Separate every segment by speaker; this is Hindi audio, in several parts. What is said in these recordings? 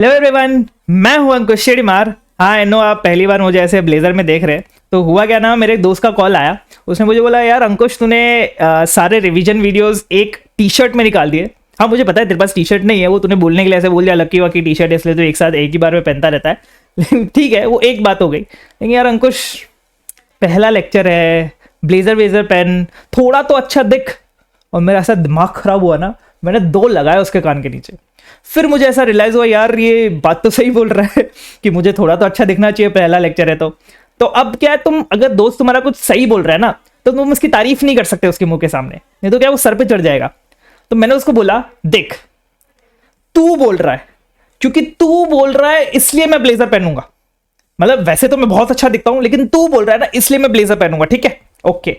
Speaker 1: हेलो एवरीवन, मैं हूं अंकुश शेड़ीमार। हाँ नो, आप पहली बार मुझे ऐसे ब्लेजर में देख रहे हैं। तो हुआ क्या ना, मेरे एक दोस्त का कॉल आया। उसने मुझे बोला, यार अंकुश तूने सारे रिवीजन वीडियोस एक टी शर्ट में निकाल दिए। हाँ मुझे पता है तेरे पास टी शर्ट नहीं है, वो तूने बोलने के लिए ऐसे बोल दिया लक्की वाकी टी शर्ट, इसलिए तो एक साथ एक ही बार में पहनता रहता है। लेकिन ठीक है, वो एक बात हो गई। लेकिन यार अंकुश, पहला लेक्चर है, ब्लेजर वेजर पहन, थोड़ा तो अच्छा दिख। और मेरा ऐसा दिमाग खराब हुआ ना, मैंने 2 लगाया उसके कान के नीचे। फिर मुझे ऐसा रियलाइज हुआ, यार ये बात तो सही बोल रहा है कि मुझे थोड़ा तो अच्छा दिखना चाहिए, पहला लेक्चर है तो अब क्या है, तुम अगर दोस्त तुम्हारा कुछ सही बोल रहा है ना, तो तुम उसकी तारीफ नहीं कर सकते उसके मुंह के सामने, नहीं तो क्या वो सर पे चढ़ जाएगा। तो मैंने उसको बोला, देख तू बोल रहा है, क्योंकि तू बोल रहा है इसलिए मैं ब्लेजर पहनूंगा। मतलब वैसे तो मैं बहुत अच्छा दिखता हूं, लेकिन तू बोल रहा है ना, इसलिए मैं ब्लेजर पहनूंगा, ठीक है? ओके।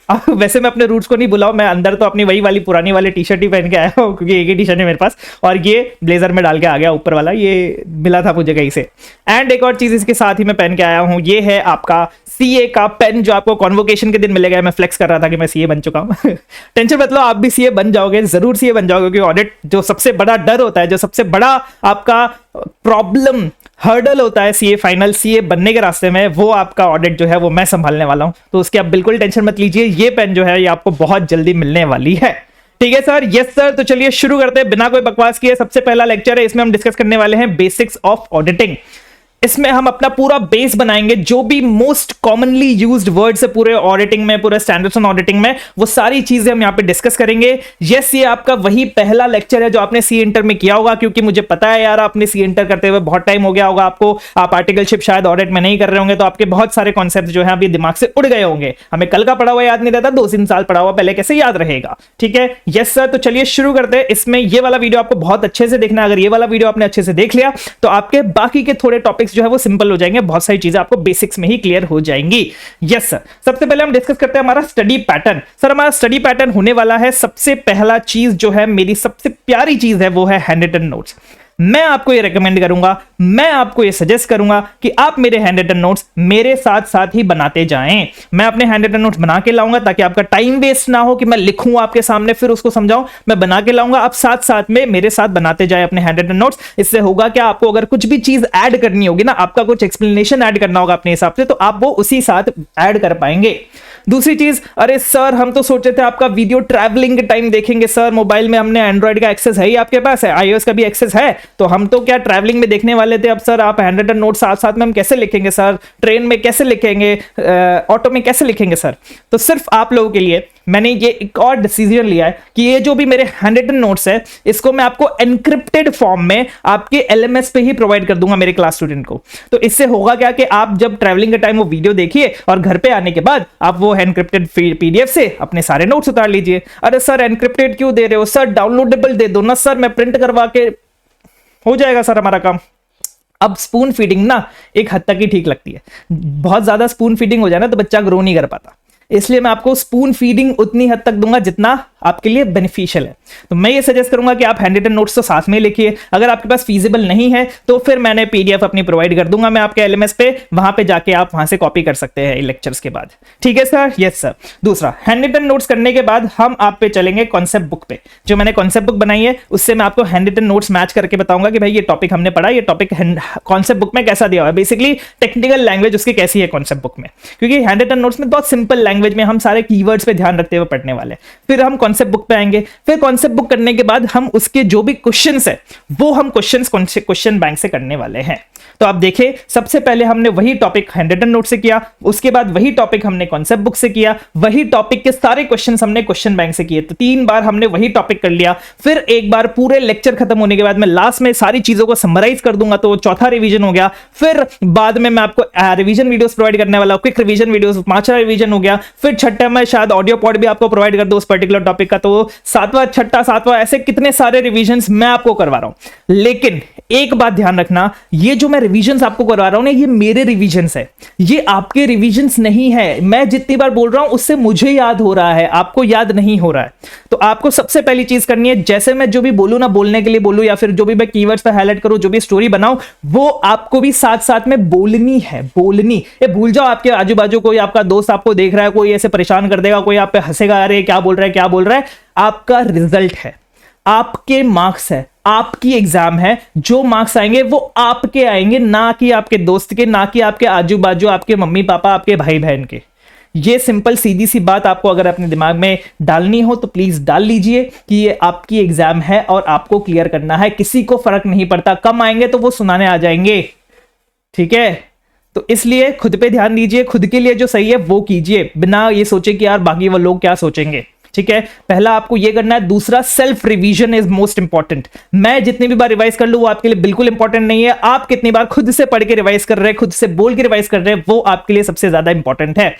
Speaker 1: अब वैसे मैं अपने रूट्स को नहीं बुलाऊं, मैं अंदर तो अपनी वही वाली पुरानी वाली टी शर्ट ही पहन के आया हूं, क्योंकि एक ही टी शर्ट है मेरे पास, और ये ब्लेजर में डाल के आ गया ऊपर वाला, ये मिला था मुझे कहीं से। एंड एक और चीज इसके साथ ही मैं पहन के आया हूं, ये है आपका सीए का पेन, जो आपको कॉन्वोकेशन के दिन मिलेगा। मैं फ्लेक्स कर रहा था कि मैं सीए बन चुका हूं। टेंशन मत लो, आप भी सीए बन जाओगे, जरूर सीए बन जाओगे, क्योंकि ऑडिट जो सबसे बड़ा डर होता है, जो सबसे बड़ा आपका प्रॉब्लम हर्डल होता है सीए फाइनल, सीए बनने के रास्ते में, वो आपका ऑडिट जो है वो मैं संभालने वाला हूं। तो उसकी आप बिल्कुल टेंशन मत लीजिए, ये पेन जो है ये आपको बहुत जल्दी मिलने वाली है। ठीक है सर? Yes sir. तो चलिए शुरू करते हैं बिना कोई बकवास किए। सबसे पहला लेक्चर है, इसमें हम डिस्कस करने वाले हैं बेसिक्स ऑफ ऑडिटिंग। इसमें हम अपना पूरा बेस बनाएंगे, जो भी मोस्ट कॉमनली यूज्ड वर्ड्स है पूरे ऑडिटिंग में, पूरे स्टैंडर्ड्स ऑन ऑडिटिंग में, वो सारी चीजें हम यहां पे डिस्कस करेंगे। यस, ये आपका वही पहला लेक्चर है जो आपने सी इंटर में किया होगा, क्योंकि मुझे पता है यार, आपने सी इंटर करते हुए बहुत टाइम हो गया होगा आपको, आप आर्टिकलशिप शायद ऑडिट में नहीं कर रहे होंगे, तो आपके बहुत सारे कॉन्सेप्ट जो है अभी दिमाग से उड़ गए होंगे। हमें कल का पढ़ा हुआ याद नहीं रहता, 2-3 साल पढ़ा हुआ पहले कैसे याद रहेगा? ठीक है, यस सर। तो चलिए शुरू करते हैं। इसमें ये वाला वीडियो आपको बहुत अच्छे से देखना है। अगर ये वाला वीडियो आपने अच्छे से देख लिया, तो आपके बाकी के थोड़े टॉपिक्स जो है वो सिंपल हो जाएंगे, बहुत सारी चीजें आपको बेसिक्स में ही क्लियर हो जाएंगी। Yes sir. सबसे पहले हम डिस्कस करते हैं हमारा स्टडी पैटर्न। सर हमारा स्टडी पैटर्न होने वाला है, सबसे पहला चीज जो है, मेरी सबसे प्यारी चीज है, वो है हैंड रिटन नोट्स। मैं आपको ये रेकमेंड करूंगा, मैं आपको ये सजेस्ट करूंगा कि आप मेरे हैंड रिटन नोट्स मेरे साथ साथ ही बनाते जाएं। मैं अपने हैंड रिटन नोट्स बना के लाऊंगा, ताकि आपका टाइम वेस्ट ना हो कि मैं लिखूं आपके सामने फिर उसको समझाऊं। मैं बना के लाऊंगा, आप साथ साथ में मेरे साथ बनाते जाए अपने हैंड रिटन नोट्स। इससे होगा क्या, आपको अगर कुछ भी चीज ऐड करनी होगी ना, आपका कुछ एक्सप्लेनेशन ऐड करना होगा अपने हिसाब से, तो आप वो उसी साथ ऐड कर पाएंगे। दूसरी चीज, अरे सर हम तो सोचे थे आपका वीडियो ट्रैवलिंग के टाइम देखेंगे। सर मोबाइल में हमने एंड्रॉइड का एक्सेस है ही, आपके पास है, आईओएस का भी एक्सेस है, तो हम तो क्या ट्रैवलिंग में देखने वाले थे। अब सर आप हैंड रिटन नोट साथ साथ में हम कैसे लिखेंगे सर? ट्रेन में कैसे लिखेंगे? ऑटो में कैसे लिखेंगे सर? तो सिर्फ आप लोगों के लिए मैंने ये एक और डिसीजन लिया है कि ये जो भी मेरे हैंड रिटन नोट्स है, इसको मैं आपको एनक्रिप्टेड फॉर्म में आपके एलएमएस पे ही प्रोवाइड कर दूंगा मेरे क्लास स्टूडेंट को। तो इससे होगा क्या कि आप जब ट्रैवलिंग के टाइम वो वीडियो देखिए, और घर पे आने के बाद आप वो एनक्रिप्टेड पीडीएफ से अपने सारे नोट्स उतार लीजिए। अरे सर एनक्रिप्टेड क्यों दे रहे हो सर? डाउनलोडेबल दे दो ना सर, मैं प्रिंट करवा के हो जाएगा सर हमारा काम। अब स्पून फीडिंग ना एक हद तक ही ठीक लगती है, बहुत ज्यादा स्पून फीडिंग हो जाए ना तो बच्चा ग्रो नहीं कर पाता, इसलिए मैं आपको स्पून फीडिंग उतनी हद तक दूंगा जितना आपके लिए बेनिफिशियल है। तो मैं ये सजेस्ट करूंगा कि आप हैंड रिटन नोट्स तो साथ में लिखिए। अगर आपके पास फीजिबल नहीं है तो फिर मैंने पीडीएफ अपनी प्रोवाइड कर दूंगा मैं आपके एलएमएस पे, वहां पे जाके आप वहां से कॉपी कर सकते हैं लेक्चर्स के बाद। ठीक है सर? Yes sir. दूसरा, हैंड रिटन नोट्स करने के बाद हम आप पे चलेंगे कॉन्सेप्ट बुक पे। जो मैंने कॉन्सेप्ट बुक बनाई है उससे मैं आपको हैंड रिटन नोट्स मैच करके बताऊंगा कि भाई ये टॉपिक हमने पढ़ा, ये टॉपिक कॉन्सेप्ट बुक में कैसा दिया हुआ है, बेसिकली टेक्निकल लैंग्वेज उसकी कैसी है कॉन्सेप्ट बुक में, क्योंकि हैंड रिटन नोट्स में बहुत सिंपल लैंग्वेज में हम सारे कीवर्ड्स पे ध्यान रखते हुए पढ़ने वाले। फिर हम कॉन्सेप्ट बुक पे आएंगे, फिर कॉन्सेप्ट बुक करने के बाद हम उसके जो भी क्वेश्चंस है वो हम क्वेश्चन बैंक से करने वाले हैं। तो आप देखिए, सबसे पहले हमने वही टॉपिक हैंड रिटन नोट से किया, उसके बाद वही टॉपिक हमने कॉन्सेप्ट बुक से किया, वही टॉपिक के सारे क्वेश्चंस हमने क्वेश्चन बैंक से किए। तो 3 बार हमने वही टॉपिक कर लिया। फिर एक बार पूरे लेक्चर खत्म होने के बाद मैं लास्ट में सारी चीजों को समराइज कर दूंगा, तो चौथा रिवीजन हो गया। फिर बाद में मैं आपको रिवीजन वीडियोस प्रोवाइड करने वाला हूं, क्विक रिवीजन वीडियोस, 5वां रिवीजन हो गया। फिर छठा में शायद ऑडियो पॉड भी आपको प्रोवाइड कर दो उस पर्टिकुलर टॉपिक का, तो 7वां, छठा, 7वां, ऐसे कितने सारे रिवीजन्स मैं आपको करवा रहा हूं। लेकिन एक बात ध्यान रखना, ये जो मैं रिवीजन्स आपको करवा रहा हूं ना, ये मेरे रिवीजन्स है, ये आपके रिवीजन्स नहीं है। मैं जितनी बार बोल रहा हूं उससे मुझे याद हो रहा है, आपको याद नहीं हो रहा है। तो आपको सबसे पहली चीज करनी है, जैसे मैं जो भी बोलूं ना, बोलने के लिए बोलूं या फिर जो भी मैं कीवर्ड्स पे हाईलाइट करूं, जो भी स्टोरी बनाऊं, वो आपको भी साथ साथ में बोलनी है, बोलनी। ये भूल जाओ आपके आजू बाजू कोई आपका दोस्त आपको देख रहा है, कोई ऐसे परेशान कर देगा, कोई आप पे हंसेगा, अरे क्या बोल रहा है क्या बोल रहा है। आपका रिजल्ट है, आपके मार्क्स है, आपकी एग्जाम है, जो मार्क्स आएंगे वो आपके आएंगे, ना कि आपके दोस्त के, ना कि आपके आजू बाजू, आपके मम्मी पापा, आपके भाई बहन के। ये सिंपल सीधी सी बात आपको अगर अपने दिमाग में डालनी हो तो प्लीज डाल लीजिए कि ये आपकी एग्जाम है और आपको क्लियर करना है। किसी को फर्क नहीं पड़ता, कम आएंगे तो वो सुनाने आ जाएंगे, ठीक है। तो इसलिए खुद पे ध्यान दीजिए, खुद के लिए जो सही है वो कीजिए, बिना ये सोचे कि यार बाकी वो लोग क्या सोचेंगे, ठीक है। पहला आपको ये करना है। दूसरा, self revision is most important. मैं जितनी भी बार रिवाइज कर लूं वो आपके लिए बिल्कुल इंपॉर्टेंट नहीं है। आप कितनी बार खुद से पढ़ के रिवाइज कर रहे हैं, खुद से बोल के रिवाइज कर रहे हैं, वो आपके लिए सबसे ज्यादा इंपॉर्टेंट है,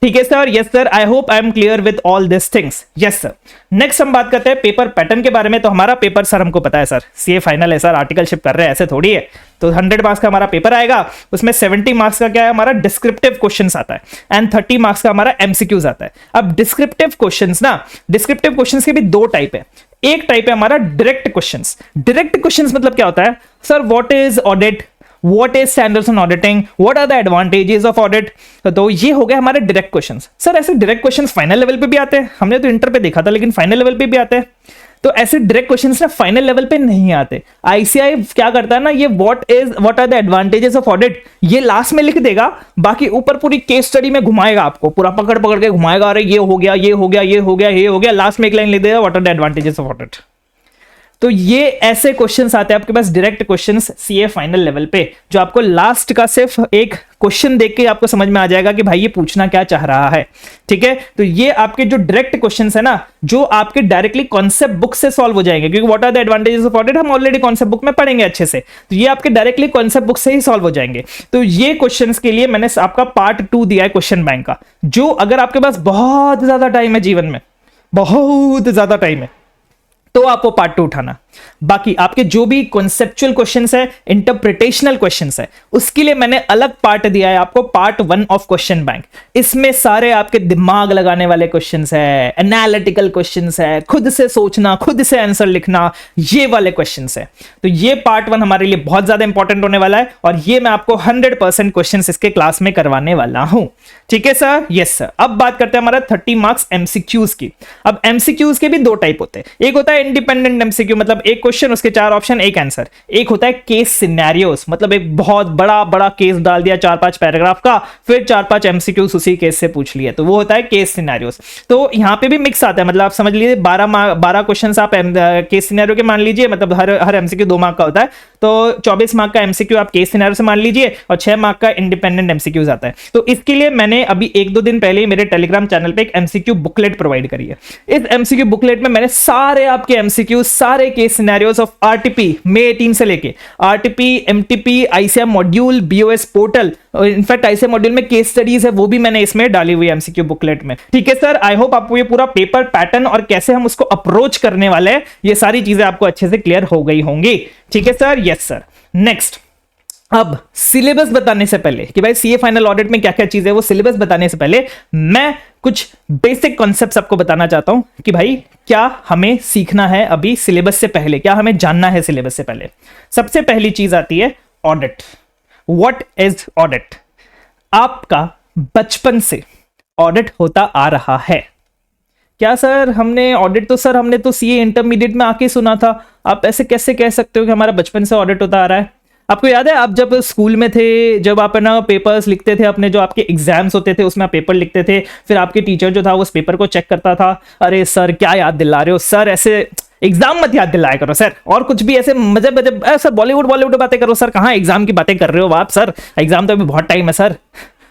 Speaker 1: ठीक है sir. Yes sir, I hope I am clear with all this things. Yes sir. Next हम बात करते हैं पेपर पैटर्न के बारे में। तो हमारा पेपर सर हमको पता है सर, सीए फाइनल है सर, आर्टिकलशिप कर रहे हैं, ऐसे थोड़ी है। तो 100 मार्क्स का हमारा पेपर आएगा, उसमें 70 मार्क्स का क्या है हमारा डिस्क्रिप्टिव क्वेश्चंस आता है एंड 30 मार्क्स का हमारा एमसीक्यूज आता है। अब डिस्क्रिप्टिव क्वेश्चंस ना, डिस्क्रिप्टिव क्वेश्चंस के भी दो टाइप है। एक टाइप है हमारा डायरेक्ट क्वेश्चंस। डायरेक्ट क्वेश्चंस मतलब क्या होता है sir, what is audit, What is standards on auditing? What are the advantages of audit? तो ये हो गया हमारे डायरेक्ट क्वेश्चंस। सर ऐसे डायरेक्ट क्वेश्चंस फाइनल लेवल पे भी आते हैं, हमने तो इंटर पे देखा था, लेकिन फाइनल लेवल पे भी आते हैं। तो ऐसे डायरेक्ट क्वेश्चंस ना फाइनल लेवल पे नहीं आते। आईसीआई क्या करता है ना, ये what are the advantages of audit ये लास्ट में लिख देगा, बाकी ऊपर पूरी केस स्टडी में घुमाएगा, आपको पूरा पकड़ पकड़ के घुमाएगा, अरे ये हो गया, ये हो गया, ये हो गया, ये हो गया, लास्ट में एक लाइन लिख देगा what are the advantages of audit. तो ये ऐसे क्वेश्चंस आते हैं आपके पास direct questions CA final level पे, जो आपको लास्ट का सिर्फ एक क्वेश्चन देख के आपको समझ में आ जाएगा कि भाई ये पूछना क्या चाह रहा है, ठीक है। तो ये आपके जो डायरेक्ट क्वेश्चंस है ना, जो आपके डायरेक्टली कॉन्सेप्ट बुक से सॉल्व हो जाएंगे, क्योंकि what are the advantages of audit हम ऑलरेडी कॉन्सेप्ट बुक में पढ़ेंगे अच्छे से, तो ये आपके डायरेक्टली कॉन्सेप्ट बुक से ही सॉल्व हो जाएंगे। तो ये क्वेश्चंस के लिए मैंने आपका पार्ट 2 दिया है क्वेश्चन बैंक का, जो अगर आपके पास बहुत ज्यादा टाइम है जीवन में, बहुत ज्यादा टाइम है, तो आपको पार्ट 2 उठाना। बाकी आपके जो भी कॉन्सेप्चुअल क्वेश्चंस है, इंटरप्रिटेशनल क्वेश्चंस है, उसके लिए मैंने अलग पार्ट दिया है आपको, पार्ट 1 ऑफ क्वेश्चन बैंक। इसमें सारे आपके दिमाग लगाने वाले क्वेश्चंस है, एनालिटिकल क्वेश्चंस है, खुद से सोचना, खुद से आंसर लिखना, ये वाले क्वेश्चंस है। तो ये पार्ट 1 हमारे लिए बहुत ज्यादा इंपॉर्टेंट होने वाला है, और ये मैं आपको 100% क्वेश्चंस इसके क्लास में करवाने वाला हूं, ठीक है सर। Yes sir. अब बात करते हैं हमारा 30 मार्क्स एमसीक्यूज की। अब एमसीक्यूज के भी दो टाइप होते हैं। एक होता है इंडिपेंडेंट एमसीक्यू, मतलब एक क्वेश्चन, उसके 4 ऑप्शन, एक आंसर। एक होता है केस सिनेरियोस, मतलब एक बहुत बड़ा बड़ा केस डाल दिया 4-5 पैराग्राफ का, फिर 4-5 एमसीक्यूज उसी केस से पूछ लिए, तो वो होता है केस सिनेरियोस। तो यहां पे भी मिक्स आता है, मतलब आप समझ लीजिए 12 क्वेश्चन आप केस सिनेरियो के मान लीजिए, मतलब हर एमसीक्यू 2 मार्क का होता है, तो 24 मार्क का एमसीक्यू आप केस सिनेरियो से मान लीजिए, और 6 मार्क का इंडिपेंडेंट एमसीक्यूज आता है। तो इसके लिए मैंने अभी 1-2 दिन पहले ही मेरे टेलीग्राम चैनल पे एक एमसीक्यू बुकलेट प्रोवाइड करी है। इस एमसीक्यू बुकलेट में मैंने सारे आपके एमसीक्यू, सारे केस सिनेरियोस ऑफ आरटीपी मई 18 से लेके RTP, MTP, ICM module, BOS portal, in fact ICM module में केस स्टडीज है, वो भी मैंने इसमें डाली हुई एमसीक्यू बुकलेट में, ठीक है सर। आई होप आपको ये पूरा पेपर पैटर्न और कैसे हम उसको अप्रोच करने वाले हैं, ये सारी चीजें आपको अच्छे से क्लियर हो गई होंगी, ठीक है सर। Yes sir. नेक्स्ट, अब सिलेबस बताने से पहले कि भाई सीए फाइनल ऑडिट में क्या क्या चीज है, वो सिलेबस बताने से पहले मैं कुछ बेसिक कॉन्सेप्ट्स आपको बताना चाहता हूं कि भाई क्या हमें सीखना है अभी सिलेबस से पहले, क्या हमें जानना है सिलेबस से पहले। सबसे पहली चीज आती है ऑडिट। What is audit? आपका बचपन से ऑडिट होता आ रहा है क्या सर? हमने ऑडिट तो सर हमने तो सीए इंटरमीडिएट में आके सुना था, आप ऐसे कैसे कह सकते हो कि हमारा बचपन से ऑडिट होता आ रहा है? आपको याद है आप जब स्कूल में थे, जब आप ना पेपर्स लिखते थे अपने, जो आपके एग्जाम्स होते थे उसमें आप पेपर लिखते थे, फिर आपके टीचर जो था उस पेपर को चेक करता था, अरे सर क्या याद दिला रहे हो सर, ऐसे एग्जाम मत याद दिलाया करो सर, और कुछ भी ऐसे मजे सर बॉलीवुड बातें करो सर, कहाँ एग्जाम की बातें कर रहे हो आप सर, एग्जाम तो अभी बहुत टाइम है सर,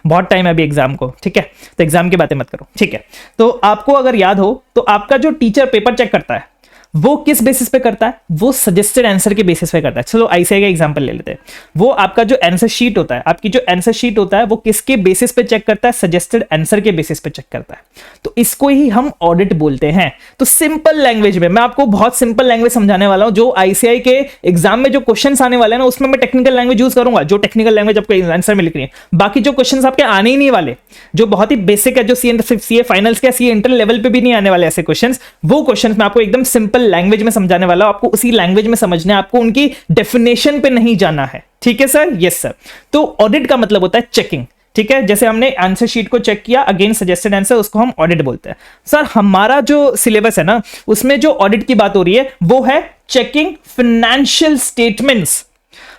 Speaker 1: बहुत टाइम है अभी एग्जाम को, ठीक है, तो एग्जाम की बातें मत करो, ठीक है। तो आपको अगर याद हो तो आपका जो टीचर पेपर चेक करता है वो किस बेसिस पे करता है? वो सजेस्टेड आंसर के बेसिस पे करता है। चलो आईसीआई का एग्जांपल ले लेते हैं। वो आपका जो आंसर शीट होता है, आपकी जो आंसर शीट होता है, वो किसके बेसिस पे चेक करता है? सजेस्टेड आंसर के बेसिस पे चेक करता है। तो इसको ही हम ऑडिट बोलते हैं। तो सिंपल लैंग्वेज में मैं आपको बहुत सिंपल लैंग्वेज समझाने वाला हूं। जो आईसीआई के एग्जाम में जो क्वेश्चन आने वाले हैं ना, उसमें मैं टेक्निकल लैंग्वेज यूज करूंगा, जो टेक्निकल लैंग्वेज आपको आंसर में लिखनी है। बाकी जो क्वेश्चन आपके आने ही नहीं वाले, जो बहुत ही बेसिक है, जो सीए फाइनल्स के सीए इंटर लेवल पे भी नहीं आने वाले ऐसे क्वेश्चन, वो क्वेश्चन मैं आपको एकदम सिंपल लैंग्वेज में समझाने वाला, आपको उसी लैंग्वेज में समझना है, आपको उनकी डेफिनेशन पे नहीं जाना है, ठीक है सर? Yes sir. तो ऑडिट का मतलब होता है चेकिंग, ठीक है, जैसे हमने आंसर शीट को चेक किया अगेंस्ट सजेस्टेड आंसर, उसको हम ऑडिट बोलते हैं। सर हमारा जो सिलेबस है ना, उसमें जो ऑडिट की बात हो रही है वो है चेकिंग फाइनेंशियल स्टेटमेंट्स।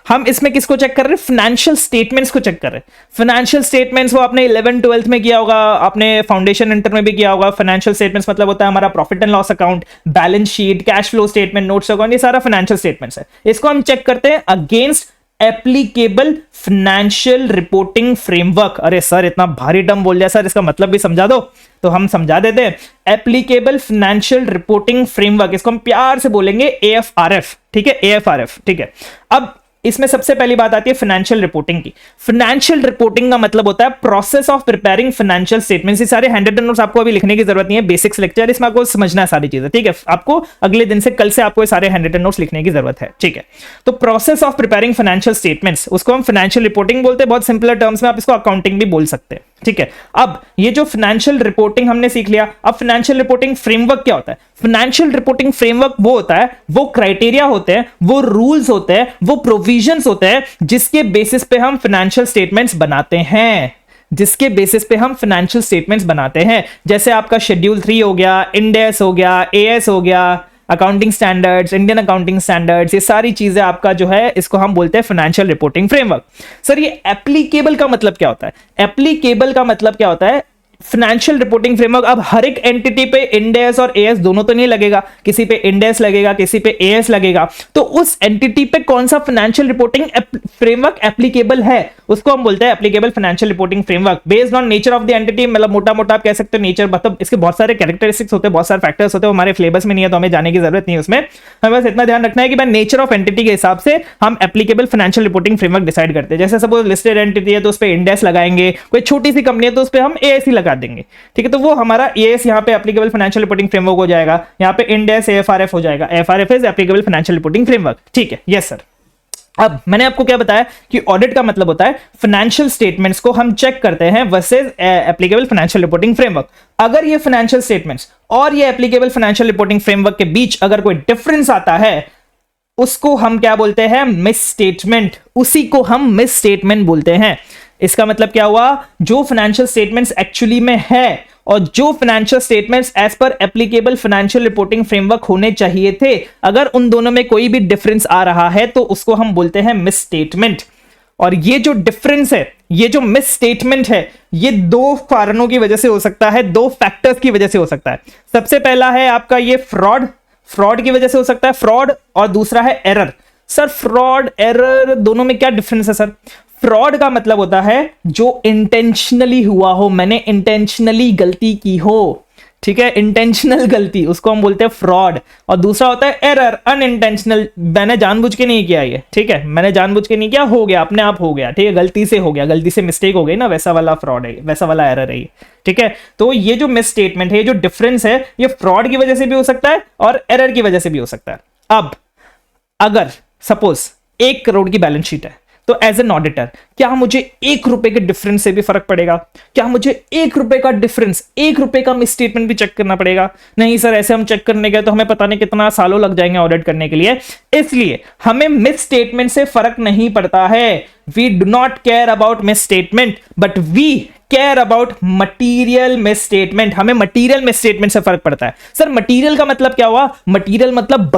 Speaker 1: हम इसमें किसको चेक कर रहे हैं? फाइनेंशियल स्टेटमेंट्स को चेक कर रहे हैं। फाइनेंशियल स्टेटमेंट्स वो आपने 11th 12th में किया होगा, आपने फाउंडेशन इंटर में भी किया होगा। फाइनेंशियल स्टेटमेंट्स मतलब होता है हमारा profit and loss account, balance sheet, cash flow statement, notes account, ये सारा फाइनेंशियल स्टेटमेंट्स है। इसको हम चेक करते हैं against applicable financial reporting framework. अरे सर इतना भारी टर्म बोल दिया सर, इसका मतलब भी समझा दो। तो हम समझा देते हैं, एप्लीकेबल फाइनेंशियल रिपोर्टिंग फ्रेमवर्क, इसको हम प्यार से बोलेंगे AFRF। ठीक है, AFRF। ठीक है, अब इसमें सबसे पहली बात आती है फाइनेंशियल रिपोर्टिंग की। फाइनेंशियल रिपोर्टिंग का मतलब होता है process of preparing financial statements. ये सारे हैंड रिटन नोट्स आपको अभी लिखने की जरूरत नहीं है, बेसिक्स लेक्चर, इसमें आपको समझना है सारी चीजें। ठीक है, आपको अगले दिन से, कल से आपको ये सारे हैंड रिटन नोट्स लिखने की जरूरत है। ठीक है, तो process of preparing financial statements, उसको हम फाइनेंशियल रिपोर्टिंग बोलते हैं। बहुत सिंपलर टर्म्स में आप इसको अकाउंटिंग भी बोल सकते हैं। ठीक है, अब ये जो फाइनेंशियल रिपोर्टिंग हमने सीख लिया, अब फाइनेंशियल रिपोर्टिंग फ्रेमवर्क क्या होता है? फाइनेंशियल रिपोर्टिंग फ्रेमवर्क वो होता है, वो क्राइटेरिया होते हैं, वो रूल्स होते हैं, वो प्रोविजंस होते हैं जिसके बेसिस पे हम फाइनेंशियल स्टेटमेंट्स बनाते हैं। जिसके बेसिस पे हम फाइनेंशियल स्टेटमेंट्स बनाते हैं, जैसे आपका शेड्यूल 3 हो गया, इंड एस हो गया, AS हो गया, accounting standards, Indian accounting standards, ये सारी चीजें आपका जो है, इसको हम बोलते हैं फाइनेंशियल रिपोर्टिंग फ्रेमवर्क। सर ये एप्लीकेबल का मतलब क्या होता है? एप्लीकेबल का मतलब क्या होता है? फाइनेंशियल रिपोर्टिंग फ्रेमवर्क अब हर एक एंटिटी पे इंड एस और AS दोनों तो नहीं लगेगा, किसी पे इंड एस लगेगा, किसी पे AS लगेगा। तो उस एंटिटी पे कौन सा फाइनेंशियल रिपोर्टिंग फ्रेमवर्क एप्लीकेबल है, उसको हम बोलते हैं applicable financial reporting framework. Based on nature of the entity, मतलब मोटा मोटा आप कह सकते हो नेचर, मतलब इसके बहुत सारे कैरेक्टरिस्टिक्स होते हैं, बहुत सारे फैक्टर्स होते हैं, हमारे फ्लेवर्स में नहीं है तो हमें जाने की जरूरत नहीं है उसमें। हमें बस इतना ध्यान रखना है कि भाई नेचर ऑफ एंटिटी के हिसाब से हम applicable financial reporting framework decide करते हैं। जैसे सपोज लिस्टेड एंटिटी है तो उस पर इंड एस लगाएंगे, कोई छोटी सी कंपनी है तो उस पर हम AS लगा देंगे। ठीक है, तो वो हमारा AS यहाँ पे एप्लीकेबल फाइनेंशियल रिपोर्टिंग फ्रेमवर्क हो जाएगा, यहाँ पे इंड एस AFRF हो जाएगा। AFRF is applicable financial reporting framework. ठीक है, यस सर। अब मैंने आपको क्या बताया कि ऑडिट का मतलब होता है फाइनेंशियल स्टेटमेंट्स को हम चेक करते हैं versus applicable financial reporting framework. अगर ये फाइनेंशियल स्टेटमेंट्स और ये एप्लीकेबल फाइनेंशियल रिपोर्टिंग फ्रेमवर्क के बीच अगर कोई डिफरेंस आता है, उसको हम क्या बोलते हैं? Miss statement. उसी को हम मिस स्टेटमेंट बोलते हैं। इसका मतलब क्या हुआ? जो फाइनेंशियल स्टेटमेंट्स एक्चुअली में है और जो financial statements as per applicable financial reporting framework होने चाहिए थे, अगर उन दोनों में कोई भी डिफरेंस आ रहा है तो उसको हम बोलते हैं मिस स्टेटमेंट। और ये जो डिफरेंस है, ये जो मिस स्टेटमेंट है, ये दो कारणों की वजह से हो सकता है, दो फैक्टर्स की वजह से हो सकता है। सबसे पहला है आपका ये फ्रॉड की वजह से हो सकता है, फ्रॉड, और दूसरा है एरर। सर फ्रॉड एरर दोनों में क्या डिफरेंस है सर? फ्रॉड का मतलब होता है जो इंटेंशनली हुआ हो, मैंने इंटेंशनली गलती की हो। ठीक है, इंटेंशनल गलती, उसको हम बोलते हैं फ्रॉड। और दूसरा होता है एरर, अनइंटेंशनल, मैंने जानबूझ के नहीं किया ये। ठीक है, मैंने जानबूझ के नहीं किया, हो गया, अपने आप हो गया। ठीक है, गलती से हो गया, गलती से मिस्टेक हो गई ना, वैसा वाला फ्रॉड है, वैसा वाला एरर है ये। ठीक है, तो ये जो मिस स्टेटमेंट है, ये जो डिफरेंस है, ये फ्रॉड की वजह से भी हो सकता है और एरर की वजह से भी हो सकता है। अब अगर सपोज 1 करोड़ की बैलेंस शीट है, तो एज एन ऑडिटर क्या मुझे 1 रुपए के डिफरेंस से भी फर्क पड़ेगा? क्या मुझे 1 रुपए का डिफरेंस, 1 रुपए का मिस स्टेटमेंट भी चेक करना पड़ेगा? नहीं सर, ऐसे हम चेक करने गए तो हमें पता नहीं कितना सालों लग जाएंगे ऑडिट करने के लिए। इसलिए हमें मिस स्टेटमेंट से फर्क नहीं पड़ता है। We do not care about misstatement, but we care about material misstatement. हमें मटीरियल मिस स्टेटमेंट से फर्क पड़ता है। सर मटीरियल का मतलब क्या हुआ? मटीरियल मतलब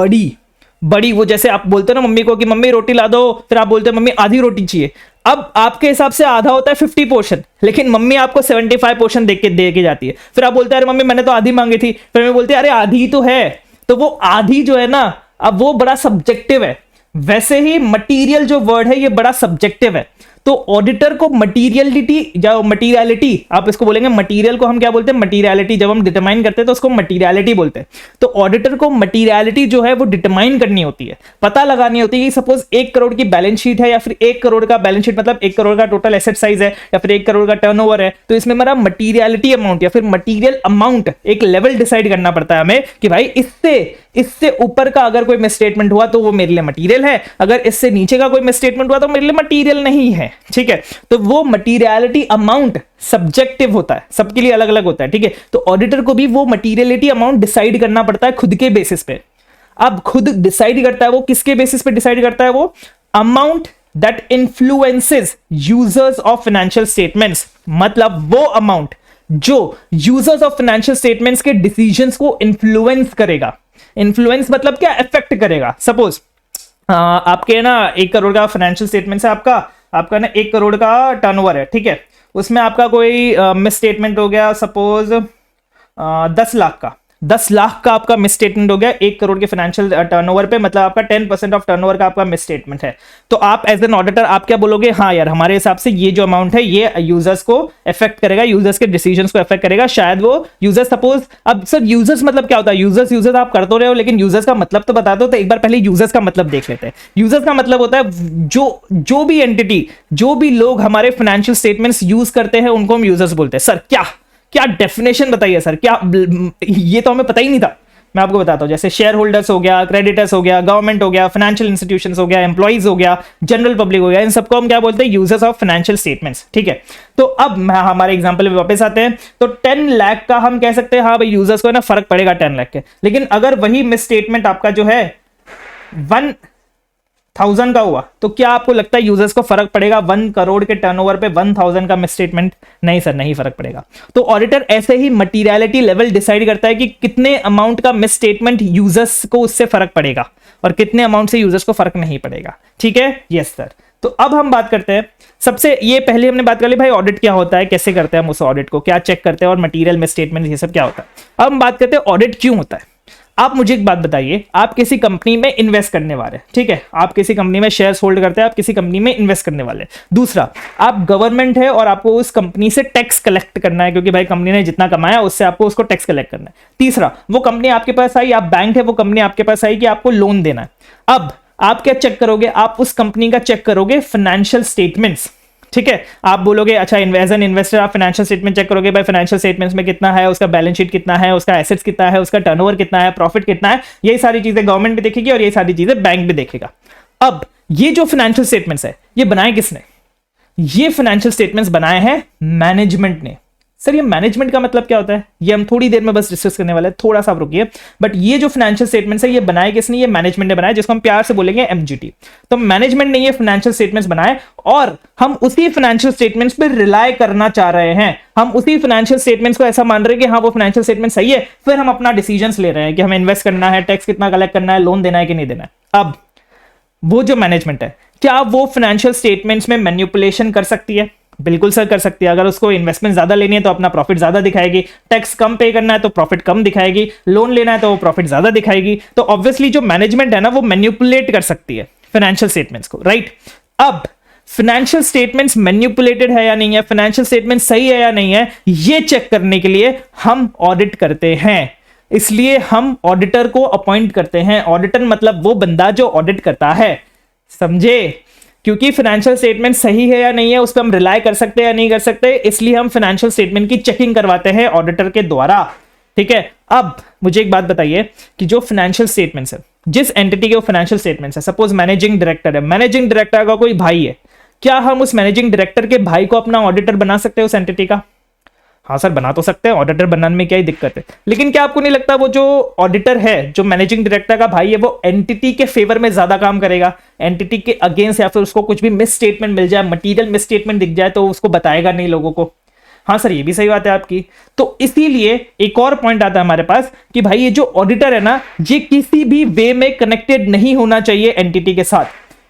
Speaker 1: बड़ी, वो जैसे आप बोलते हो ना मम्मी को कि मम्मी रोटी ला दो, फिर आप बोलते हो मम्मी आधी रोटी चाहिए। अब आपके हिसाब से आधा होता है 50 पोर्शन, लेकिन मम्मी आपको 75 पोर्शन दे के जाती है। फिर आप बोलते हैं अरे मम्मी मैंने तो आधी मांगी थी, फिर मैं बोलती है अरे आधी तो है। तो वो आधी जो है ना, अब वो बड़ा सब्जेक्टिव है। वैसे ही मटीरियल जो वर्ड है ये बड़ा सब्जेक्टिव है। तो ऑडिटर को मटीरियलिटी आप इसको बोलेंगे, मटीरियल को हम क्या बोलते हैं? मटीरियलिटी। जब हम डिटरमाइन करते हैं तो उसको मटीरियलिटी बोलते हैं। तो ऑडिटर को मटीरियलिटी जो है वो डिटरमाइन करनी होती है, पता लगानी होती है कि सपोज 1 करोड़ की बैलेंस शीट है, या फिर 1 करोड़ का बैलेंस शीट मतलब 1 करोड़ का टोटल एसेट साइज है, या फिर 1 करोड़ का टर्नओवर है। तो इसमें हमारा मटीरियलिटी अमाउंट या फिर मटीरियल अमाउंट एक लेवल डिसाइड करना पड़ता है हमें कि भाई इससे ऊपर का अगर कोई मिसस्टेटमेंट हुआ तो वो मेरे लिए मटीरियल है, अगर इससे नीचे का कोई मिसस्टेटमेंट हुआ तो मेरे लिए मटीरियल नहीं है। ठीक है, तो वो मटीरियलिटी अमाउंट सब्जेक्टिव होता है, सबके लिए अलग अलग होता है। ठीक है, तो ऑडिटर को भी वो मटीरियलिटी अमाउंट डिसाइड करना पड़ता है खुद के बेसिस पे। अब खुद डिसाइड करता है वो, किसके बेसिस पे डिसाइड करता है? वो amount that influences users of financial statements, मतलब वो अमाउंट जो यूजर्स ऑफ फाइनेंशियल स्टेटमेंट्स के डिसीजंस को इन्फ्लुएंस करेगा। इन्फ्लुएंस मतलब क्या, इफेक्ट करेगा। सपोज आपके ना 1 करोड़ का फाइनेंशियल स्टेटमेंट है, आपका ना 1 करोड़ का टर्नओवर है, ठीक है। उसमें आपका कोई मिस स्टेटमेंट हो गया, सपोज 10 लाख का आपका मिस स्टेटमेंट हो गया 1 करोड़ के फाइनेंशियल टर्नओवर पे, मतलब आपका 10% ऑफ टर्नओवर का आपका मिस स्टेटमेंट है। तो आप एज एन ऑडिटर आप क्या बोलोगे, हाँ यार हमारे हिसाब से ये जो अमाउंट है ये यूजर्स को अफेक्ट करेगा, यूजर्स के डिसीजंस को अफेक्ट करेगा। शायद वो यूजर्स, सपोज, अब सर यूजर्स मतलब क्या होता है, यूजर्स आप कर तो रहे हो लेकिन यूजर्स का मतलब तो बता दो। तो एक बार पहले यूजर्स का मतलब देख लेते हैं। यूजर्स का मतलब होता है जो भी एंटिटी, जो भी लोग हमारे फाइनेंशियल स्टेटमेंट्स यूज करते हैं उनको हम यूजर्स बोलते हैं। सर क्या डेफिनेशन बताइए सर, क्या ये तो हमें पता ही नहीं था। मैं आपको बताता हूं, जैसे शेयर होल्डर्स हो गया, क्रेडिटर्स हो गया, गवर्नमेंट हो गया, फाइनेंशियल इंस्टीट्यूशंस हो गया, एम्प्लॉइज हो गया, जनरल पब्लिक हो गया, इन सबको हम क्या बोलते हैं, यूजर्स ऑफ फाइनेंशियल स्टेटमेंट्स, ठीक है। तो अब हमारे एग्जांपल पे वापस आते हैं। तो 10 लाख का हम कह सकते हैं हाँ भाई यूजर्स को ना फर्क पड़ेगा 10 लाख के। लेकिन अगर वही मिस स्टेटमेंट आपका जो है 1000 का हुआ तो क्या आपको लगता है यूजर्स को फर्क पड़ेगा 1 करोड़ के टर्नओवर पे 1000 का मिस स्टेटमेंट? नहीं सर, नहीं फर्क पड़ेगा। तो ऑडिटर ऐसे ही मटीरियलिटी लेवल डिसाइड करता है कि कितने अमाउंट का मिस स्टेटमेंट यूजर्स को उससे फर्क पड़ेगा और कितने अमाउंट से यूजर्स को फर्क नहीं पड़ेगा, ठीक है। Yes sir. तो अब हम बात करते हैं, सबसे ये पहले हमने बात कर ली भाई ऑडिट क्या होता है, कैसे करते हैं हम उस ऑडिट को, क्या चेक करते हैं और मटीरियल मिस स्टेटमेंट ये सब क्या होता है। अब हम बात करते हैं ऑडिट क्यों होता है। आप मुझे एक बात बताइए, आप किसी कंपनी में इन्वेस्ट करने वाले, ठीक है, आप किसी कंपनी में शेयर्स होल्ड करते हैं, आप किसी कंपनी में इन्वेस्ट करने वाले। दूसरा, आप गवर्नमेंट है और आपको उस कंपनी से टैक्स कलेक्ट करना है, क्योंकि भाई कंपनी ने जितना कमाया उससे आपको उसको टैक्स कलेक्ट करना है। तीसरा, वो कंपनी आपके पास आई, आप बैंक है, वो कंपनी आपके पास आई कि आपको लोन देना है। अब आप क्या चेक करोगे, आप उस कंपनी का चेक करोगे फाइनेंशियल स्टेटमेंट्स, ठीक है। आप बोलोगे अच्छा एज एन इन्वेस्टर आप फाइनेंशियल स्टेटमेंट चेक करोगे, भाई फाइनेंशियल स्टेटमेंट्स में कितना है, उसका बैलेंस शीट कितना है, उसका एसेट्स कितना है, उसका टर्नओवर कितना है, प्रॉफिट कितना है, यही सारी चीजें गवर्नमेंट भी देखेगी और ये सारी चीजें बैंक भी देखेगा। अब ये जो फाइनेंशियल स्टेटमेंट्स है ये बनाए किसने? ये फाइनेंशियल स्टेटमेंट्स बनाए हैं मैनेजमेंट ने। सर ये मैनेजमेंट का मतलब क्या होता है, ये हम थोड़ी देर में बस डिस्कस करने वाले हैं, थोड़ा सा आप रुकिए। बट ये जो फाइनेंशियल स्टेटमेंट्स है ये बनाए किसने? ये मैनेजमेंट ने बनाया, जिसको हम प्यार से बोलेंगे एमजीटी। तो मैनेजमेंट ने ये फाइनेंशियल स्टेटमेंट्स बनाए और हम उसी फाइनेंशियल स्टेटमेंट्स पे रिलाय करना चाह रहे हैं। हम उसी फाइनेंशियल स्टेटमेंट्स को ऐसा मान रहे हैं कि हाँ वो फाइनेंशियल स्टेटमेंट सही है, फिर हम अपना डिसीजंस ले रहे हैं कि हमें इन्वेस्ट करना है, टैक्स कितना कलेक्ट करना है, लोन देना है कि नहीं देना है। अब वो जो मैनेजमेंट है, क्या वो फाइनेंशियल स्टेटमेंट्स में मैनिपुलेशन कर सकती है? बिल्कुल सर कर सकती है। अगर उसको इन्वेस्टमेंट ज्यादा लेनी है तो अपना प्रॉफिट ज्यादा दिखाएगी, टैक्स कम पे करना है तो प्रॉफिट कम दिखाएगी, लोन लेना है तो वो प्रॉफिट ज्यादा दिखाएगी। तो ऑब्वियसली जो मैनेजमेंट है ना वो मैनिपुलेट कर सकती है फाइनेंशियल स्टेटमेंट्स को, राइट। अब फाइनेंशियल स्टेटमेंट्स मैनिपुलेटेड है या नहीं है, फाइनेंशियल स्टेटमेंट सही है या नहीं है, ये चेक करने के लिए हम ऑडिट करते हैं। इसलिए हम ऑडिटर को अपॉइंट करते हैं। ऑडिटर मतलब वो बंदा जो ऑडिट करता है, समझे। क्योंकि फाइनेंशियल स्टेटमेंट सही है या नहीं है उस पर हम रिलाय कर सकते हैं या नहीं कर सकते, इसलिए हम फाइनेंशियल स्टेटमेंट की चेकिंग करवाते हैं ऑडिटर के द्वारा, ठीक है। अब मुझे एक बात बताइए कि जो फाइनेंशियल स्टेटमेंट्स है, जिस एंटिटी के वो फाइनेंशियल स्टेटमेंट्स है, सपोज मैनेजिंग डायरेक्टर है, मैनेजिंग डायरेक्टर का कोई भाई है, क्या हम उस मैनेजिंग डायरेक्टर के भाई को अपना ऑडिटर बना सकते हैं उस एंटिटी का? हाँ सर बना तो सकते हैं, ऑडिटर बनाने में क्या ही दिक्कत है। लेकिन क्या आपको नहीं लगता वो जो ऑडिटर है, जो मैनेजिंग डायरेक्टर का भाई है, वो एंटिटी के फेवर में ज्यादा काम करेगा, एंटिटी के अगेंस्ट, या फिर उसको कुछ भी मिस स्टेटमेंट मिल जाए, मटीरियल मिस स्टेटमेंट दिख जाए तो उसको बताएगा नहीं लोगों को। हाँ सर ये भी सही बात है आपकी। तो इसीलिए एक और पॉइंट आता है हमारे पास कि भाई ये जो ऑडिटर है ना, ये किसी भी वे में कनेक्टेड नहीं होना चाहिए एंटिटी के साथ,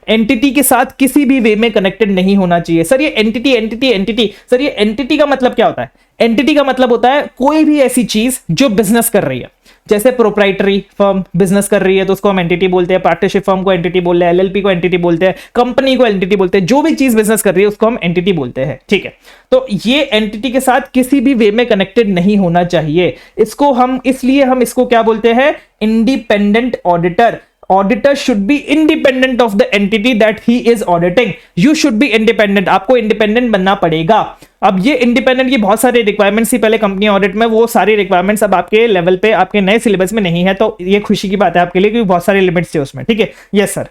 Speaker 1: एंटिटी के साथ किसी भी वे में कनेक्टेड नहीं होना चाहिए। सर ये एंटिटी, सर ये एंटिटी का मतलब क्या होता है? एंटिटी का मतलब होता है कोई भी ऐसी चीज जो बिजनेस कर रही है। जैसे प्रोप्राइटरी फर्म बिजनेस कर रही है तो उसको हम एंटिटी बोलते हैं, पार्टनरशिप फर्म को एंटिटी बोलते हैं, एलएलपी को एंटिटी बोलते हैं, कंपनी को एंटिटी बोलते हैं। जो भी चीज बिजनेस कर रही है उसको हम एंटिटी बोलते हैं, ठीक है। तो ये एंटिटी के साथ किसी भी वे में कनेक्टेड नहीं होना चाहिए। इसलिए हम इसको क्या बोलते हैं? Independent auditor. Auditor should be independent of the entity that he is auditing. You should be independent. आपको इंडिपेंडेंट बनना पड़ेगा। अब ये इंडिपेंडेंट की बहुत सारे रिक्वायरमेंट्स थी पहले कंपनी ऑडिट में, वो सारी रिक्वायरमेंट्स अब आपके लेवल पे, आपके नए सिलेबस में नहीं है, तो ये खुशी की बात है आपके लिए क्योंकि बहुत सारे लिमिट्स थे उसमें, ठीक है। Yes sir.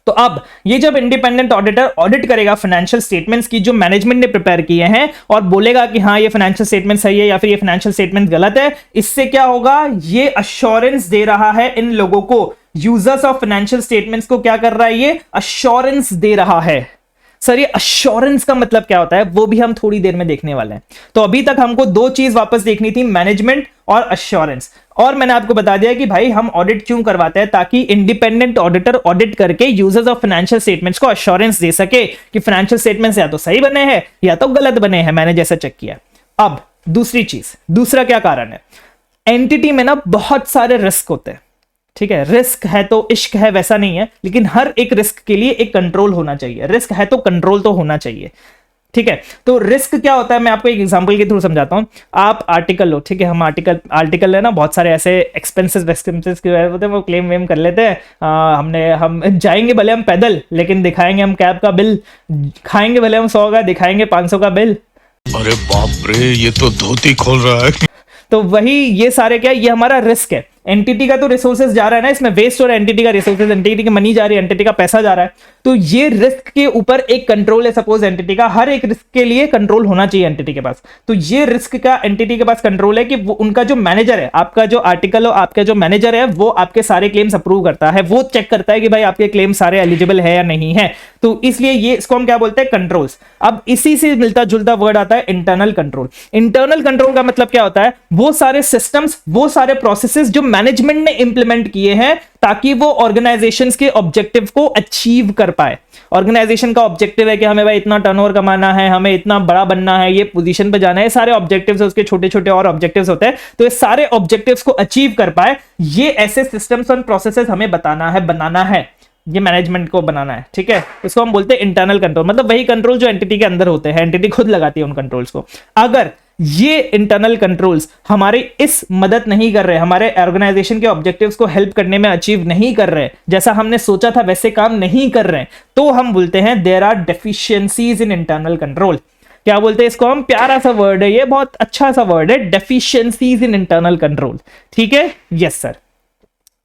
Speaker 1: तो अब ये जब इंडिपेंडेंट ऑडिटर ऑडिट करेगा फाइनेंशियल स्टेटमेंट्स की जो मैनेजमेंट ने प्रिपेयर किए हैं और बोलेगा कि हाँ ये फाइनेंशियल स्टेटमेंट सही है या फिर ये फाइनेंशियल स्टेटमेंट गलत है, इससे क्या होगा? ये अश्योरेंस दे रहा है इन लोगों को यूजर्स ऑफ फाइनेंशियल स्टेटमेंट्स को क्या कर रहा है, ये अश्योरेंस दे रहा है। सर ये अश्योरेंस का मतलब क्या होता है वो भी हम थोड़ी देर में देखने वाले हैं। तो अभी तक हमको दो चीज वापस देखनी थी, मैनेजमेंट और अश्योरेंस। और मैंने आपको बता दिया कि भाई हम ऑडिट क्यों करवाते हैं, ताकि इंडिपेंडेंट ऑडिटर ऑडिट करके यूजर्स ऑफ फाइनेंशियल स्टेटमेंट्स को अश्योरेंस दे सके कि फाइनेंशियल स्टेटमेंट्स या तो सही बने हैं या तो गलत बने हैं, मैंने जैसा चेक किया। अब दूसरी चीज, दूसरा क्या कारण है, एंटिटी में ना बहुत सारे रिस्क होते हैं। ठीक है, रिस्क है तो इश्क है वैसा नहीं है, लेकिन हर एक रिस्क के लिए एक कंट्रोल होना चाहिए। रिस्क है तो कंट्रोल तो होना चाहिए। ठीक है, तो रिस्क क्या होता है मैं आपको एक एग्जांपल के थ्रू समझाता हूं। आप आर्टिकल लो, ठीक है, हम आर्टिकल है ना, बहुत सारे ऐसे एक्सपेंसेस के होते हैं, वो क्लेम वेम कर लेते हैं। हम जाएंगे भले हम पैदल, लेकिन दिखाएंगे हम कैब का बिल, खाएंगे भले हम 100 का, दिखाएंगे 500 का बिल।
Speaker 2: अरे बाप रे, ये तो धोती खोल रहा है।
Speaker 1: तो वही ये सारे क्या, ये हमारा रिस्क है। एंटिटी का तो रिसोर्सेज जा रहा है ना, इसमें वेस्ट हो रहा है, एंटिटी का रिसोर्सेज, एंटिटी की मनी जा रही है, एंटिटी का पैसा जा रहा है। तो ये रिस्क के ऊपर एक कंट्रोल है। सपोज एंटिटी का हर एक रिस्क के लिए कंट्रोल होना चाहिए एंटिटी के पास। तो ये रिस्क का एंटिटी के पास कंट्रोल है कि वो उनका जो मैनेजर है, आपका जो आर्टिकल हो, आपका जो मैनेजर है, वो आपके सारे क्लेम्स अप्रूव करता है, वो चेक करता है कि भाई आपके क्लेम सारे एलिजिबल है या नहीं है। तो इसलिए ये इसको हम क्या बोलते हैं, कंट्रोल्स। अब इसी से मिलता जुलता वर्ड आता है इंटरनल कंट्रोल। इंटरनल कंट्रोल का मतलब क्या होता है, वो सारे सिस्टम्स, वो सारे प्रोसेसेस जो मैनेजमेंट ने इंप्लीमेंट किए हैं ताकि वो ऑर्गेनाइजेशंस के ऑब्जेक्टिव को अचीव कर पाए। ऑर्गेनाइजेशन का ऑब्जेक्टिव है कि हमें भाई इतना टर्नओवर कमाना है, हमें इतना बड़ा बनना है, ये पोजीशन पे जाना है, सारे ऑब्जेक्टिव्स, उसके छोटे छोटे और ऑब्जेक्टिव्स होते हैं। तो ये सारे ऑब्जेक्टिव्स को अचीव कर पाए, ये ऐसे सिस्टम्स और प्रोसेसेस हमें बताना है, बनाना है, ये मैनेजमेंट को बनाना है। ठीक है, इसको हम बोलते हैं इंटरनल कंट्रोल। मतलब वही कंट्रोल जो एंटिटी के अंदर होते हैं, एंटिटी खुद लगाती है उन कंट्रोल्स को। अगर ये इंटरनल कंट्रोल्स हमारे इस मदद नहीं कर रहे, हमारे ऑर्गेनाइजेशन के ऑब्जेक्टिव्स को हेल्प करने में अचीव नहीं कर रहे, जैसा हमने सोचा था वैसे काम नहीं कर रहे, तो हम बोलते हैं there are deficiencies in internal control. क्या बोलते हैं इसको हम, प्यारा सा वर्ड है ये, बहुत अच्छा सा वर्ड है, डेफिशिएंसीज इन इंटरनल कंट्रोल। ठीक है, यस सर।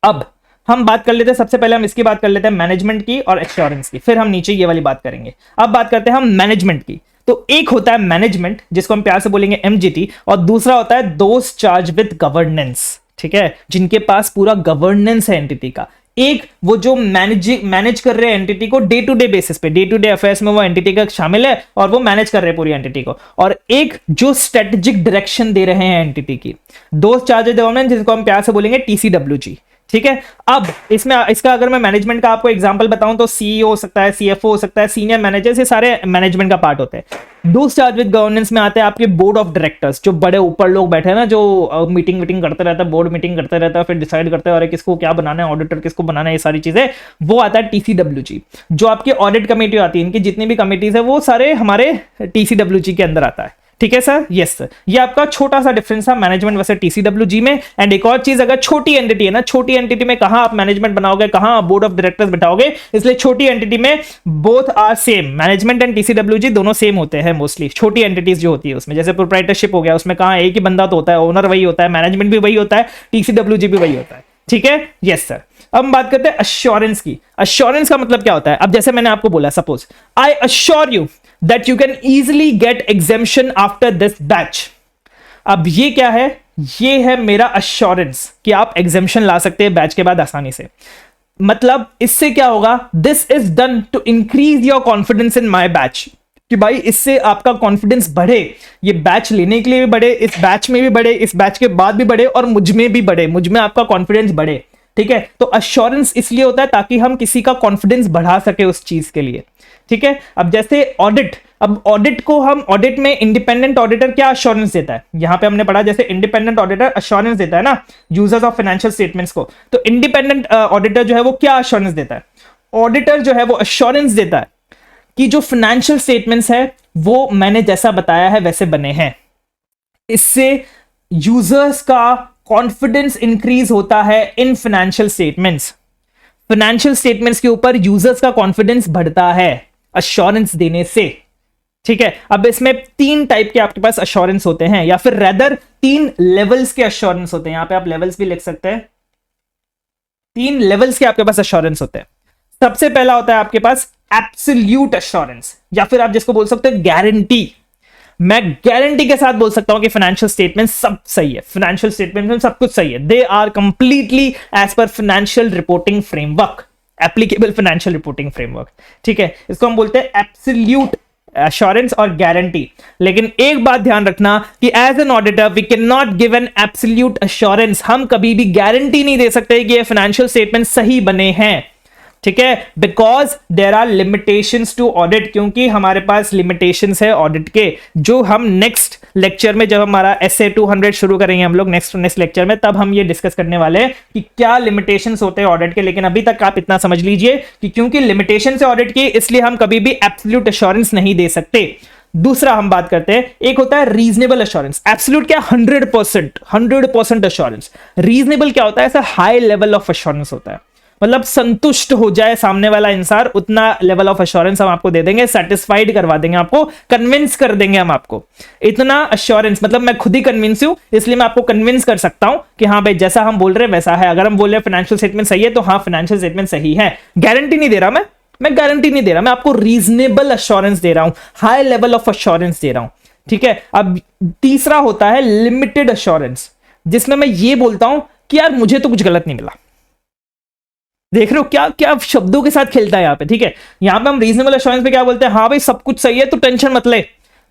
Speaker 1: अब हम बात कर लेते हैं, सबसे पहले हम इसकी बात कर लेते हैं मैनेजमेंट की और एश्योरेंस की, फिर हम नीचे ये वाली बात करेंगे। अब बात करते हैं हम मैनेजमेंट की। तो एक होता है मैनेजमेंट, जिसको हम प्यार से बोलेंगे एमजीटी, और दूसरा होता है दोस्त चार्ज विद गवर्नेंस। ठीक है, जिनके पास पूरा गवर्नेंस है एंटिटी का। एक वो जो मैनेज कर रहे हैं एंटिटी को डे टू डे बेसिस पे, डे टू डे अफेयर्स में वो एंटिटी का शामिल है और वो मैनेज कर रहे हैं पूरी एंटिटी को। और एक जो स्ट्रेटेजिक डायरेक्शन दे रहे हैं एंटिटी की, दोस्त चार्ज विद गवर्नेंस, जिसको हम प्यार से बोलेंगे टीसीडब्ल्यूजी। ठीक है, अब इसमें इसका अगर मैं मैनेजमेंट का आपको एग्जांपल बताऊं तो सीईओ हो सकता है, सीएफओ हो सकता है, सीनियर मैनेजर्स, ये सारे मैनेजमेंट का पार्ट होते हैं। दोस्त चार्ज विद गवर्नेंस में आते हैं आपके बोर्ड ऑफ डायरेक्टर्स, जो बड़े ऊपर लोग बैठे हैं ना, जो मीटिंग करते रहता है, बोर्ड मीटिंग करते रहता है, फिर डिसाइड करते हैं और किसको क्या बनाना है, ऑडिटर किसको बनाना है, ये सारी चीजें। वो आता है टीसीडब्ल्यूजी। जो आपकी ऑडिट कमेटी आती है, इनकी जितनी भी कमेटीज है वो सारे हमारे टीसीडब्ल्यूजी के अंदर आता है। ठीक है सर, यस सर। ये आपका छोटा सा डिफरेंस है मैनेजमेंट वैसे टीसीडब्ल्यूजी में। एंड एक और चीज, अगर छोटी एंटिटी है ना, छोटी एंटिटी में कहां आप मैनेजमेंट बनाओगे, कहां आप बोर्ड ऑफ डायरेक्टर्स बिठाओगे, इसलिए छोटी एंटिटी में both are same. Management and TCWG दोनों सेम होते हैं मोस्टली, छोटी एंटिटीज जो होती है उसमें। जैसे प्रोप्राइटरशिप हो गया, उसमें कहां एक ही बंदा तो होता है, ओनर वही होता है, मैनेजमेंट भी वही होता है, टीसीडब्ल्यूजी भी वही होता है। ठीक है, यस सर। अब हम बात करते हैं अश्योरेंस की। अश्योरेंस का मतलब क्या होता है, अब जैसे मैंने आपको बोला, suppose I assure you that you can easily get exemption after this batch। अब ये क्या है, ये है मेरा अश्योरेंस कि आप एग्जेम्पशन ला सकते हैं बैच के बाद आसानी से। मतलब इससे क्या होगा, this is done to increase your confidence in my batch, कि भाई इससे आपका कॉन्फिडेंस बढ़े, ये बैच लेने के लिए भी बढ़े, इस बैच में भी बढ़े, इस बैच के बाद भी बढ़े, और मुझ में भी बढ़े, मुझ में आपका कॉन्फिडेंस बढ़े। ठीक है, तो अश्योरेंस इसलिए होता है ताकि हम किसी का कॉन्फिडेंस बढ़ा सके उस चीज के लिए। ठीक है, अब जैसे ऑडिट, अब ऑडिट को हम, ऑडिट में इंडिपेंडेंट ऑडिटर क्या अश्योरेंस देता है, यहां पे हमने पढ़ा जैसे इंडिपेंडेंट ऑडिटर अश्योरेंस देता है ना यूजर्स ऑफ फाइनेंशियल स्टेटमेंट्स को। तो इंडिपेंडेंट ऑडिटर जो है वो क्या अश्योरेंस देता है, ऑडिटर जो है वो अश्योरेंस देता है कि जो फाइनेंशियल स्टेटमेंट्स है वो मैंने जैसा बताया है वैसे बने हैं। इससे यूजर्स का कॉन्फिडेंस इंक्रीज होता है in financial statements. Financial statements के ऊपर यूजर्स का कॉन्फिडेंस बढ़ता है अश्योरेंस देने से। ठीक है, अब इसमें 3 टाइप के आपके पास अश्योरेंस होते हैं, या फिर रेदर 3 लेवल्स के अश्योरेंस होते हैं। यहां पे आप लेवल्स भी लिख सकते हैं। 3 लेवल्स के आपके पास अश्योरेंस होते हैं। सबसे पहला होता है आपके पास एब्सोल्यूट अश्योरेंस, या फिर आप जिसको बोल सकते हैं गारंटी। मैं गारंटी के साथ बोल सकता हूं कि फाइनेंशियल स्टेटमेंट सब सही है, फाइनेंशियल स्टेटमेंट में सब कुछ सही है, they are completely as per financial reporting framework, applicable financial reporting framework. ठीक है, इसको हम बोलते हैं एब्सोल्यूट अश्योरेंस और गारंटी। लेकिन एक बात ध्यान रखना कि as an auditor we can not give an absolute assurance, हम कभी भी गारंटी नहीं दे सकते कि ये फाइनेंशियल स्टेटमेंट सही बने हैं। ठीक है, because there are limitations to audit, क्योंकि हमारे पास लिमिटेशंस है ऑडिट के, जो हम नेक्स्ट लेक्चर में जब हमारा SA 200 शुरू करेंगे हम लोग नेक्स्ट लेक्चर में, तब हम ये डिस्कस करने वाले हैं कि क्या लिमिटेशंस होते हैं ऑडिट के। लेकिन अभी तक आप इतना समझ लीजिए कि क्योंकि लिमिटेशंस है ऑडिट की, इसलिए हम कभी भी एब्सोल्यूट एश्योरेंस नहीं दे सकते। दूसरा हम बात करते हैं, एक होता है रीजनेबल एश्योरेंस। एब्सोल्यूट क्या, 100% एश्योरेंस। रीजनेबल क्या होता है, ऐसा हाई लेवल ऑफ एश्योरेंस होता है, मतलब संतुष्ट हो जाए सामने वाला इंसान, उतना लेवल ऑफ एश्योरेंस हम आपको दे देंगे, सेटिस्फाइड करवा देंगे आपको, कन्विंस कर देंगे हम आपको। इतना एश्योरेंस, मतलब मैं खुद ही कन्विंस हूं, इसलिए मैं आपको कन्विंस कर सकता हूं कि हाँ भाई जैसा हम बोल रहे हैं वैसा है। अगर हम बोल रहे हैं फाइनेंशियल स्टेटमेंट सही है, तो हाँ फाइनेंशियल स्टेटमेंट सही है। गारंटी नहीं दे रहा मैं गारंटी नहीं दे रहा, मैं आपको रीजनेबल एश्योरेंस दे रहा हूं, हाई लेवल ऑफ एश्योरेंस दे रहा हूं। ठीक है, अब तीसरा होता है लिमिटेड एश्योरेंस, जिसमें मैं ये बोलता हूं कि यार मुझे तो कुछ गलत नहीं मिला। देख रहे हो क्या क्या शब्दों के साथ खेलता है यहाँ पे। ठीक है, यहाँ पे हम रीजनेबल एश्योरेंस पे क्या बोलते हैं, हाँ भाई सब कुछ सही है तो टेंशन मत ले।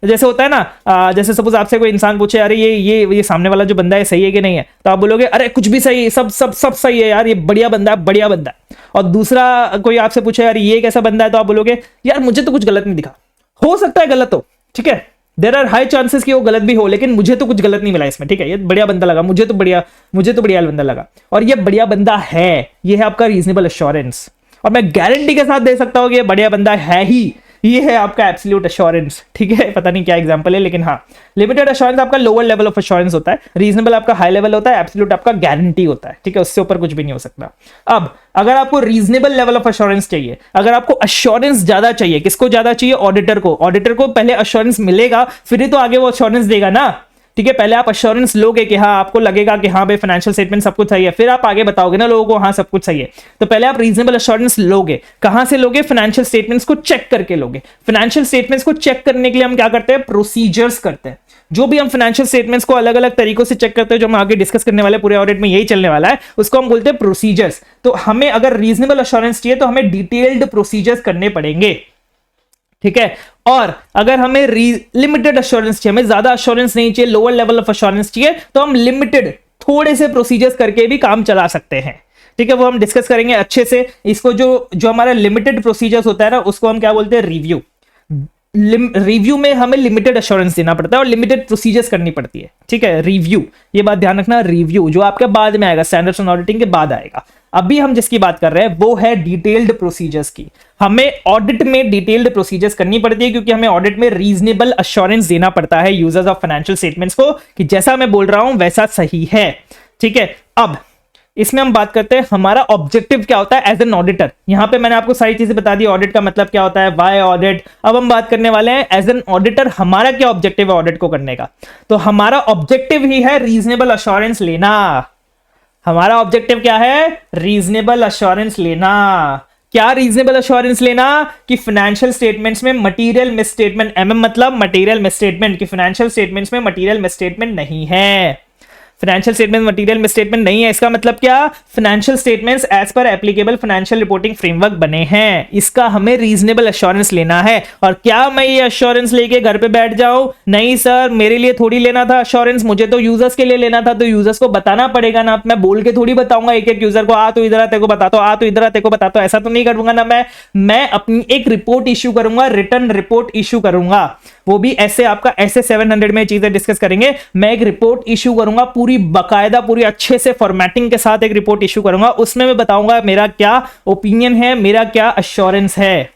Speaker 1: जैसे होता है ना, जैसे सपोज आपसे कोई इंसान पूछे अरे ये सामने वाला जो बंदा है सही है कि नहीं है, तो आप बोलोगे अरे कुछ भी सही है, सब सही है यार, ये बढ़िया बंदा है, बढ़िया बंदा है। और दूसरा कोई आपसे पूछे यार ये कैसा बंदा है, तो आप बोलोगे यार मुझे तो कुछ गलत नहीं दिखा। हो सकता है गलत हो, ठीक है, देयर आर हाई चांसेस कि वो गलत भी हो, लेकिन मुझे तो कुछ गलत नहीं मिला इसमें। ठीक है, ये बढ़िया बंदा लगा, मुझे तो बढ़िया बंदा लगा, और ये बढ़िया बंदा है, ये है आपका रीजनेबल एश्योरेंस। और मैं गारंटी के साथ दे सकता हूं कि ये बढ़िया बंदा है ही, ये है आपका एब्सोल्यूट एश्योरेंस। ठीक है, पता नहीं क्या एग्जांपल है, लेकिन हाँ, लिमिटेड एश्योरेंस आपका लोअर लेवल ऑफ एश्योरेंस होता है, रीजनेबल आपका हाई लेवल होता है, एब्सोल्यूट आपका गारंटी होता है। ठीक है, उससे ऊपर कुछ भी नहीं हो सकता। अब अगर आपको रीजनेबल लेवल ऑफ एश्योरेंस चाहिए, अगर आपको एश्योरेंस ज्यादा चाहिए, किसको ज्यादा चाहिए, ऑडिटर को। ऑडिटर को पहले एश्योरेंस मिलेगा, फिर ही तो आगे वो एश्योरेंस देगा ना। ठीक है, पहले आप एश्योरेंस लोगे कि हाँ, आपको लगेगा कि हाँ भाई फाइनेंशियल स्टेटमेंट सब कुछ सही है, फिर आप आगे बताओगे ना लोगों को हाँ सब कुछ सही है। तो पहले आप रीजनेबल एश्योरेंस लोगे, कहां से लोगे, फाइनेंशियल स्टेटमेंट्स को चेक करके लोगे। फाइनेंशियल स्टेटमेंट्स को चेक करने के लिए हम क्या करते हैं, प्रोसीजर्स करते हैं। जो भी हम फाइनेंशियल स्टेटमेंट्स को अलग अलग तरीकों से चेक करते हैं, जो हम आगे डिस्कस करने वाले पूरे ऑडिट में यही चलने वाला है, उसको हम बोलते हैं प्रोसीजर्स। तो हमें अगर रीजनेबल एश्योरेंस चाहिए तो हमें डिटेल्ड प्रोसीजर्स करने पड़ेंगे। ठीक है, और अगर हमें लिमिटेड एश्योरेंस चाहिए, हमें ज्यादा एश्योरेंस नहीं चाहिए, लोअर लेवल ऑफ एश्योरेंस चाहिए, तो हम लिमिटेड थोड़े से प्रोसीजर्स करके भी काम चला सकते हैं। ठीक है, वो हम डिस्कस करेंगे अच्छे से। इसको जो हमारा लिमिटेड प्रोसीजर्स होता है ना, उसको हम क्या बोलते हैं, रिव्यू। रिव्यू में हमें लिमिटेड एश्योरेंस देना पड़ता है और लिमिटेड प्रोसीजर्स करनी पड़ती है। ठीक है, रिव्यू, ये बात ध्यान रखना, रिव्यू जो आपके बाद में आएगा, स्टैंडर्ड्स ऑन ऑडिटिंग के बाद आएगा। अभी हम जिसकी बात कर रहे हैं वो है डिटेल्ड प्रोसीजर्स की। हमें ऑडिट में डिटेल्ड प्रोसीजर्स करनी पड़ती है, क्योंकि हमें ऑडिट में रीजनेबल एश्योरेंस देना पड़ता है यूजर्स ऑफ फाइनेंशियल स्टेटमेंट्स को कि जैसा मैं बोल रहा हूं वैसा सही है। ठीक है, अब इसमें हम बात करते हैं हमारा ऑब्जेक्टिव क्या होता है एज एन ऑडिटर। यहां पे मैंने आपको सारी चीजें बता दी, ऑडिट का मतलब क्या होता है, व्हाई ऑडिट। अब हम बात करने वाले हैं एज एन ऑडिटर हमारा क्या ऑब्जेक्टिव है ऑडिट को करने का। तो हमारा ऑब्जेक्टिव ही है रीजनेबल एश्योरेंस लेना। हमारा ऑब्जेक्टिव क्या है, रीजनेबल एश्योरेंस लेना। क्या रीजनेबल एश्योरेंस लेना कि फाइनेंशियल स्टेटमेंट्स में मटेरियल मिसस्टेटमेंट, मतलब मटेरियल मिसस्टेटमेंट, कि फाइनेंशियल स्टेटमेंट्स में मटेरियल मिसस्टेटमेंट नहीं है। फाइनेंशियल स्टेटमेंट मटेरियल मिसस्टेटमेंट नहीं है, इसका मतलब क्या, financial statements as per applicable financial reporting framework बने हैं। इसका हमें रीजनेबल एश्योरेंस लेना है। और क्या मैं ये एश्योरेंस लेके घर पे बैठ जाऊं, नहीं सर, मेरे लिए थोड़ी लेना था एश्योरेंस, मुझे तो यूजर्स के लिए लेना था। तो यूजर्स को बताना पड़ेगा ना, मैं बोल के थोड़ी बताऊंगा एक एक यूजर को, आ तो इधर तेरे को बताता हूं, आ तो इधर तेरे को बताता हूं, ऐसा तो नहीं करूंगा ना। मैं अपनी एक रिपोर्ट इश्यू करूंगा, रिटर्न रिपोर्ट इश्यू करूंगा, वो भी ऐसे आपका ऐसे 700 में चीजें डिस्कस करेंगे। मैं एक रिपोर्ट इश्यू करूंगा, पूरी बकायदा, पूरी अच्छे से फॉर्मेटिंग के साथ एक रिपोर्ट इश्यू करूंगा। उसमें मैं बताऊंगा मेरा क्या ओपिनियन है, मेरा क्या एश्योरेंस है,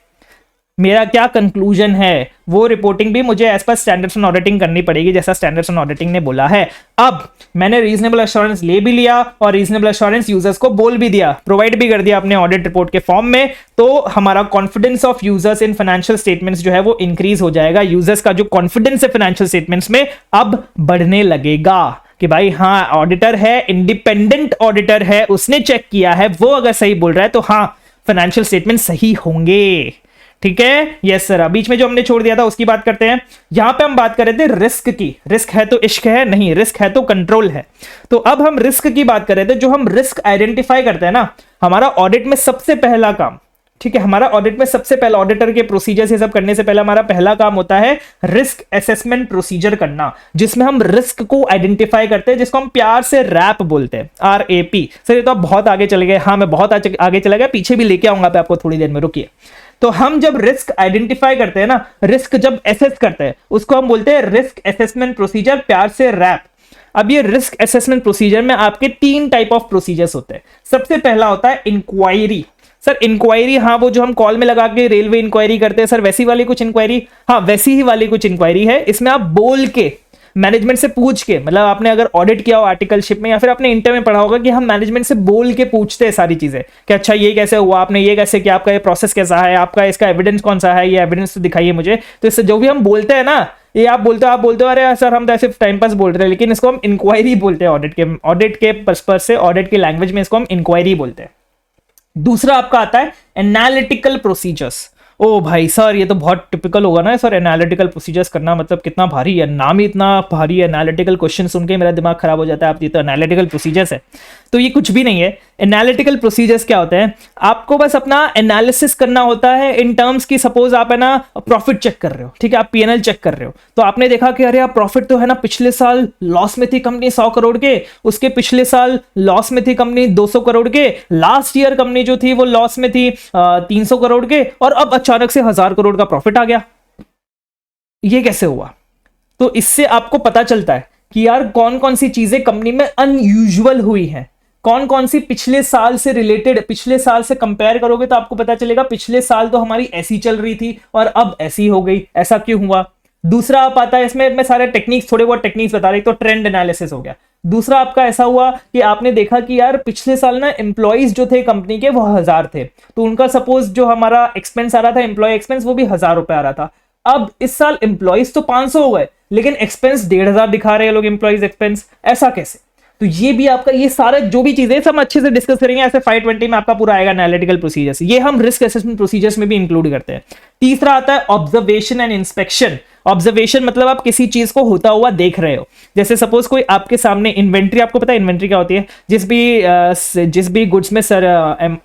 Speaker 1: मेरा क्या कंक्लूजन है। वो रिपोर्टिंग भी मुझे as per standards on auditing करनी पड़ेगी, जैसा स्टैंडर्ड्स ऑन ऑडिटिंग ने बोला है। अब मैंने रीजनेबल एश्योरेंस ले भी लिया और रीजनेबल एश्योरेंस यूजर्स को बोल भी दिया, प्रोवाइड भी कर दिया अपने ऑडिट रिपोर्ट के फॉर्म में। तो हमारा confidence of users in financial statements जो है वो इंक्रीज हो जाएगा। यूजर्स का जो कॉन्फिडेंस है फाइनेंशियल स्टेटमेंट्स में अब बढ़ने लगेगा कि भाई हाँ, ऑडिटर है, इंडिपेंडेंट ऑडिटर है, उसने चेक किया है, वो अगर सही बोल रहा है तो हाँ फाइनेंशियल स्टेटमेंट सही होंगे। ठीक है, यस सर। बीच में जो हमने छोड़ दिया था उसकी बात करते हैं। यहां पे हम बात कर रहे थे रिस्क की। रिस्क है तो इश्क है, नहीं रिस्क है तो कंट्रोल है। तो अब हम रिस्क की बात कर रहे थे। जो हम रिस्क आइडेंटिफाई करते हैं ना, हमारा ऑडिट में सबसे पहला काम, ठीक है, हमारा ऑडिट में सबसे पहला, ऑडिटर के प्रोसीजर ये सब करने से पहले हमारा पहला काम होता है रिस्क असेसमेंट प्रोसीजर करना, जिसमें हम रिस्क को आइडेंटिफाई करते हैं, जिसको हम प्यार से रैप बोलते हैं, RAP। सर ये तो आप बहुत आगे चले गए। हाँ, मैं बहुत आगे चला गया, पीछे भी लेके आऊंगा आपको थोड़ी देर में, रुकिए। तो हम जब रिस्क आइडेंटिफाई करते हैं ना, रिस्क जब एसेस करते हैं, उसको हम बोलते हैं रिस्क असेसमेंट प्रोसीजर, प्यार से रैप। अब ये रिस्क असेसमेंट प्रोसीजर में आपके 3 टाइप ऑफ प्रोसीजर्स होते हैं। सबसे पहला होता है इंक्वायरी। सर इंक्वायरी, हाँ वो जो हम कॉल में लगा के रेलवे इंक्वायरी करते हैं सर, वैसी वाली कुछ इंक्वायरी? हाँ वैसी ही वाली कुछ इंक्वायरी है। इसमें आप बोल के, मैनेजमेंट से पूछ के, मतलब आपने अगर ऑडिट किया हो आर्टिकलशिप में या फिर आपने इंटर में पढ़ा होगा कि हम मैनेजमेंट से बोल के पूछते हैं सारी चीजें कि अच्छा ये कैसे हुआ, आपने ये कैसे किया, आपका ये प्रोसेस कैसा है, आपका इसका एविडेंस कौन सा है, ये एविडेंस तो दिखाइए मुझे। तो इससे जो भी हम बोलते हैं ना, ये आप बोलते हो अरे सर हम तो ऐसे टाइम पास बोल रहे हैं, लेकिन इसको हम इंक्वायरी बोलते हैं। ऑडिट के पर्पस से, ऑडिट की लैंग्वेज में इसको हम इंक्वायरी बोलते हैं। दूसरा आपका आता है एनालिटिकल प्रोसीजर्स। ओ भाई सर ये तो बहुत टिपिकल होगा ना सर, एनालिटिकल प्रोसीजर्स करना मतलब कितना भारी है, नाम ही इतना भारी है। एनालिटिकल क्वेश्चन सुन के मेरा दिमाग खराब हो जाता है। आप ये तो एनालिटिकल प्रोसीजर्स है, तो ये कुछ भी नहीं है। एनालिटिकल प्रोसीजर्स क्या होते हैं? आपको बस अपना एनालिसिस करना होता है इन टर्म्स की, सपोज आप है ना प्रॉफिट चेक कर रहे हो, ठीक है, आप P&L चेक कर रहे हो, तो आपने देखा कि अरे आप प्रॉफिट तो है ना पिछले साल लॉस में थी कंपनी 100 करोड़ के, उसके पिछले साल लॉस में थी कंपनी 200 करोड़ के, लास्ट ईयर कंपनी जो थी वो लॉस में थी 300 करोड़ के, और अब अचानक से 1000 करोड़ का प्रॉफिट आ गया। ये कैसे हुआ? तो इससे आपको पता चलता है कि यार कौन कौन सी चीजें कंपनी में अनयूजुअल हुई हैं, कौन कौन सी पिछले साल से रिलेटेड, पिछले साल से कंपेयर करोगे तो आपको पता चलेगा पिछले साल तो हमारी ऐसी चल रही थी और अब ऐसी हो गई, ऐसा क्यों हुआ। दूसरा आप आता है, इसमें मैं सारे टेक्निक्स, थोड़े बहुत टेक्निक्स बता रही, तो ट्रेंड एनालिसिस हो गया। दूसरा आपका ऐसा हुआ कि आपने देखा कि यार पिछले साल ना एम्प्लॉइज जो थे कंपनी के वो 1000 थे, तो उनका सपोज जो हमारा एक्सपेंस आ रहा था, एम्प्लॉय एक्सपेंस, वो भी 1000 रुपए आ रहा था। अब इस साल एम्प्लॉइज तो 500 हो गए, लेकिन एक्सपेंस 1500 दिखा रहे हैं लोग, एम्प्लॉइज एक्सपेंस, ऐसा कैसे? तो ये भी आपका, ये सारे जो भी चीजें सब अच्छे से डिस्कस करेंगे। ऐसे 520 में आपका पूरा आएगा एनालिटिकल प्रोसीजर्स, ये हम रिस्क असेसमेंट प्रोसीजर्स में भी इंक्लूड करते हैं। तीसरा आता है ऑब्जर्वेशन एंड इंस्पेक्शन। ऑब्जर्वेशन मतलब आप किसी चीज को होता हुआ देख रहे हो, जैसे सपोज कोई आपके सामने इन्वेंट्री, आपको पता है इन्वेंट्री क्या होती है? जिस भी गुड्स में सर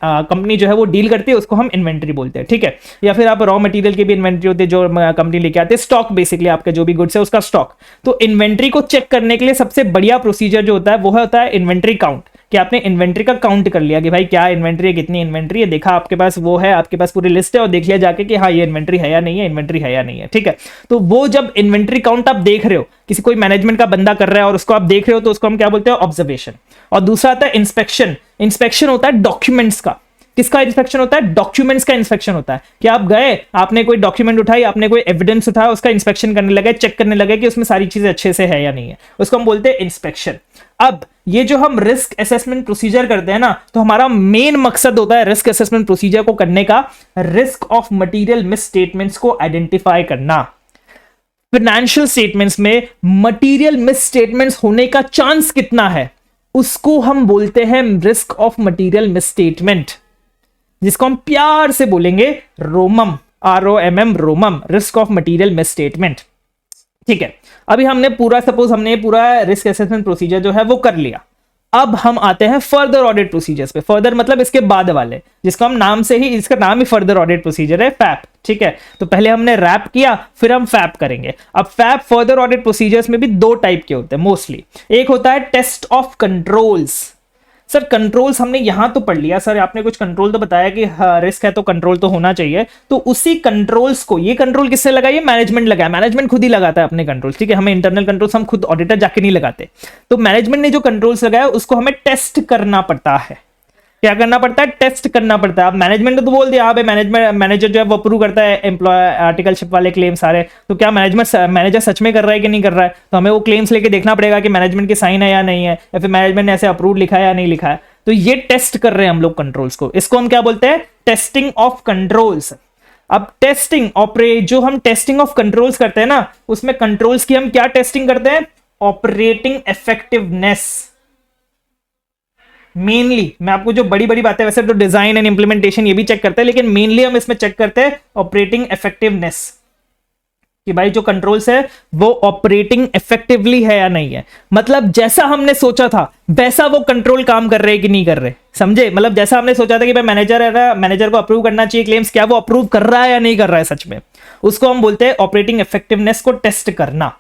Speaker 1: कंपनी जो है वो डील करती है उसको हम इन्वेंट्री बोलते हैं, ठीक है। या फिर आप रॉ मटेरियल की भी इन्वेंट्री होती है जो कंपनी लेके आती है, स्टॉक बेसिकली आपके जो भी गुड्स है उसका स्टॉक। तो इन्वेंट्री को चेक करने के लिए सबसे बढ़िया प्रोसीजर जो होता है वो होता है इन्वेंट्री काउंट, कि आपने इन्वेंट्री का काउंट कर लिया कि भाई क्या इन्वेंट्री है, कितनी इन्वेंट्री है, देखा आपके पास वो है, आपके पास पूरी लिस्ट है, और देख लिया जाके कि हाँ ये इन्वेंट्री है या नहीं है, इन्वेंट्री है या नहीं है, ठीक है। तो वो जब इन्वेंट्री काउंट आप देख रहे हो, किसी कोई मैनेजमेंट का बंदा कर रहा है और उसको आप देख रहे हो, तो उसको हम क्या बोलते हैं? ऑब्जर्वेशन। और दूसरा आता है इंस्पेक्शन। इंस्पेक्शन होता है डॉक्यूमेंट्स का। किसका इंस्पेक्शन होता है? डॉक्यूमेंट्स का इंस्पेक्शन होता है कि आप गए, आपने कोई डॉक्यूमेंट उठाई, आपने कोई एविडेंस उठाया, उसका इंस्पेक्शन करने लगे, चेक करने लगे कि उसमें सारी चीजें अच्छे से है या नहीं है, उसको हम बोलते हैं इंस्पेक्शन। अब ये जो हम रिस्क असेसमेंट प्रोसीजर करते हैं ना, तो हमारा मेन मकसद होता है रिस्क असेसमेंट प्रोसीजर को करने का, risk of material miss statements को आइडेंटिफाई करना। फाइनेंशियल स्टेटमेंट्स में मटेरियल मिस स्टेटमेंट्स होने का चांस कितना है, उसको हम बोलते हैं risk of material miss statement, जिसको हम प्यार से बोलेंगे रोमम, ROMM, रोमम, risk of material miss statement, ठीक है। अभी हमने पूरा, सपोज हमने पूरा रिस्क असेसमेंट प्रोसीजर जो है वो कर लिया। अब हम आते हैं फर्दर ऑडिट प्रोसीजर्स पे। फर्दर मतलब इसके बाद वाले, जिसको हम नाम से ही, इसका नाम ही फर्दर ऑडिट प्रोसीजर है, फैप, ठीक है। तो पहले हमने रैप किया, फिर हम फैप करेंगे। अब फैप फर्दर ऑडिट प्रोसीजर्स में भी 2 टाइप के होते हैं मोस्टली। एक होता है test of controls. Sir controls हमने यहां तो पढ़ लिया, सर आपने कुछ कंट्रोल तो बताया कि रिस्क है तो कंट्रोल तो होना चाहिए, तो उसी कंट्रोल्स को, ये कंट्रोल किससे लगाइए? मैनेजमेंट लगाया, मैनेजमेंट खुद ही लगाता है अपने कंट्रोल्स, ठीक है। हमें इंटरनल कंट्रोल्स हम खुद ऑडिटर जाके नहीं लगाते, तो मैनेजमेंट ने जो कंट्रोल्स लगाया उसको हमें टेस्ट करना पड़ता है। क्या करना पड़ता है? टेस्ट करना पड़ता है। अब मैनेजमेंट ने तो बोल दिया, हाँ मैनेजर जो है वो अप्रूव करता है एम्प्लॉय आर्टिकलशिप वाले क्लेम सारे, तो क्या मैनेजर सच में कर रहा है कि नहीं कर रहा है? तो हमें वो क्लेम्स लेके देखना पड़ेगा कि मैनेजमेंट की साइन है या नहीं है, या फिर मैनेजमेंट ने ऐसे अप्रूव लिखा है या नहीं लिखा है। तो ये टेस्ट कर रहे हैं हम लोग कंट्रोल्स को, इसको हम क्या बोलते हैं? Testing of controls. अब टेस्टिंग जो हम टेस्टिंग ऑफ कंट्रोल्स करते हैं ना, उसमें कंट्रोल्स की हम क्या टेस्टिंग करते हैं? Operating effectiveness. मेनली मैं आपको जो बड़ी बड़ी बातें, वैसे तो डिजाइन एंड इंप्लीमेंटेशन ये भी चेक करते हैं, लेकिन मेनली हम इसमें चेक करते हैं ऑपरेटिंग इफेक्टिवनेस, कि भाई जो कंट्रोल्स है वो ऑपरेटिंग इफेक्टिवली है या नहीं है। मतलब जैसा हमने सोचा था वैसा वो कंट्रोल काम कर रहे कि नहीं कर रहे, समझे? मतलब जैसा हमने सोचा था कि भाई मैनेजर है ना, मैनेजर को अप्रूव करना चाहिए क्लेम्स, क्या वो अप्रूव कर रहा है या नहीं कर रहा है सच में, उसको हम बोलते हैं ऑपरेटिंग इफेक्टिवनेस को टेस्ट करना।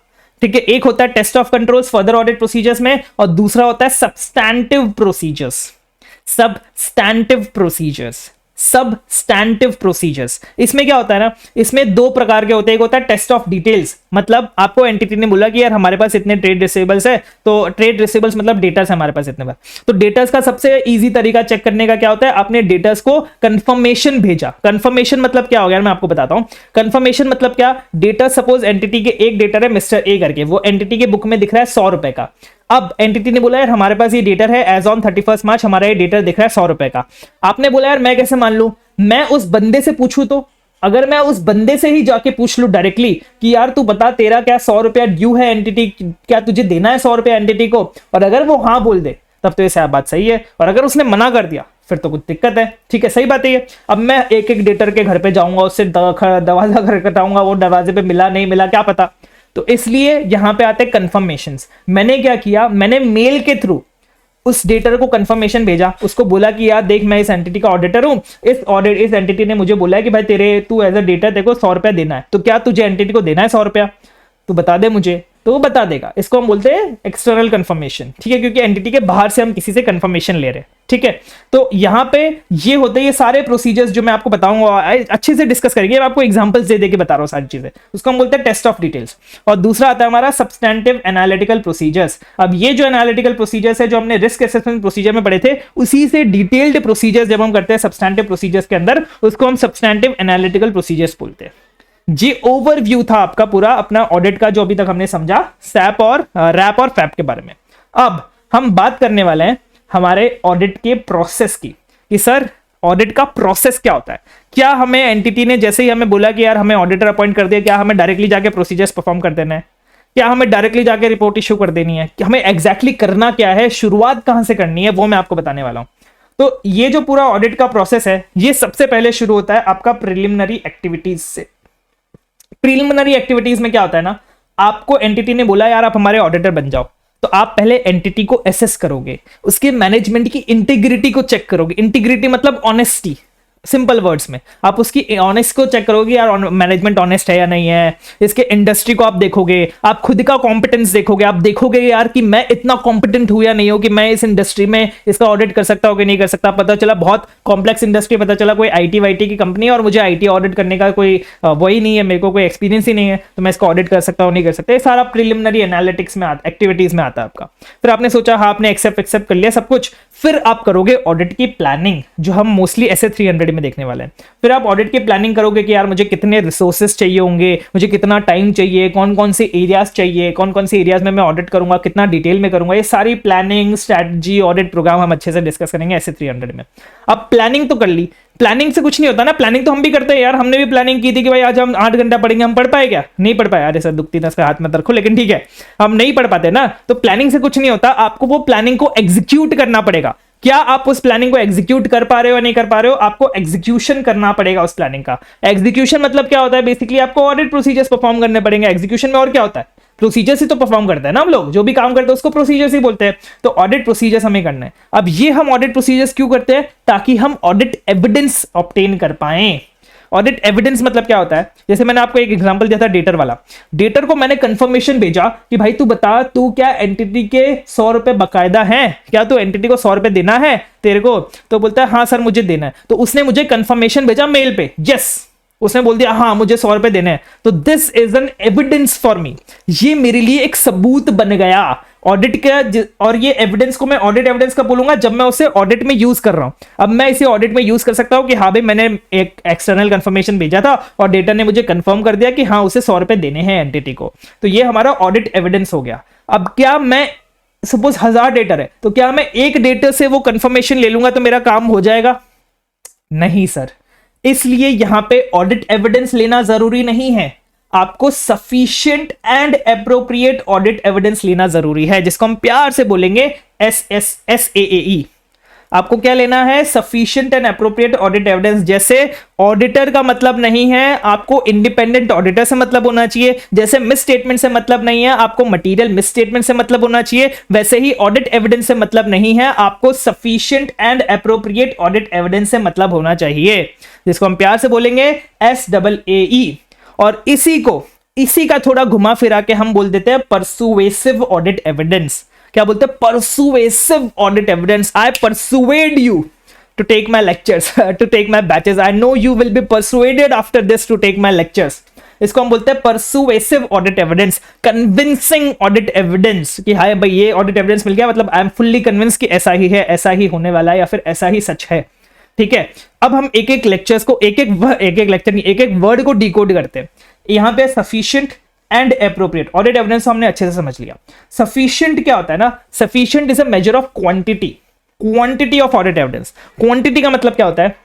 Speaker 1: ठीक है, एक होता है test of controls further audit procedures में, और दूसरा होता है substantive procedures. Substantive procedures, substantive procedures, इसमें क्या होता है ना, इसमें दो प्रकार के होते हैं। एक होता है टेस्ट ऑफ डिटेल्स, मतलब आपको एंटिटी ने बोला कि यार हमारे पास इतने ट्रेड रिसीवेबल्स है, तो ट्रेड रिसीवेबल्स मतलब डेटास हमारे पास इतने बार, तो डेटास का सबसे इजी तरीका चेक करने का क्या होता है, आपने डेटास को कंफर्मेशन भेजा। कंफर्मेशन मतलब क्या हो गया मैं आपको बताता हूं। कंफर्मेशन मतलब क्या, डेटा सपोज एंटिटी के एक डेटा है मिस्टर ए करके, वो एंटिटी के बुक में दिख रहा है 100 रुपए का। अब एंटिटी ने बोला यार हमारे पास ये डेटा है एज ऑन 31 मार्च, हमारा ये डेटा दिख रहा है 100 रुपए का। आपने बोला यार मैं कैसे मान लूं, मैं उस बंदे से पूछूं, तो अगर मैं उस बंदे से ही जाके पूछ लूं डायरेक्टली कि यार तू बता तेरा क्या 100 रुपया ड्यू है एंटिटी, क्या तुझे देना है 100 रुपया एंटिटी को, और अगर वो हाँ बोल दे तब तो ये बात सही है, और अगर उसने मना कर दिया फिर तो कुछ दिक्कत है। ठीक है, सही बात है ये। अब मैं एक एक डेटर के घर पे जाऊंगा, उससे दरवाजा खटखटाऊंगा, वो दरवाजे पे मिला नहीं मिला क्या पता, तो इसलिए यहां पे आते हैं कंफर्मेशंस। मैंने क्या किया, मैंने मेल के थ्रू उस डेटर को कंफर्मेशन भेजा, उसको बोला कि यार देख मैं इस एंटिटी का ऑडिटर हूं, इस एंटिटी ने मुझे बोला है कि भाई तू एज अ डेटर तेरे को 100 रुपया देना है, तो क्या तुझे एंटिटी को देना है 100 रुपया, तो बता दे मुझे, तो वो बता देगा। इसको हम बोलते हैं एक्सटर्नल कंफर्मेशन। ठीक है, क्योंकि एंटिटी के बाहर से हम किसी से कंफर्मेशन ले रहे हैं। ठीक है, तो यहां पे ये होते हैं ये सारे प्रोसीजर्स जो मैं आपको बताऊंगा, अच्छे से डिस्कस करेंगे। मैं आपको एग्जांपल्स दे के बता रहा हूं सारी चीजें। उसको हम बोलते हैं टेस्ट ऑफ डिटेल्स, और दूसरा आता है हमारा सब्सटैंटिव एनालिटिकल प्रोसीजर्स। अब ये जो एनालिटिकल प्रोसीजर्स है जो हमने रिस्क असेसमेंट प्रोसीजर में पढ़े थे, उसी से डिटेल्ड प्रोसीजर्स जब हम करते हैं सब्सटैंटिव प्रोसीजर्स के अंदर, उसको हम सब्सटैंटिव एनालिटिकल प्रोसीजर्स बोलते हैं। जी ओवरव्यू था आपका पूरा अपना ऑडिट का जो अभी तक हमने समझा सैप और रैप और फैप के बारे में। अब हम बात करने वाले हैं हमारे ऑडिट के प्रोसेस की, कि सर ऑडिट का प्रोसेस क्या होता है। क्या हमें एंटिटी ने जैसे ही हमें बोला कि यार हमें ऑडिटर अपॉइंट कर दिया, क्या हमें डायरेक्टली जाके प्रोसीजर्स परफॉर्म कर देना है, क्या हमें डायरेक्टली जाके रिपोर्ट इशू कर देनी है, कि हमें एग्जैक्टली करना क्या है, शुरुआत कहां से करनी है, वो मैं आपको बताने वाला हूं। तो ये जो पूरा ऑडिट का प्रोसेस है, ये सबसे पहले शुरू होता है आपका प्रिलिमिनरी एक्टिविटीज से। प्रीलिमिनरी एक्टिविटीज में क्या होता है ना, आपको एंटिटी ने बोला यार आप हमारे ऑडिटर बन जाओ, तो आप पहले एंटिटी को एसेस करोगे, उसके मैनेजमेंट की इंटीग्रिटी को चेक करोगे। इंटीग्रिटी मतलब ऑनेस्टी, सिंपल वर्ड्स में आप उसकी ऑनेस्ट को चेक करोगे, यार मैनेजमेंट ऑनेस्ट है या नहीं है। इसके इंडस्ट्री को आप देखोगे, आप खुद का कॉम्पिटेंस देखोगे, आप देखोगे यार कि मैं इतना कॉम्पिटेंट हूं या नहीं हूं कि मैं इस इंडस्ट्री में इसका ऑडिट कर सकता हूं कि नहीं कर सकता। पता चला बहुत कॉम्प्लेक्स इंडस्ट्री, पता चला कोई आईटी वाईटी की कंपनी है और मुझे आईटी ऑडिट करने का कोई वही नहीं है, मेरे को कोई एक्सपीरियंस ही नहीं है, तो मैं इसको ऑडिट कर सकता हूं नहीं कर सकता। ये सारा प्रिलिमिनरी एनालिटिक्स में एक्टिविटीज में आता है आपका। फिर आपने सोचा हाँ आपने एक्सेप्ट कर लिया सब कुछ, फिर आप करोगे ऑडिट की प्लानिंग, जो हम मोस्टली ऐसे 300 में देखने वाले हैं। फिर आप ऑडिट की प्लानिंग करोगे कि यार मुझे कितने रिसोर्सेज चाहिए होंगे, मुझे कितना टाइम चाहिए, कौन कौन से एरियाज चाहिए, कौन कौन से एरियाज में मैं ऑडिट करूंगा, कितना डिटेल में करूंगा। ये सारी प्लानिंग स्ट्रैटेजी ऑडिट प्रोग्राम हम अच्छे से डिस्कस करेंगे ऐसे 300 में। अब प्लानिंग तो कर ली, प्लानिंग से कुछ नहीं होता ना, प्लानिंग तो हम भी करते हैं यार, हमने भी प्लानिंग की थी कि भाई आज हम 8 घंटा पढ़ेंगे, हम पढ़ पाए क्या? नहीं पढ़ पाए, अरे सर दुखती ना इसका हाथ में रखो, लेकिन ठीक है हम नहीं पढ़ पाते ना, तो प्लानिंग से कुछ नहीं होता, आपको वो प्लानिंग को एग्जीक्यूट करना पड़ेगा। क्या आप उस प्लानिंग को एग्जीक्यूट कर पा रहे हो या नहीं कर पा रहे हो, आपको एग्जीक्यूशन करना पड़ेगा उस प्लानिंग का। एग्जीक्यूशन मतलब क्या होता है, बेसिकली आपको ऑडिट प्रोसीजर्स परफॉर्म करने पड़ेंगे। एग्जीक्यूशन में और क्या होता है, प्रोसीजर्स ही तो परफॉर्म करते हैं ना हम लोग, जो भी काम करते हैं उसको प्रोसीजर्स ही बोलते हैं। तो ऑडिट प्रोसीजर्स हमें करना है। अब ये हम ऑडिट प्रोसीजर्स क्यों करते हैं, ताकि हम ऑडिट एविडेंस ऑब्टेन कर पाए। ऑडिट एविडेंस मतलब क्या होता है, जैसे मैंने आपको एक एग्जांपल दिया था डेटर वाला, डेटर को मैंने कंफर्मेशन भेजा कि भाई तू बता तू क्या एंटिटी के 100 रुपए बकायदा हैं, क्या तू एंटिटी को 100 रुपए देना है तेरे को, तो बोलता है हाँ सर मुझे देना है। तो उसने मुझे कंफर्मेशन भेजा मेल पे, यस उसने बोल दिया हाँ मुझे 100 रुपए देने हैं, तो this is an evidence for me, ये मेरे लिए एक सबूत बन गया ऑडिट का। और ये एविडेंस को मैं ऑडिट एविडेंस का बोलूंगा जब मैं उसे ऑडिट में यूज कर रहा हूं। अब मैं इसे ऑडिट में यूज कर सकता हूं कि हाँ भाई मैंने एक एक्सटर्नल कंफर्मेशन भेजा था और डेटा ने मुझे कंफर्म कर दिया कि हाँ उसे 100 रुपए देने हैं एंटिटी को, तो ये हमारा ऑडिट एविडेंस हो गया। अब क्या मैं सपोज 1000 डेटर है, तो क्या मैं एक डेटा से वो कंफर्मेशन ले लूंगा तो मेरा काम हो जाएगा? नहीं सर, इसलिए यहां पे ऑडिट एविडेंस लेना जरूरी नहीं है, आपको sufficient and appropriate audit evidence लेना जरूरी है, जिसको हम प्यार से बोलेंगे SSAAE। आपको क्या लेना है, sufficient and appropriate audit evidence. जैसे ऑडिटर का मतलब नहीं है आपको इंडिपेंडेंट ऑडिटर से मतलब होना चाहिए, जैसे मिस स्टेटमेंट से मतलब नहीं है आपको मटेरियल मिस स्टेटमेंट से मतलब होना चाहिए, वैसे ही ऑडिट एविडेंस से मतलब नहीं है आपको sufficient and appropriate audit evidence से मतलब होना चाहिए, जिसको हम प्यार से बोलेंगे SAAE। और इसी का थोड़ा घुमा फिरा के हम बोल देते हैं परसुएसिव ऑडिट एविडेंस। क्या बोलते हैं, persuasive audit evidence. I persuade you to take my lectures, to take my batches. I know you will be persuaded after this to take my lectures. इसको हम बोलते हैं persuasive audit evidence, convincing audit evidence कि हाँ भाई ये audit evidence मिल गया, मतलब I am fully convinced कि ऐसा ही है, ऐसा ही होने वाला है, या फिर ऐसा ही सच है। ठीक है, अब हम एक एक लेक्चर्स को एक एक वर्ड को डिकोड करते हैं। यहाँ पे sufficient and appropriate audit evidence हमने अच्छे से समझ लिया। सफिशिएंट क्या होता है ना, sufficient is a measure of quantity of audit evidence. Quantity का मतलब क्या होता है,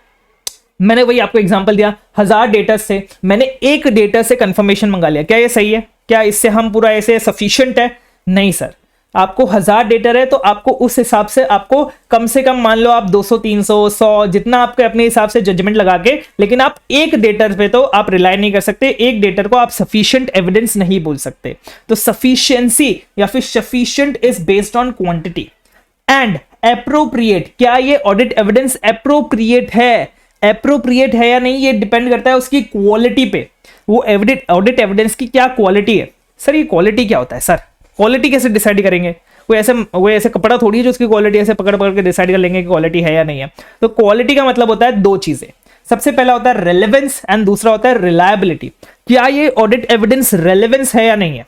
Speaker 1: मैंने वही आपको एग्जांपल दिया, 1000 डेटा से मैंने एक डेटा से कंफर्मेशन मंगा लिया, क्या ये सही है, क्या इससे हम पूरा ऐसे सफिशिएंट है, नहीं सर। आपको 1000 डेटा है तो आपको उस हिसाब से आपको कम से कम मान लो आप 200 300 100 जितना आपके अपने हिसाब से जजमेंट लगा के, लेकिन आप एक डेटा पे तो आप रिलाई नहीं कर सकते, एक डेटा को आप सफिशिएंट एविडेंस नहीं बोल सकते। तो सफिशिएंसी या फिर sufficient is based on quantity. And appropriate, क्या ये ऑडिट एविडेंस एप्रोप्रिएट है या नहीं, ये डिपेंड करता है उसकी क्वालिटी पे। वो ऑडिट एविडेंस की क्या क्वालिटी है। सर ये क्वालिटी क्या होता है सर, क्वालिटी कैसे डिसाइड करेंगे, वो ऐसे कपड़ा थोड़ी है जो उसकी क्वालिटी ऐसे पकड़ के डिसाइड कर लेंगे कि क्वालिटी है या नहीं है। तो क्वालिटी का मतलब होता है दो चीजें, सबसे पहला होता है रेलेवेंस एंड दूसरा होता है रिलायबिलिटी। क्या ये ऑडिट एविडेंस रेलेवेंस है या नहीं है,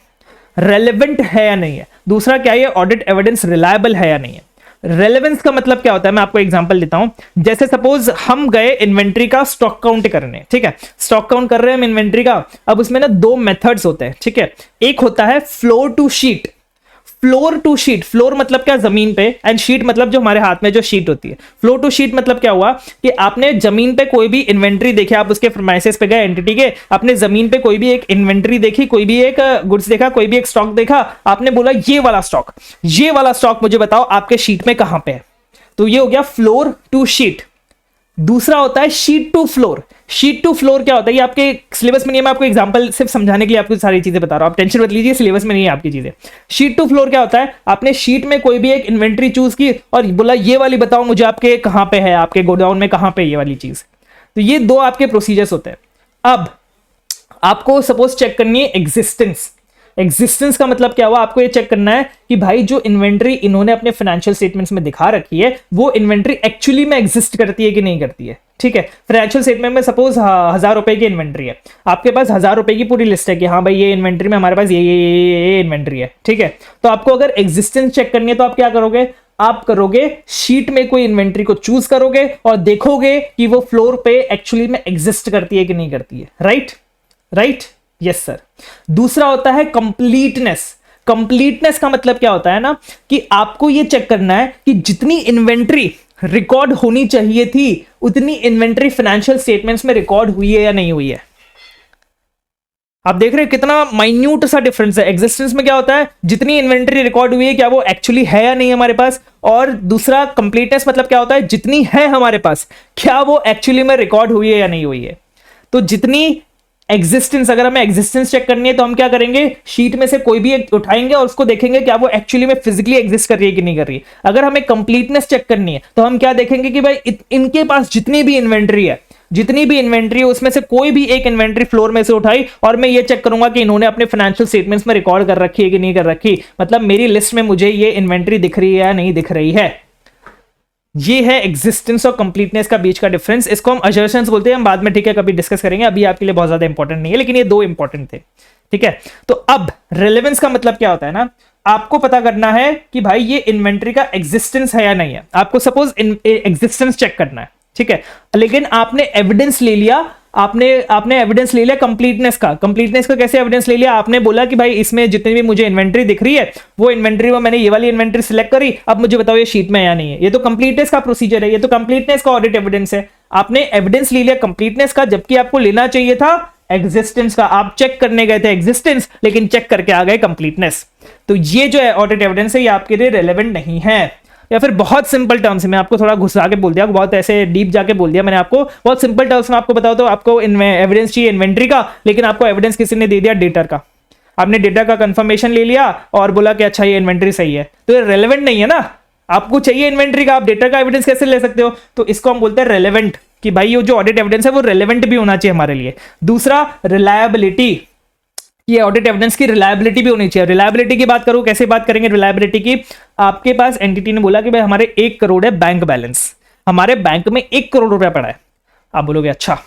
Speaker 1: रेलेवेंट है या नहीं है। दूसरा, क्या ये ऑडिट एविडेंस रिलायबल है या नहीं है। रेलेवेंस का मतलब क्या होता है, मैं आपको एग्जांपल देता हूं। जैसे सपोज हम गए इन्वेंट्री का स्टॉक काउंट करने, ठीक है, स्टॉक काउंट कर रहे हैं हम इन्वेंट्री का। अब उसमें ना दो मेथड्स होते हैं, ठीक है। एक होता है फ्लोर टू शीट। फ्लोर मतलब क्या, जमीन पे, एंड शीट मतलब जो हमारे हाथ में जो शीट होती है। फ्लोर टू शीट मतलब क्या हुआ कि आपने जमीन पे कोई भी इन्वेंट्री देखी, आप उसके प्रीमाइसेस पे गए एंटिटी के, आपने जमीन पे कोई भी एक इन्वेंट्री देखी, कोई भी एक गुड्स देखा, कोई भी एक स्टॉक देखा, आपने बोला ये वाला स्टॉक मुझे बताओ आपके शीट में कहां पे है। तो ये हो गया फ्लोर टू शीट। दूसरा होता है sheet to floor. Sheet to floor क्या होता है, ये आपके सिलेबस में नहीं है, मैं आपको एग्जांपल सिर्फ समझाने के लिए आपको सारी चीजें बता रहा हूं, आप टेंशन मत लीजिए, सिलेबस में नहीं है आपकी चीजें। शीट टू फ्लोर क्या होता है, आपने शीट में कोई भी एक इन्वेंट्री चूज की और बोला ये वाली बताओ मुझे आपके कहां पे है, आपके गोडाउन में कहां पे ये वाली चीज। तो ये दो आपके प्रोसीजर्स होते हैं। अब आपको सपोज चेक करनी है एग्जिस्टेंस का मतलब क्या हुआ, आपको ये चेक करना है कि भाई जो इन्वेंट्री इन्होंने अपने फाइनेंशियल स्टेटमेंट्स में दिखा रखी है वो इन्वेंट्री एक्चुअली में एग्जिस्ट करती है कि नहीं करती है। ठीक है, फाइनेंशियल स्टेटमेंट में सपोज 1000 रुपए की इन्वेंट्री है, आपके पास 1000 रुपए की पूरी लिस्ट है कि हाँ भाई ये इन्वेंट्री में हमारे पास ये इन्वेंट्री है। ठीक है, तो आपको अगर एग्जिस्टेंस चेक करनी है तो आप क्या करोगे, आप करोगे शीट में कोई इन्वेंट्री को चूज करोगे और देखोगे कि वो फ्लोर पे एक्चुअली में एग्जिस्ट करती है कि नहीं करती है। Right, yes sir. दूसरा होता है कंप्लीटनेस का मतलब क्या होता है ना कि आपको ये चेक करना है कि जितनी इन्वेंट्री रिकॉर्ड होनी चाहिए थी उतनी इन्वेंट्री फाइनेंशियल स्टेटमेंट्स में रिकॉर्ड हुई है या नहीं हुई है। आप देख रहे हैं कितना माइन्यूट सा डिफरेंस है। एग्जिस्टेंस में क्या होता है, जितनी इन्वेंट्री रिकॉर्ड हुई है क्या वो एक्चुअली है या नहीं हमारे पास, और दूसरा कंप्लीटनेस मतलब क्या होता है, जितनी है हमारे पास क्या वो एक्चुअली में रिकॉर्ड हुई है या नहीं हुई है। तो जितनी एग्जिस्टेंस, अगर हमें एग्जिस्टेंस चेक करनी है तो हम क्या करेंगे, शीट में से कोई भी एक उठाएंगे और उसको देखेंगे क्या वो एक्चुअली में फिजिकली एग्जिस्ट कर रही है कि नहीं कर रही है। अगर हमें कंप्लीटनेस चेक करनी है तो हम क्या देखेंगे कि भाई इनके पास जितनी भी इन्वेंट्री है उसमें से कोई भी एक इन्वेंट्री फ्लोर में से उठाई और मैं ये चेक करूंगा कि इन्होंने अपने फाइनेंशियल स्टेटमेंट्स में रिकॉर्ड कर रखी है कि नहीं कर रखी, मतलब मेरी लिस्ट में मुझे ये इन्वेंट्री दिख रही है या नहीं दिख रही है। ये है एग्जिस्टेंस और कंप्लीटनेस का बीच का डिफरेंस। इसको हम असर्शंस बोलते हैं, हम बाद में ठीक है कभी डिस्कस करेंगे, अभी आपके लिए बहुत ज्यादा इंपॉर्टेंट नहीं है, लेकिन ये दो इंपॉर्टेंट थे। ठीक है, तो अब रेलेवेंस का मतलब क्या होता है ना, आपको पता करना है कि भाई ये इन्वेंट्री का एग्जिस्टेंस है या नहीं है। आपको सपोज एग्जिस्टेंस चेक करना है, ठीक है, लेकिन आपने एविडेंस ले लिया, आपने एविडेंस ले लिया कंप्लीटनेस का कैसे एविडेंस ले लिया, आपने बोला कि भाई इसमें जितनी भी मुझे इन्वेंट्री दिख रही है वो इन्वेंट्री में मैंने ये वाली इन्वेंट्री सिलेक्ट करी, अब मुझे बताओ ये शीट में या नहीं है। ये तो कंप्लीटनेस का प्रोसीजर है, ये तो कंप्लीटनेस का ऑडिट एविडेंस है। आपने एविडेंस ले लिया कंप्लीटनेस का, जबकि आपको लेना चाहिए था एग्जिस्टेंस का। आप चेक करने गए थे एग्जिस्टेंस लेकिन चेक करके आ गए कंप्लीटनेस। तो ये जो है ऑडिट एविडेंस है ये आपके लिए रेलेवेंट नहीं है। या फिर बहुत सिंपल टर्म्स में आपको थोड़ा घुसा के बोल दिया, बहुत ऐसे डीप जाके बोल दिया मैंने आपको, बहुत सिंपल टर्म्स में आपको बताओ तो आपको एविडेंस चाहिए इन्वेंट्री का, लेकिन आपको एविडेंस किसी ने दे दिया डेटर का, आपने डेटा का कंफर्मेशन ले लिया और बोला कि अच्छा ये इन्वेंट्री सही है, तो ये रेलेवेंट नहीं है ना, आपको चाहिए इन्वेंट्री का, आप डेटा का एविडेंस कैसे ले सकते हो? तो इसको हम बोलते हैं रेलेवेंट, कि भाई ये जो ऑडिट एविडेंस है वो रेलेवेंट भी होना चाहिए हमारे लिए। दूसरा रिलायबिलिटी, ये ऑडिट एविडेंस की रिलायबिलिटी भी होनी चाहिए। रिलायबिलिटी की बात करूं, कैसे बात करेंगे रिलायबिलिटी की? आपके पास एंटिटी ने बोला कि भाई हमारे 1 करोड़ है बैंक बैलेंस, हमारे बैंक में 1 करोड़ रुपया पड़ा है, आप बोलोगे अच्छा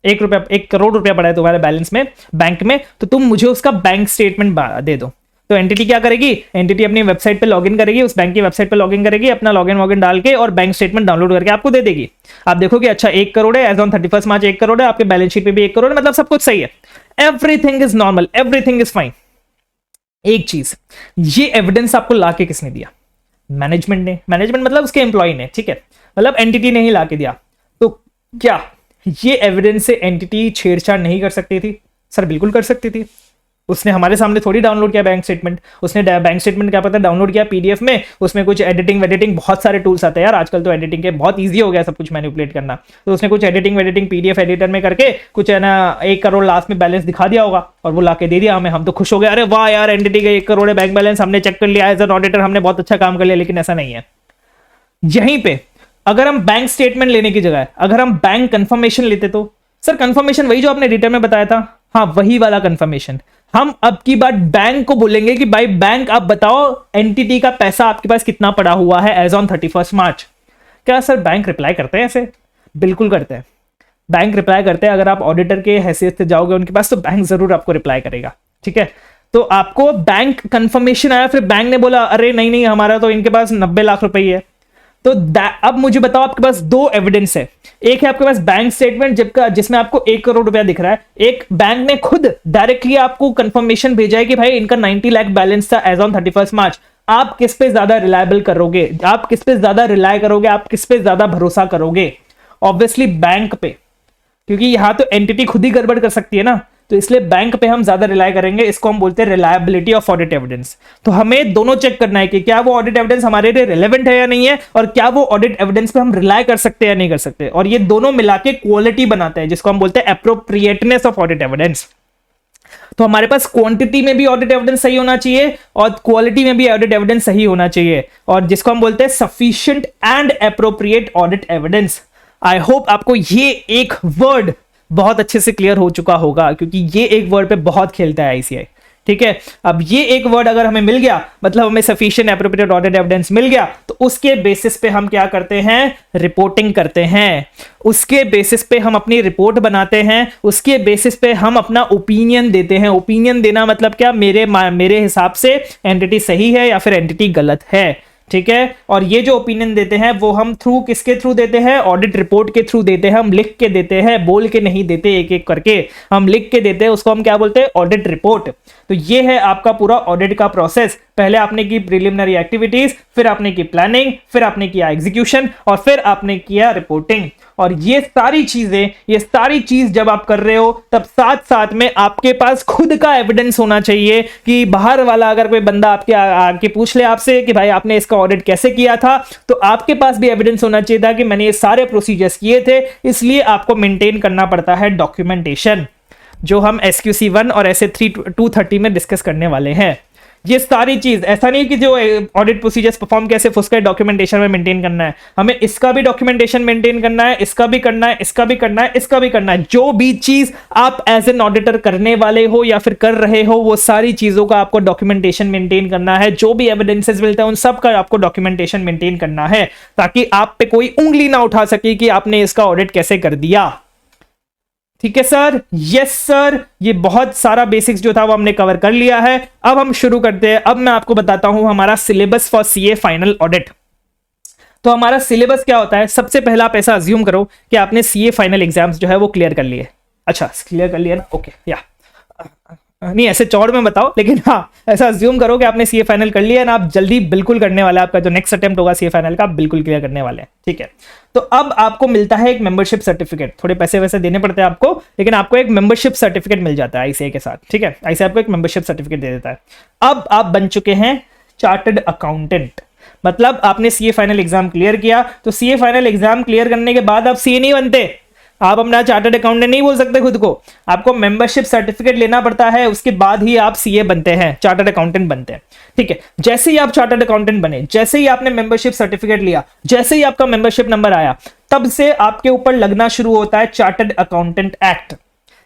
Speaker 1: 1 करोड़ रुपया पड़ा है तुम्हारे बैलेंस में बैंक में, तो तुम मुझे उसका बैंक स्टेटमेंट दे दो। तो एंटिटी क्या करेगी? एंटिटी अपनी वेबसाइट पे लॉगिन करेगी, उस बैंक की वेबसाइट पे लॉगिन करेगी, अपना लॉगिन वॉगिन डाल के और बैंक स्टेटमेंट डाउनलोड करके आपको दे देगी। आप देखोगे अच्छा 1 करोड़ है, एज ऑन 31 मार्च 1 करोड़ है, आपके बैलेंस शीट पे भी 1 करोड़ है, मतलब सब कुछ सही है, everything is normal, everything is fine. एक चीज, ये एविडेंस आपको लाके किसने दिया? मैनेजमेंट ने। मैनेजमेंट मतलब उसके एम्प्लॉय ने, ठीक है, मतलब एंटिटी ने ही लाके दिया। तो क्या ये एविडेंस से एंटिटी छेड़छाड़ नहीं कर सकती थी? सर बिल्कुल कर सकती थी। उसने हमारे सामने थोड़ी डाउनलोड किया बैंक स्टेटमेंट, उसने बैंक स्टेटमेंट क्या पता डाउनलोड किया पीडीएफ में, उसमें कुछ एडिटिंग बहुत सारे टूल्स आते हैं यार आजकल, तो एडिटिंग के बहुत इजी हो गया सब कुछ मैनिपुलेट करना, तो उसने कुछ एडिटिंग पीडीएफ एडिटर में करके कुछ है ना 1 करोड़ लास्ट में बैलेंस दिखा दिया होगा और वो लाके दे दिया हमें, हम तो खुश हो गए, अरे वाह यार एंटिटी का 1 करोड़ है बैंक बैलेंस, हमने चेक कर लिया एज एन ऑडिटर, हमने बहुत अच्छा काम कर लिया। लेकिन ऐसा नहीं है। यहीं पे अगर हम बैंक स्टेटमेंट लेने की जगह अगर हम बैंक कंफर्मेशन लेते तो सर कंफर्मेशन वही जो आपने रिटर्न में बताया था, हाँ वही वाला कंफर्मेशन, हम अब की बात बैंक को बोलेंगे कि भाई बैंक आप बताओ एंटिटी का पैसा आपके पास कितना पड़ा हुआ है एज ऑन 31 मार्च। क्या सर बैंक रिप्लाई करते हैं ऐसे? बिल्कुल करते हैं, बैंक रिप्लाई करते हैं। अगर आप ऑडिटर के हैसियत से जाओगे उनके पास तो बैंक जरूर आपको रिप्लाई करेगा, ठीक है। तो आपको बैंक कंफर्मेशन आया, फिर बैंक ने बोला अरे नहीं नहीं हमारा तो इनके पास 90 लाख रुपए है, तो अब मुझे बताओ आपके पास 2 एविडेंस है, एक है आपके पास बैंक स्टेटमेंट जिसमें आपको 1 करोड़ रुपया दिख रहा है, एक बैंक ने खुद डायरेक्टली आपको कंफर्मेशन भेजा है कि भाई इनका 90 लाख बैलेंस था एज ऑन 31 मार्च। आप किस पे ज्यादा रिलायबल करोगे? आप किस पे ज्यादा रिलाय करोगे? आप किस पे ज्यादा भरोसा करोगे? ऑब्वियसली बैंक पे, क्योंकि यहां तो एंटिटी खुद ही गड़बड़ कर सकती है ना, तो इसलिए बैंक पे हम ज्यादा रिलाय करेंगे। इसको हम बोलते हैं रिलायबिलिटी ऑफ ऑडिट एविडेंस। तो हमें दोनों चेक करना है कि क्या वो ऑडिट एविडेंस हमारे लिए रिलेवेंट है या नहीं है, और क्या वो ऑडिट एविडेंस पे हम रिलाय कर सकते हैं या नहीं कर सकते, और ये दोनों मिला के क्वालिटी बनाते हैं जिसको हम बोलते हैं एप्रोप्रिएटनेस ऑफ ऑडिट एविडेंस। तो हमारे पास क्वांटिटी में भी ऑडिट एविडेंस सही होना चाहिए और क्वालिटी में भी ऑडिट एविडेंस सही होना चाहिए, और जिसको हम बोलते हैं sufficient and appropriate audit evidence. I hope आपको ये एक वर्ड बहुत अच्छे से क्लियर हो चुका होगा, क्योंकि ये एक वर्ड पे बहुत खेलता है आईसीआई, ठीक है। अब ये एक वर्ड अगर हमें मिल गया, मतलब हमें सफिशिएंट एप्रोप्रिएट ऑडिट एविडेंस मिल गया, तो उसके बेसिस पे हम क्या करते हैं? रिपोर्टिंग करते हैं। उसके बेसिस पे हम अपनी रिपोर्ट बनाते हैं, उसके बेसिस पे हम अपना ओपिनियन देते हैं। ओपिनियन देना मतलब क्या? मेरे हिसाब से एंटिटी सही है या फिर एंटिटी गलत है, ठीक है। और ये जो ओपिनियन देते हैं वो हम थ्रू किसके थ्रू देते हैं? ऑडिट रिपोर्ट के थ्रू देते हैं। हम लिख के देते हैं, बोल के नहीं देते, एक एक करके हम लिख के देते हैं। उसको हम क्या बोलते हैं? Audit report. तो ये है आपका पूरा ऑडिट का प्रोसेस। पहले आपने की प्रिलिमिनरी एक्टिविटीज, फिर आपने की प्लानिंग, फिर आपने किया एग्जीक्यूशन, और फिर आपने किया रिपोर्टिंग। और ये सारी चीज जब आप कर रहे हो, तब साथ साथ में आपके पास खुद का एविडेंस होना चाहिए कि बाहर वाला अगर कोई बंदा आपके आके पूछ ले आपसे कि भाई आपने इसका ऑडिट कैसे किया था, तो आपके पास भी एविडेंस होना चाहिए था कि मैंने ये सारे प्रोसीजर्स किए थे। इसलिए आपको मेंटेन करना पड़ता है डॉक्यूमेंटेशन, जो हम SQC 1 और SA 230 में डिस्कस करने वाले हैं। ये सारी चीज ऐसा नहीं कि जो ऑडिट प्रोसीजर्स परफॉर्म कैसे फुसका डॉक्यूमेंटेशन में मेंटेन करना है, हमें इसका भी डॉक्यूमेंटेशन मेंटेन करना है, इसका भी करना है, इसका भी करना है, इसका भी करना है। जो भी चीज आप एज एन ऑडिटर करने वाले हो या फिर कर रहे हो, वो सारी चीजों का आपको डॉक्यूमेंटेशन मेंटेन करना है। जो भी एविडेंसेस मिलते हैं उन सब का आपको डॉक्यूमेंटेशन मेंटेन करना है, ताकि आप पे कोई उंगली ना उठा सके कि आपने इसका ऑडिट कैसे कर दिया। ठीक है सर? Yes sir. ये बहुत सारा बेसिक्स जो था वो हमने कवर कर लिया है। अब हम शुरू करते हैं। अब मैं आपको बताता हूं हमारा syllabus for CA final audit. तो हमारा सिलेबस क्या होता है? सबसे पहला आप ऐसा अज्यूम करो कि आपने सीए फाइनल एग्जाम्स जो है वो क्लियर कर लिए। अच्छा, क्लियर कर लिया ना? ओके, या नहीं ऐसे चौड़ में बताओ, लेकिन हाँ ऐसा अज्यूम करो कि आपने सीए फाइनल कर लिया है ना, आप जल्दी बिल्कुल करने वाले हैं। आपका जो नेक्स्ट अटेम्प्ट होगा सीए फाइनल का, आप बिल्कुल क्लियर करने वाले हैं, ठीक है। तो अब आपको मिलता है एक मेंबरशिप सर्टिफिकेट। थोड़े पैसे वैसे देने पड़ते हैं आपको, लेकिन आपको एक मेंबरशिप सर्टिफिकेट मिल जाता है आईसीआई के साथ, ठीक है। आईसीआई आपको एक मेंबरशिप सर्टिफिकेट दे देता है। अब आप बन चुके हैं चार्टर्ड अकाउंटेंट। मतलब आपने सीए फाइनल एग्जाम क्लियर किया, तो सीए फाइनल एग्जाम क्लियर करने के बाद आप सीए नहीं बनते, आप अपना चार्टर्ड अकाउंटेंट नहीं बोल सकते खुद को, आपको मेंबरशिप सर्टिफिकेट लेना पड़ता है, उसके बाद ही आप सीए बनते हैं, चार्टर्ड अकाउंटेंट बनते हैं। ठीक है, जैसे ही आप चार्टर्ड अकाउंटेंट बने, जैसे ही आपने मेंबरशिप सर्टिफिकेट लिया, जैसे ही आपका मेंबरशिप नंबर आया, तब से आपके ऊपर लगना शुरू होता है चार्टर्ड अकाउंटेंट एक्ट।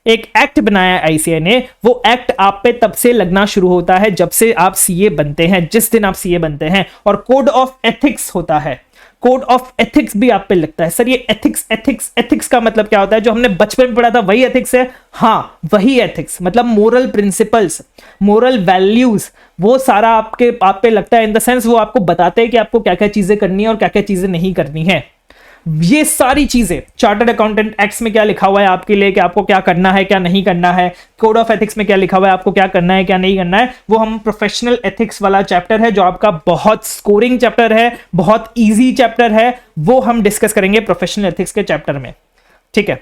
Speaker 1: एक एक्ट बनाया आईसीए ने, वो एक्ट आप पे तब से लगना शुरू होता है जब से आप सीए बनते हैं, जिस दिन आप सीए बनते हैं। और कोड ऑफ एथिक्स होता है, कोड ऑफ एथिक्स भी आप पे लगता है। सर ये एथिक्स एथिक्स एथिक्स का मतलब क्या होता है? जो हमने बचपन में पढ़ा था वही एथिक्स है? हाँ, वही एथिक्स, मतलब मोरल प्रिंसिपल्स, मोरल वैल्यूज, वो सारा आप पे लगता है। इन द सेंस वो आपको बताते हैं कि आपको क्या क्या चीजें करनी है और क्या क्या चीजें नहीं करनी है। ये सारी चीजें चार्टर्ड अकाउंटेंट एक्ट्स में क्या लिखा हुआ है आपके लिए कि आपको क्या करना है क्या नहीं करना है, कोड ऑफ एथिक्स में क्या लिखा हुआ है आपको क्या करना है क्या नहीं करना है, वो हम प्रोफेशनल एथिक्स वाला चैप्टर है जो आपका बहुत स्कोरिंग चैप्टर है, बहुत इजी चैप्टर है, वो हम डिस्कस करेंगे प्रोफेशनल एथिक्स के चैप्टर में। ठीक है,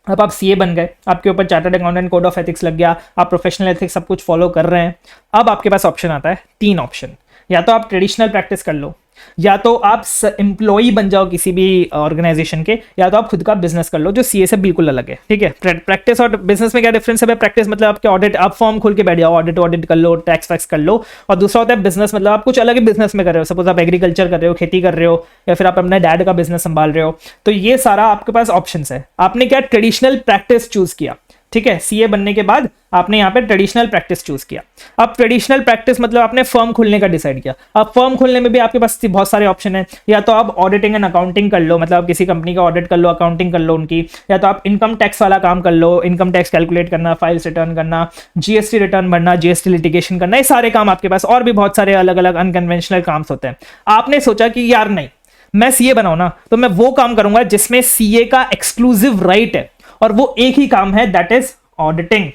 Speaker 1: अब आप सीए बन गए, आपके ऊपर chartered accountant code of ethics लग गया, आप प्रोफेशनल एथिक्स सब कुछ फॉलो कर रहे हैं। अब आपके पास ऑप्शन आता है, 3 ऑप्शन, या तो आप ट्रेडिशनल प्रैक्टिस कर लो, या तो आप एम्प्लॉई बन जाओ किसी भी ऑर्गेनाइजेशन के, या तो आप खुद का बिजनेस कर लो, जो सीए से बिल्कुल अलग है। ठीक है, प्रैक्टिस और बिजनेस में क्या डिफरेंस है? प्रैक्टिस मतलब आपके ऑडिट, आप फॉर्म खोल के बैठ जाओ, ऑडिट कर लो, टैक्स वैक्स कर लो। और दूसरा होता है बिजनेस, मतलब आप कुछ अलग ही बिजनेस में कर रहे हो, सपोज आप एग्रीकल्चर कर रहे हो, खेती कर रहे हो, या फिर आप अपने डैड का बिजनेस संभाल रहे हो। तो ये सारा आपके पास ऑप्शन है। आपने क्या ट्रेडिशनल प्रैक्टिस चूज किया। ठीक है, सीए बनने के बाद आपने यहाँ पे ट्रेडिशनल प्रैक्टिस चूज किया। अब ट्रेडिशनल प्रैक्टिस मतलब आपने फर्म खोलने का डिसाइड किया। अब फर्म खोलने में भी आपके पास बहुत सारे ऑप्शन है, या तो आप ऑडिटिंग एंड अकाउंटिंग कर लो, मतलब आप किसी कंपनी का ऑडिट कर लो, अकाउंटिंग कर लो उनकी, या तो आप इनकम टैक्स वाला काम कर लो, इनकम टैक्स कैलकुलेट करना, फाइल्स रिटर्न करना, जीएसटी रिटर्न भरना, जीएसटी लिटिगेशन करना, ये सारे काम आपके पास, और भी बहुत सारे अलग अलग अनकन्वेंशनल काम होते हैं। आपने सोचा कि यार नहीं, मैं सीए बनाऊं ना, तो मैं वो काम करूंगा जिसमें सीए का एक्सक्लूसिव राइट है, और वो एक ही काम है, दैट इज ऑडिटिंग।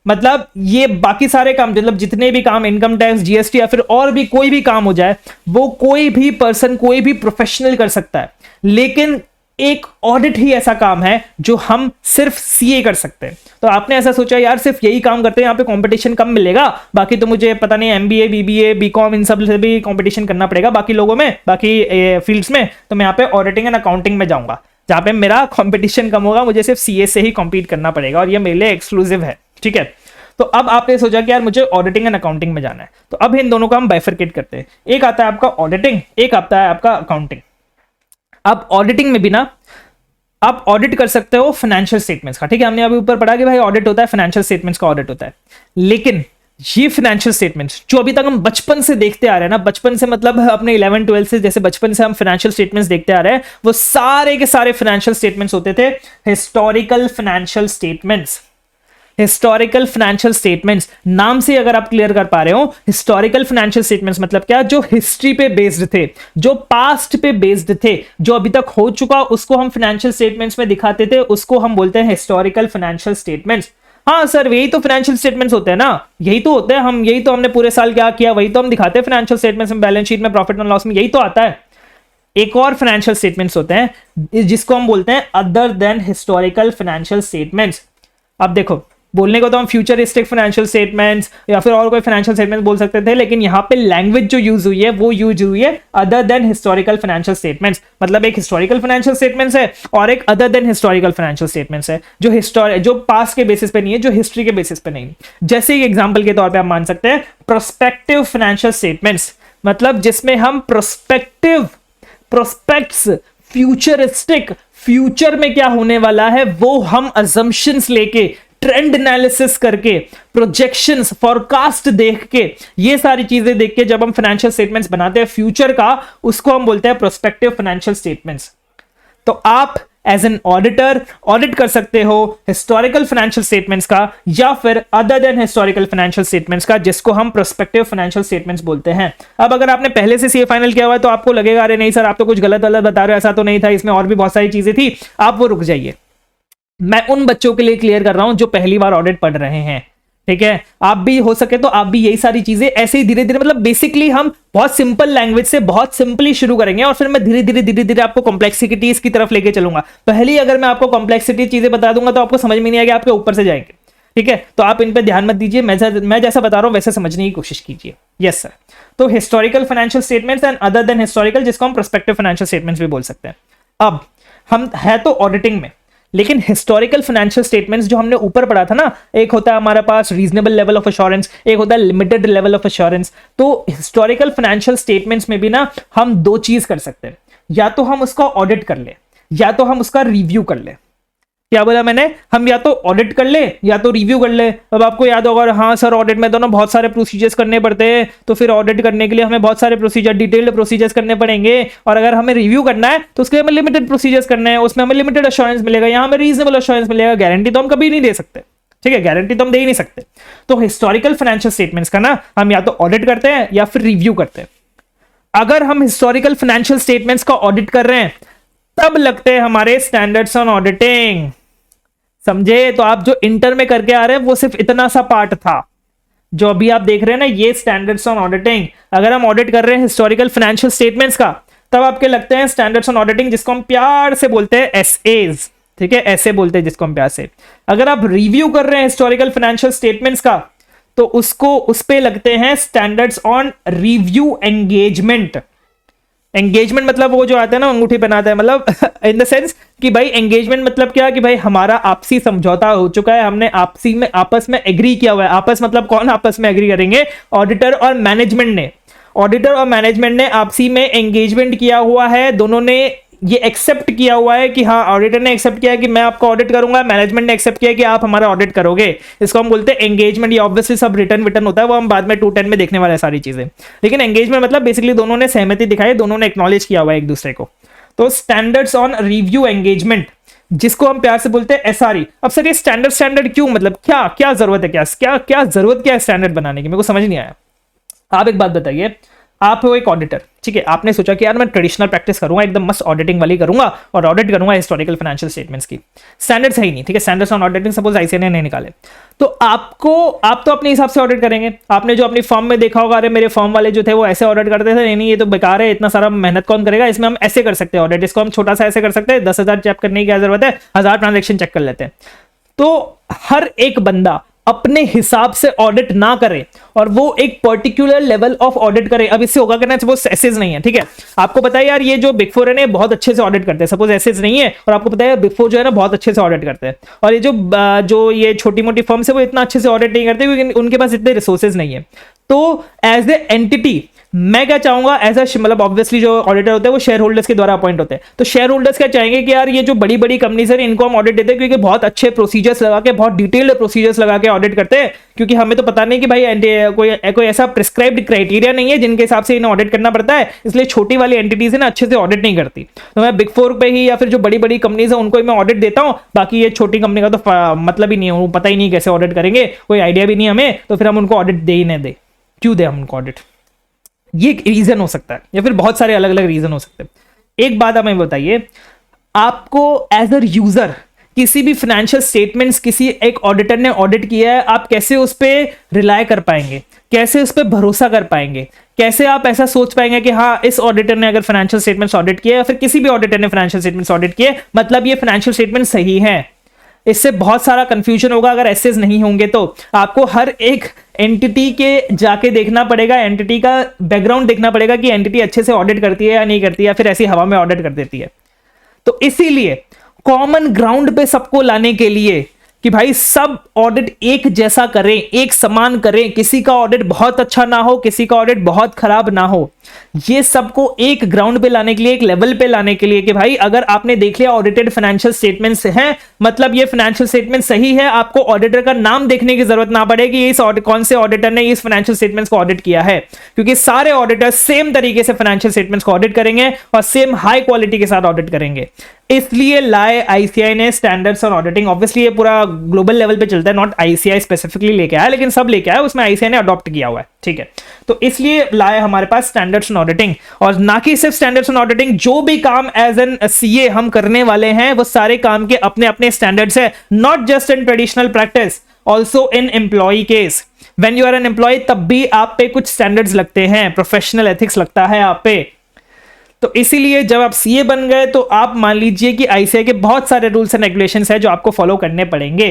Speaker 1: मतलब ये बाकी सारे काम, मतलब जितने भी काम, इनकम टैक्स, जीएसटी, या फिर और भी कोई भी काम हो जाए, वो कोई भी पर्सन, कोई भी प्रोफेशनल कर सकता है, लेकिन एक ऑडिट ही ऐसा काम है जो हम सिर्फ सीए कर सकते हैं। तो आपने ऐसा सोचा यार सिर्फ यही काम करते हैं, यहाँ पे कंपटीशन कम मिलेगा, बाकी तो मुझे पता नहीं एमबीए, बीबीए, बीकॉम, इन सब से भी कंपटीशन करना पड़ेगा बाकी लोगों में, बाकी फील्ड्स में, तो मैं यहाँ पे ऑडिटिंग एंड अकाउंटिंग में जाऊंगा, जहां पे मेरा कंपटीशन कम होगा, मुझे सिर्फ सीए से ही कॉम्पीट करना पड़ेगा, और ये मेरे लिए एक्सक्लूसिव है। ठीक है, तो अब आपने सोचा कि यार मुझे ऑडिटिंग एंड अकाउंटिंग में जाना है, तो अब इन दोनों को हम बाइफरकेट करते हैं। एक आता है आपका ऑडिटिंग, एक आता है आपका अकाउंटिंग। अब ऑडिटिंग में भी ना आप ऑडिट कर सकते हो फाइनेंशियल स्टेटमेंट्स का। ठीक है, हमने अभी ऊपर पढ़ा कि भाई ऑडिट होता है, फाइनेंशियल स्टेटमेंट्स का ऑडिट होता है, लेकिन ये फाइनेंशियल स्टेटमेंट्स जो अभी तक हम बचपन से देखते आ रहे हैं ना, बचपन से मतलब अपने 11 12 से, जैसे बचपन से हम फाइनेंशियल स्टेटमेंट्स देखते आ रहे हैं, वो सारे के सारे फाइनेंशियल स्टेटमेंट्स होते थे historical financial statements. Historical financial statements नाम से अगर आप क्लियर कर पा रहे हो, हिस्टोरिकल फाइनेंशियल स्टेटमेंट्स मतलब क्या? जो हिस्ट्री पे बेस्ड थे, जो पास्ट पे बेस्ड थे, जो अभी तक हो चुका उसको हम फाइनेंशियल स्टेटमेंट्स में दिखाते थे, उसको हम बोलते हैं हिस्टोरिकल फाइनेंशियल स्टेटमेंट्स। हाँ सर, यही तो फाइनेंशियल स्टेटमेंट्स होते हैं ना, यही तो होते हैं, हम यही तो हमने पूरे साल क्या किया वही तो हम दिखाते हैं फाइनेंशियल स्टेटमेंट्स में, बैलेंस शीट में, प्रॉफिट एंड लॉस में, यही तो आता है। एक और फाइनेंशियल स्टेटमेंट्स होते हैं जिसको हम बोलते हैं other than historical financial statements. अब देखो, बोलने को तो हम फ्यूचरिस्टिक फाइनेंशियल स्टेटमेंट्स या फिर और कोई फाइनेंशियल स्टेटमेंट बोल सकते थे, लेकिन यहाँ पे लैंग्वेज जो यूज हुई है वो यूज हुई है other than historical financial statements. मतलब एक हिस्टोरिकल फाइनेंशियल स्टेटमेंट्स है और एक other than historical financial statements है, जो पास्ट के बेसिस पे नहीं है, जो हिस्ट्री के बेसिस पे नहीं। जैसे एग्जाम्पल के तौर पर आप मान सकते हैं प्रोस्पेक्टिव फाइनेंशियल स्टेटमेंट्स, मतलब जिसमें हम प्रोस्पेक्ट्स, फ्यूचरिस्टिक, फ्यूचर में क्या होने वाला है वो हम अजम्पशंस लेके, ट्रेंड एनालिसिस करके, प्रोजेक्शंस, फॉरकास्ट देख के, ये सारी चीजें देख के जब हम फाइनेंशियल स्टेटमेंट्स बनाते हैं फ्यूचर का, उसको हम बोलते हैं प्रोस्पेक्टिव फाइनेंशियल स्टेटमेंट्स। तो आप एज एन ऑडिटर ऑडिट कर सकते हो हिस्टोरिकल फाइनेंशियल स्टेटमेंट्स का या फिर other than historical financial statements का, जिसको हम प्रोस्पेक्टिव फाइनेंशियल स्टेटमेंट्स बोलते हैं। अब अगर आपने पहले से सीए फाइनल किया हुआ है तो आपको लगेगा अरे नहीं सर आप तो कुछ गलत बता रहे हो, ऐसा तो नहीं था, इसमें और भी बहुत सारी चीजें थी, आप वो रुक जाइए। मैं उन बच्चों के लिए क्लियर कर रहा हूं जो पहली बार ऑडिट पढ़ रहे हैं। ठीक है, आप भी हो सके तो आप भी यही सारी चीजें ऐसे ही धीरे धीरे, मतलब बेसिकली हम बहुत सिंपल लैंग्वेज से बहुत सिंपली शुरू करेंगे और फिर मैं धीरे धीरे आपको कॉम्प्लेक्सिटी इसकी तरफ लेके चलूंगा। पहले अगर मैं आपको कॉम्प्लेक्सिटी चीजें बता दूंगा तो आपको समझ में नहीं आएगा, आपके ऊपर से जाएंगे। ठीक है, तो आप इन पे ध्यान मत दीजिए, मैं जैसा बता रहा हूं वैसे समझने की कोशिश कीजिए। Yes sir. तो historical financial statements and other than historical, जिसको हम प्रोस्पेक्टिव फाइनेंशियल स्टेटमेंट्स भी बोल सकते हैं। अब हम है तो ऑडिटिंग में, लेकिन हिस्टोरिकल फाइनेंशियल स्टेटमेंट्स जो हमने ऊपर पढ़ा था ना, एक होता है हमारे पास रीजनेबल लेवल ऑफ एश्योरेंस, एक होता है लिमिटेड लेवल ऑफ एश्योरेंस। तो हिस्टोरिकल फाइनेंशियल स्टेटमेंट्स में भी ना हम दो चीज कर सकते हैं, या तो हम उसका ऑडिट कर ले या तो हम उसका रिव्यू कर ले। क्या बोला मैंने, हम या तो ऑडिट कर ले या तो रिव्यू कर ले। अब आपको याद होगा, हाँ सर ऑडिट में तो ना बहुत सारे प्रोसीजर्स करने पड़ते हैं, तो फिर ऑडिट करने के लिए हमें बहुत सारे प्रोसीजर, डिटेल्ड प्रोसीजर्स करने पड़ेंगे, और अगर हमें रिव्यू करना है तो उसके लिए हमें लिमिटेड प्रोसीजर्स करने हैं, उसमें हमें लिमिटेड एश्योरेंस मिलेगा, यहाँ हमें रीजनेबल एश्योरेंस मिलेगा। गारंटी तो हम कभी नहीं दे सकते, ठीक है, गारंटी तो हम दे ही नहीं सकते। तो हिस्टोरिकल फाइनेंशियल स्टेटमेंट्स का ना हम या तो ऑडिट करते हैं या फिर रिव्यू करते हैं। अगर हम हिस्टोरिकल फाइनेंशियल स्टेटमेंट्स का ऑडिट कर रहे हैं तब लगते हैं हमारे स्टैंडर्ड्स ऑन ऑडिटिंग, समझे। तो आप जो इंटर में करके आ रहे हैं वो सिर्फ इतना सा पार्ट था, जो अभी आप देख रहे हैं ना, ये स्टैंडर्ड्स ऑन ऑडिटिंग। अगर हम ऑडिट कर रहे हैं हिस्टोरिकल फाइनेंशियल स्टेटमेंट्स का, तब आपके लगते हैं स्टैंडर्ड्स ऑन ऑडिटिंग, जिसको हम प्यार से बोलते हैं एसएज, ठीक है, ऐसे बोलते हैं जिसको हम प्यार से। अगर आप रिव्यू कर रहे हैं हिस्टोरिकल फाइनेंशियल स्टेटमेंट्स का, तो उसको उस पे लगते हैं standards on review engagement. Engagement मतलब वो जो आता है ना अंगूठी पहनाता है, मतलब इन द सेंस कि भाई एंगेजमेंट मतलब क्या, कि भाई हमारा आपसी समझौता हो चुका है, हमने आपसी में आपस में एग्री किया हुआ है। आपस मतलब कौन आपस में एग्री करेंगे, ऑडिटर और मैनेजमेंट ने। ऑडिटर और मैनेजमेंट ने आपसी में एंगेजमेंट किया हुआ है, दोनों ने ये एक्सेप्ट किया हुआ है कि हाँ, ऑडिटर ने एक्सेप्ट किया है कि मैं आपका ऑडिट करूंगा, मैनेजमेंट ने एक्सेप्ट किया है कि आप हमारा ऑडिट करोगे। इसको हम बोलते हैं एंगेजमेंट। ये ऑब्वियसली सब रिटर्न होता है, वो हम बाद में 210 में देखने वाले हैं सारी चीजें। लेकिन एंगेजमेंट मतलब बेसिकली दोनों ने सहमति दिखाई, दोनों ने एक्नॉलेज किया हुआ है एक दूसरे को। तो स्टैंडर्ड्स ऑन रिव्यू एंगेजमेंट, जिसको हम प्यार से बोलते हैं एसआरई। अब सर ये स्टैंडर्ड क्यों, मतलब क्या जरूरत है, क्या जरूरत क्या है स्टैंडर्ड बनाने की, मेरे को समझ नहीं आया। आप एक बात बताइए, आप हो एक ऑडिटर, ठीक है, आपने सोचा कि यार मैं ट्रेडिशनल प्रैक्टिस करूंगा, एकदम मस्त ऑडिटिंग वाली करूंगा और ऑडिट करूंगा हिस्टोरिकल फाइनेंशियल स्टेटमेंट्स की। स्टैंडर्ड्स है ही नहीं, ठीक है, standards on auditing suppose ICA ने नहीं निकाले, तो आप तो अपने हिसाब से ऑडिट करेंगे। आपने जो अपनी फॉर्म में देखा होगा, अरे मेरे फॉर्म वाले जो थे वो ऐसे ऑडिट करते थे, नहीं ये तो बेकार है, इतना सारा मेहनत कौन करेगा, इसमें हम ऐसे कर सकते हैं ऑडिट, इसको हम छोटा सा ऐसे कर सकते हैं, 10,000 चेक करने की क्या जरूरत है, 1000 ट्रांजेक्शन चेक कर लेते हैं। तो हर एक बंदा अपने हिसाब से ऑडिट ना करे और वो एक पर्टिकुलर लेवल ऑफ ऑडिट करे। अब इससे होगा करना, सपोज एसएस नहीं है, ठीक है, आपको पता है यार ये जो बिग फोर है ना बहुत अच्छे से ऑडिट करते हैं, सपोज एसएस नहीं है और आपको पता है बिग फोर जो है ना बहुत अच्छे से ऑडिट करते हैं, और ये जो ये छोटी मोटी फर्म्स है वो इतना अच्छे से ऑडिट नहीं करते क्योंकि उनके पास इतने रिसोर्सेज नहीं है। तो एज ए एंटिटी मैं क्या चाहूंगा, ऐसा मतलब ऑब्वियसली जो ऑडिटर होते हैं वो शेयर होल्डर्स के द्वारा अपॉइंट होते हैं, तो शेयर होल्डर्स क्या चाहेंगे कि यार ये जो बड़ी बड़ी कंपनीज है इनको हम ऑडिट देते हैं, क्योंकि बहुत अच्छे प्रोसीजर्स लगा के, बहुत डिटेल्ड प्रोसीजर्स लगा के ऑडिट करते हैं, क्योंकि हमें तो पता नहीं कि भाई कोई ऐसा प्रिस्क्राइब्ड क्राइटेरिया नहीं है जिनके हिसाब से इन्हें ऑडिट करना पड़ता है, इसलिए छोटी वाली एंटिटीज है ना अच्छे से ऑडिट नहीं करती। तो मैं बिग फोर पे ही या फिर जो बड़ी बड़ी कंपनीज है उनको ही मैं ऑडिट देता हूं, बाकी ये छोटी कंपनी का तो मतलब ही नहीं है, पता ही नहीं कैसे ऑडिट करेंगे, कोई आइडिया भी नहीं हमें, तो फिर हम उनको ऑडिट दे ही नहीं दे, क्यों दे हम उनको ऑडिट। ये एक रीजन हो सकता है, या फिर बहुत सारे अलग अलग रीजन हो सकते हैं। एक बात हमें बताइए, आपको एज अ यूजर किसी भी फाइनेंशियल स्टेटमेंट्स किसी एक ऑडिटर ने ऑडिट किया है, आप कैसे उस पर रिलाय कर पाएंगे, कैसे उस पर भरोसा कर पाएंगे, कैसे आप ऐसा सोच पाएंगे कि हाँ इस ऑडिटर ने अगर फाइनेंशियल स्टेटमेंट्स ऑडिट किया या फिर किसी भी ऑडिटर ने फाइनेंशियल स्टेटमेंट्स ऑडिट किए मतलब ये फाइनेंशियल स्टेटमेंट सही है। इससे बहुत सारा कंफ्यूजन होगा अगर एसेस नहीं होंगे तो। आपको हर एक एंटिटी के जाके देखना पड़ेगा, एंटिटी का बैकग्राउंड देखना पड़ेगा कि एंटिटी अच्छे से ऑडिट करती है या नहीं करती है, या फिर ऐसी हवा में ऑडिट कर देती है। तो इसीलिए कॉमन ग्राउंड पे सबको लाने के लिए कि भाई सब ऑडिट एक जैसा करें, एक समान करें, किसी का ऑडिट बहुत अच्छा ना हो, किसी का ऑडिट बहुत खराब ना हो, ये सबको एक ग्राउंड पे लाने के लिए, एक लेवल पे लाने के लिए कि भाई अगर आपने देख लिया ऑडिटेड फाइनेंशियल स्टेटमेंट्स हैं मतलब ये फाइनेंशियल स्टेटमेंट सही है, आपको ऑडिटर का नाम देखने की जरूरत ना पड़े कि इस कौन से ऑडिटर ने इस फाइनेंशियल स्टेटमेंट्स को ऑडिट किया है, क्योंकि सारे ऑडिटर सेम तरीके से फाइनेंशियल स्टेटमेंट्स को ऑडिट करेंगे और सेम हाई क्वालिटी के साथ ऑडिट करेंगे। इसलिए लाए आईसीआई ने स्टैंडर्ड्स ऑन ऑडिटिंग। ऑब्वियसली ये पूरा ग्लोबल लेवल पे चलता है, नॉट आईसीआई स्पेसिफिकली लेके आया, लेकिन सब लेके आया, उसमें आईसीआई ने अडॉप्ट किया हुआ है, ठीक है। तो इसलिए लाए हमारे पास स्टैंडर्ड्स ऑन ऑडिटिंग, और ना कि सिर्फ स्टैंडर्ड्स ऑन ऑडिटिंग, जो भी काम एज एन सीए हम करने वाले हैं वो सारे काम के अपने अपने स्टैंडर्ड्स है, not just in traditional practice, also in employ case. When you are an employ तब भी आप पे कुछ स्टैंडर्ड्स लगते हैं, प्रोफेशनल एथिक्स लगता है आप पे। तो इसीलिए जब आप सीए बन गए तो आप मान लीजिए कि आईसीआई के बहुत सारे रूल्स एंड रेगुलेशंस है जो आपको फॉलो करने पड़ेंगे।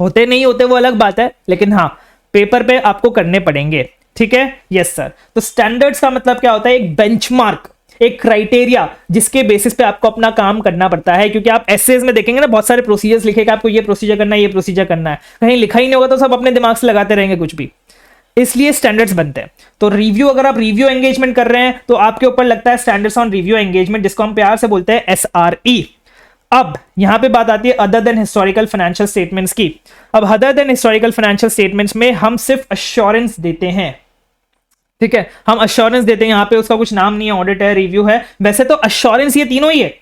Speaker 1: होते नहीं होते वो अलग बात है, लेकिन हाँ पेपर पे आपको करने पड़ेंगे, ठीक है। Yes sir. तो स्टैंडर्ड्स का मतलब क्या होता है? एक बेंचमार्क, एक क्राइटेरिया जिसके बेसिस पे आपको अपना काम करना पड़ता है। क्योंकि आप एसेज में देखेंगे ना, बहुत सारे प्रोसीजर्स लिखेगा, आपको ये प्रोसीजर करना है, ये प्रोसीजर करना है, कहीं लिखा ही नहीं होगा तो सब अपने दिमाग से लगाते रहेंगे कुछ भी, इसलिए स्टैंडर्ड्स बनते हैं। तो रिव्यू, अगर आप रिव्यू एंगेजमेंट कर रहे हैं तो आपके ऊपर लगता है स्टैंडर्ड्स ऑन रिव्यू एंगेजमेंट, जिसको हम प्यार से बोलते हैं SRE। अब यहां पे बात आती है other than historical financial statements की। अब other than historical financial statements में हम सिर्फ अश्योरेंस देते हैं, ठीक है, हम अश्योरेंस देते हैं। यहां पे उसका कुछ नाम नहीं है, ऑडिट है, रिव्यू है, वैसे तो अश्योरेंस ये तीनों ही है,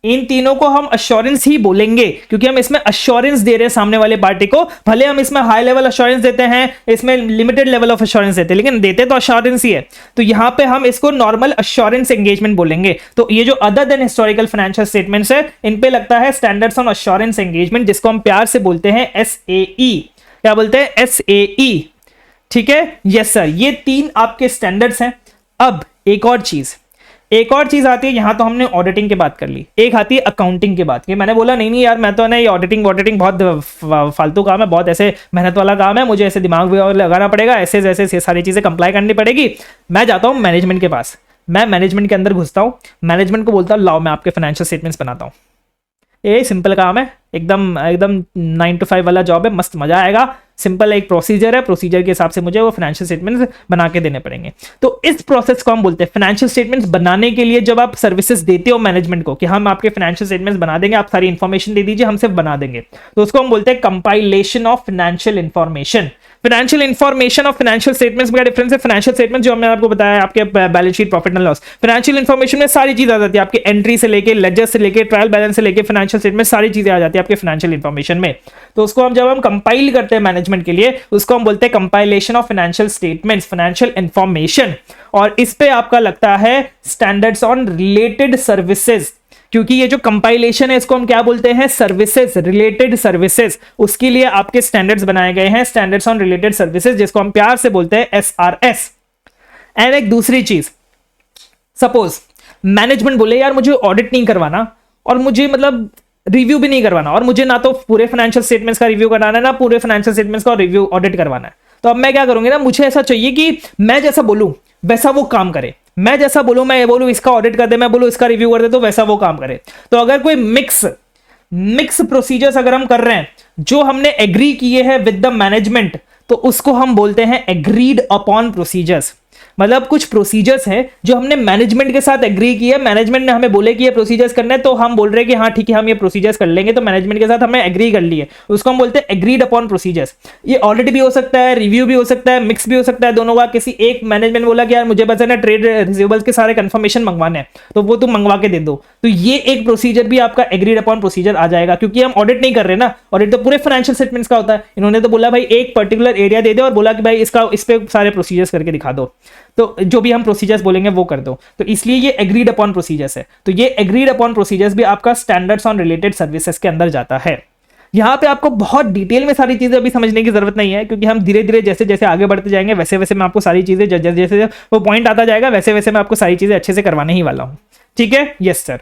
Speaker 1: इन तीनों को हम अश्योरेंस ही बोलेंगे क्योंकि हम इसमें अश्योरेंस दे रहे हैं सामने वाले पार्टी को। भले हम इसमें हाई लेवल अश्योरेंस देते हैं, इसमें लिमिटेड लेवल ऑफ अश्योरेंस देते हैं, लेकिन देते तो अश्योरेंस ही है। तो यहां पे हम इसको नॉर्मल अश्योरेंस एंगेजमेंट बोलेंगे। तो ये जो other than historical financial statements है, इन पे लगता है स्टैंडर्ड्स ऑन अश्योरेंस एंगेजमेंट, जिसको हम प्यार से बोलते हैं SAE। क्या बोलते हैं? SAE, ठीक है। यस सर, ये 3 आपके स्टैंडर्ड्स हैं। अब एक और चीज आती है, यहां तो हमने ऑडिटिंग की बात कर ली, एक आती है अकाउंटिंग की बात की। मैंने बोला नहीं यार, मैं तो ना ये ऑडिटिंग बहुत फालतू काम है, बहुत ऐसे मेहनत वाला काम है, मुझे ऐसे दिमाग भी और लगाना पड़ेगा, ऐसे सारी चीजें कंप्लाई करनी पड़ेगी। मैं जाता हूं मैनेजमेंट के पास, मैं मैनेजमेंट के अंदर घुसता हूं, मैनेजमेंट को बोलता हूं लाओ मैं आपके फाइनेंशियल स्टेटमेंट्स बनाता हूं। ये सिंपल काम है, एकदम 9 to 5 वाला जॉब है, मस्त मजा आएगा। सिंपल एक प्रोसीजर है, प्रोसीजर के हिसाब से मुझे वो फाइनेंशियल स्टेटमेंट्स बना के देने पड़ेंगे। तो इस प्रोसेस को हम बोलते हैं फाइनेंशियल स्टेटमेंट्स बनाने के लिए। जब आप सर्विसेज देते हो मैनेजमेंट को कि हम आपके फाइनेंशियल स्टेटमेंट्स बना देंगे, आप सारी इंफॉर्मेशन दे दीजिए, हम सिर्फ बना देंगे, तो उसको हम बोलते हैं compilation of financial information. Financial information और फाइनेंशियल स्टेटमेंट्स का डिफरेंस है। फाइनेंशियल स्टेटमेंट जो मैंने आपको बताया, आपके balance sheet, profit and loss. Financial information में सारी चीज आ जाती है, आपकी एंट्री से लेके लेजर से लेके ट्रायल बैलेंस से लेके फाइनेंशियल स्टेटमेंट, सारी चीजें आ जाती है आपके फाइनेंशियल इंफॉर्मेशन में। तो उसको हम जब हम कंपाइल करते हैं मैनेजमेंट के लिए, उसको हम बोलते हैं compilation of financial statements, financial information. और इस पे आपका लगता है स्टैंडर्ड्स ऑन रिलेटेड सर्विसेज, क्योंकि ये जो कंपाइलेशन है इसको हम क्या बोलते हैं? Services, related services. उसके लिए आपके स्टैंडर्ड्स बनाए गए हैं, स्टैंडर्ड्स ऑन रिलेटेड सर्विसेज, जिसको हम प्यार से बोलते हैं SRS। एंड एक दूसरी चीज, सपोज मैनेजमेंट बोले यार मुझे ऑडिट नहीं करवाना और मुझे मतलब रिव्यू भी नहीं करवाना, और मुझे ना तो पूरे फाइनेंशियल स्टेटमेंट्स का रिव्यू कराना है, ना पूरे फाइनेंशियल स्टेटमेंट्स का रिव्यू ऑडिट करवाना है। तो अब मैं क्या करूंगी ना, मुझे ऐसा चाहिए कि मैं जैसा बोलूं वैसा वो काम करे, मैं जैसा बोलूं, मैं ये बोलूं इसका ऑडिट कर दे, मैं बोलूं इसका रिव्यू कर दे, तो वैसा वो काम करे। तो अगर कोई मिक्स प्रोसीजर्स अगर हम कर रहे हैं जो हमने एग्री किए हैं विद द मैनेजमेंट, तो उसको हम बोलते हैं एग्रीड अपॉन प्रोसीजर्स। मतलब कुछ प्रोसीजर्स हैं जो हमने मैनेजमेंट के साथ एग्री किया, मैनेजमेंट ने हमें बोले कि ये प्रोसीजर्स करने हैं, तो हम बोल रहे हैं कि हाँ ठीक है हम ये प्रोसीजर्स कर लेंगे, तो मैनेजमेंट के साथ हमें एग्री कर लिए, उसको हम बोलते हैं एग्रीड अपॉन प्रोसीजर्स। ये ऑडिट भी हो सकता है, रिव्यू भी हो सकता है, मिक्स भी हो सकता है, दोनों का। किसी एक मैनेजमेंट बोला कि यार मुझे बस है ना ट्रेड रिसीवेबल्स के सारे कंफर्मेशन मंगवाने हैं, तो वो तुम मंगवा के दे दो, तो ये एक प्रोसीजर भी आपका एग्रीड अपॉन प्रोसीजर आ जाएगा, क्योंकि हम ऑडिट नहीं कर रहे ना, ऑडिट तो पूरे फाइनेंशियल स्टेटमेंट्स का होता है। इन्होंने तो बोला भाई एक पर्टिकुलर एरिया दे दे और बोला कि भाई इसका इस पे सारे प्रोसीजर्स करके दिखा दो, तो जो भी हम प्रोसीजर्स बोलेंगे वो कर दो, तो इसलिए ये एग्रीड अपॉन प्रोसीजर्स है। तो ये एग्रीड अपॉन प्रोसीजर्स भी आपका स्टैंडर्ड्स ऑन रिलेटेड सर्विसेज के अंदर जाता है। यहां पे आपको बहुत डिटेल में सारी चीजें अभी समझने की जरूरत नहीं है, क्योंकि हम धीरे धीरे जैसे जैसे आगे बढ़ते जाएंगे वैसे वैसे मैं आपको सारी चीजें जैसे जैसे वो पॉइंट आता जाएगा वैसे वैसे मैं आपको सारी चीजें अच्छे से करवाने ही वाला हूं, ठीक है। यस सर,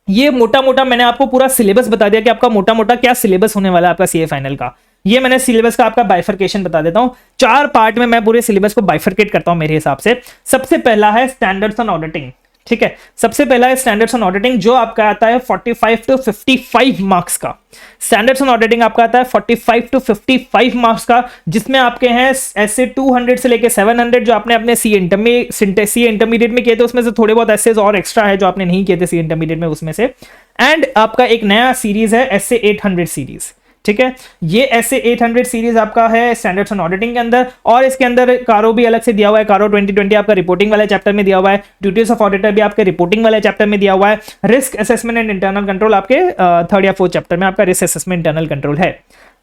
Speaker 1: ये मोटा मोटा मैंने आपको पूरा सिलेबस बता दिया कि आपका मोटा मोटा क्या सिलेबस होने वाला है आपका सीए फाइनल का। ये मैंने सिलेबस का आपका बाइफरकेशन बता देता हूं, 4 पार्ट में मैं पूरे सिलेबस को बाइफरकेट करता हूं मेरे हिसाब से। सबसे पहला है स्टैंडर्ड्स ऑन ऑडिटिंग, ठीक है। सबसे पहला है स्टैंडर्ड्स ऑन ऑडिटिंग, जो आपका आता है 45 to 55 मार्क्स का। स्टैंडर्ड्स ऑन ऑडिटिंग आपका आता है 45 to 55 मार्क्स का, जिसमें आपके हैं ऐसे 200 से लेके 700 जो आपने अपने सी इंटरमीडिएट में किए थे, उसमें से थोड़े बहुत ऐसे और एक्स्ट्रा है जो आपने नहीं किए थे सी इंटरमीडिएट में, उसमें से। एंड आपका एक नया सीरीज है ऐसे 800 सीरीज, ठीक है। ये ऐसे 800 सीरीज आपका है स्टैंडर्ड्स ऑन ऑडिटिंग के अंदर, और इसके अंदर कारो भी अलग से दिया हुआ है। कारो 2020 आपका रिपोर्टिंग वाले चैप्टर में दिया हुआ है, ड्यूटीज ऑफ ऑडिटर भी आपके रिपोर्टिंग वाले चैप्टर में दिया हुआ है, risk assessment and internal control आपके 3rd या 4th चैप्टर में आपका रिस्क असेसमेंट इंटरनल कंट्रोल है।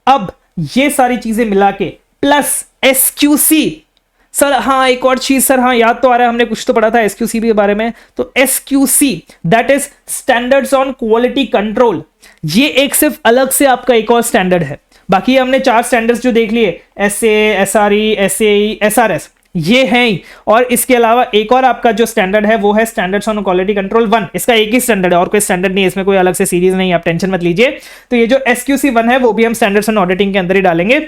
Speaker 1: अब ये सारी चीजें मिला के प्लस SQC। सर हाँ एक और चीज सर, हाँ याद तो आ रहा है, हमने कुछ तो पढ़ा था SQC के बारे में। तो SQC that is standards on quality control, ये एक सिर्फ अलग से आपका एक और स्टैंडर्ड है। बाकी हमने 4 स्टैंडर्ड्स जो देख लिए, SA, SRE, SAE, SRS, ये है ही। और इसके अलावा एक और आपका जो स्टैंडर्ड है वो है स्टैंडर्ड्स ऑन क्वालिटी कंट्रोल 1। इसका एक ही स्टैंडर्ड है और कोई स्टैंडर्ड नहीं है, इसमें कोई अलग से सीरीज नहीं, आप टेंशन मत लीजिए। तो ये जो SQC 1 है वो भी हम स्टैंडर्ड्स ऑन ऑडिटिंग के अंदर ही डालेंगे,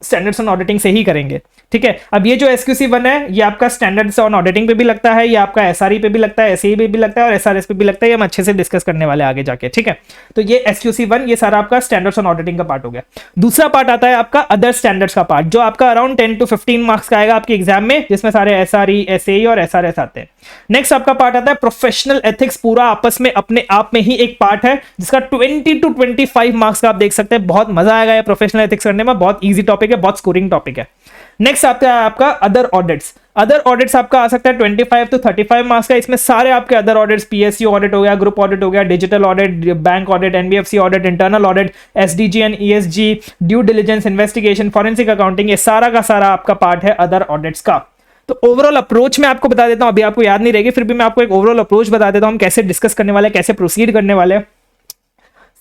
Speaker 1: स्टैंडर्ड्स ऑन ऑडिटिंग से ही करेंगे, ठीक है। अब ये जो SQC 1 है ये आपका स्टैंडर्ड्स ऑन ऑडिटिंग पे भी लगता है, ये आपका SRE पे भी लगता है, SAE पे भी लगता है और SRS पे भी लगता है। ये हम अच्छे से डिस्कस करने वाले आगे जाके, ठीक है। तो ये SQC 1 ये सारा आपका स्टैंडर्ड्स ऑन ऑडिटिंग का पार्ट हो गया। दूसरा पार्ट आता है आपका अदर स्टैंडर्ड्स का पार्ट, जो आपका अराउंड 10 to 15 मार्क्स का आएगा आपके एग्जाम में, जिसमें सारे SRE, SAE और SRS आते हैं। नेक्स्ट आपका पार्ट आता है प्रोफेशनल एथिक्स, पूरा आपस में अपने आप में ही एक पार्ट है, जिसका 20 to 25 मार्क्स का आप देख सकते हैं। बहुत मजा आएगा ये प्रोफेशनल एथिक्स करने में, बहुत ईजी टॉपिक है, बहुत स्कोरिंग टॉपिक है। नेक्स्ट आता है आपका अदर ऑडिट्स। अदर ऑडिट्स आपका आ सकता है 25 to 35 मार्क्स का। इसमें सारे आपके अदर ऑडिट्स, PSU ऑडिट हो गया, ग्रुप ऑडिट हो गया, digital audit, bank audit, NBFC audit, internal audit, SDG and ESG, due diligence, investigation, forensic accounting, ये सारा का सारा आपका पार्ट है अदर ऑडिट्स का। तो ओवरऑल अप्रोच मैं आपको बता देता हूं, अभी आपको याद नहीं रहेगी, फिर भी मैं आपको एक ओवरऑल अप्रोच बता देता हूं, हम कैसे डिस्कस करने वाले हैं, कैसे प्रोसीड करने वाले हैं।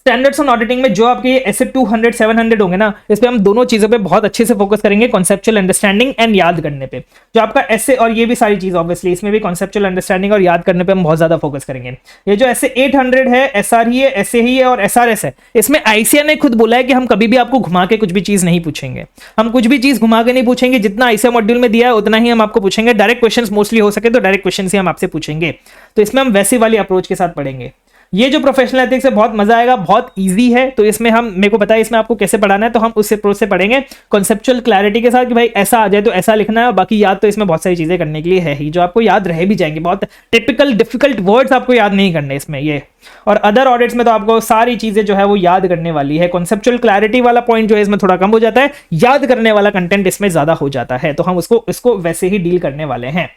Speaker 1: स्टैंडर्ड्स ऑन ऑडिटिंग में जो आपके ऐसे 200 700 होंगे ना, इस पे हम दोनों चीजों पे बहुत अच्छे से फोकस करेंगे, कॉन्सेप्चुअल अंडरस्टैंडिंग एंड याद करने पे। जो आपका ऐसे और ये भी सारी चीज ऑब्वियसली, इसमें भी कॉन्सेप्चुअल अंडरस्टैंडिंग और याद करने पे हम बहुत ज्यादा फोकस करेंगे। ये जो ऐसे 800 है, SRE है, SAE है और SRS है, इसमें ICAR ने खुद बोला है कि हम कभी भी आपको घुमा के कुछ भी चीज नहीं पूछेंगे, हम कुछ भी चीज घुमा के नहीं पूछेंगे, जितना ICAR मॉड्यूल में दिया है उतना ही हम आपको पूछेंगे। डायरेक्ट क्वेश्चंस मोस्टली हो सके तो डायरेक्ट क्वेश्चंस ही हम आपसे पूछेंगे, तो इसमें हम वैसी वाली अप्रोच के साथ पढ़ेंगे। ये जो प्रोफेशनल एथिक्स है बहुत मजा आएगा, बहुत इजी है, तो इसमें हम, मेरे को पता है इसमें आपको कैसे पढ़ाना है, तो हम उस अप्रोच से पढ़ेंगे कॉन्सेप्चुअल क्लैरिटी के साथ कि भाई ऐसा आ जाए तो ऐसा लिखना है, और बाकी याद तो इसमें बहुत सारी चीजें करने के लिए है ही, जो आपको याद रह भी जाएंगे। बहुत टिपिकल डिफिकल्ट वर्ड्स आपको याद नहीं करने इसमें ये। और अदर ऑडिट्स में तो आपको सारी चीजें जो है वो याद करने वाली है। कॉन्सेप्चुअल क्लैरिटी वाला पॉइंट जो है इसमें थोड़ा कम हो जाता है, याद करने वाला कंटेंट इसमें ज्यादा हो जाता है, तो हम इसको वैसे ही डील करने वाले हैं,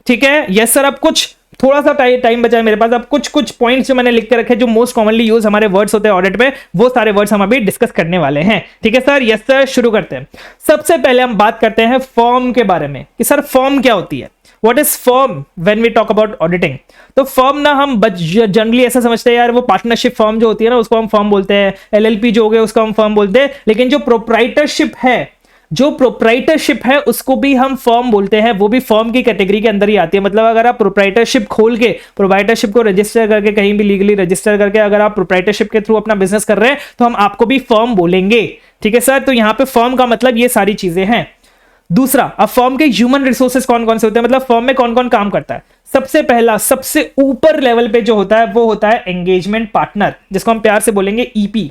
Speaker 1: ठीक है। यस सर, अब कुछ थोड़ा सा टाइम बचा है मेरे पास, अब कुछ पॉइंट्स जो मैंने लिख के रखे जो मोस्ट कॉमनली यूज हमारे वर्ड्स होते हैं ऑडिट में, वो सारे वर्ड्स हम अभी डिस्कस करने वाले हैं, ठीक है सर। यस सर, शुरू करते हैं। सबसे पहले हम बात करते हैं फर्म के बारे में कि सर फर्म क्या होती है, what is firm when we talk about auditing. तो फर्म ना हम जनरली ऐसा समझते हैं यार, वो पार्टनरशिप फर्म जो होती है ना उसको हम फर्म बोलते हैं, LLP जो हो गए उसको हम फर्म बोलते हैं, लेकिन जो प्रोप्राइटरशिप है उसको भी हम फर्म बोलते हैं, वो भी फर्म की कैटेगरी के अंदर ही आती है। मतलब अगर आप प्रोप्राइटरशिप खोल के, प्रोप्राइटरशिप को रजिस्टर करके, कहीं भी लीगली रजिस्टर करके अगर आप प्रोप्राइटरशिप के थ्रू अपना बिजनेस कर रहे हैं तो हम आपको भी फर्म बोलेंगे, ठीक है सर। तो यहां पे फर्म का मतलब ये सारी चीजें हैं। दूसरा, अब फर्म के ह्यूमन रिसोर्सेज कौन कौन से होते हैं, मतलब फर्म में कौन कौन काम करता है। सबसे पहला, सबसे ऊपर लेवल पे जो होता है वो होता है एंगेजमेंट पार्टनर, जिसको हम प्यार से बोलेंगे EP।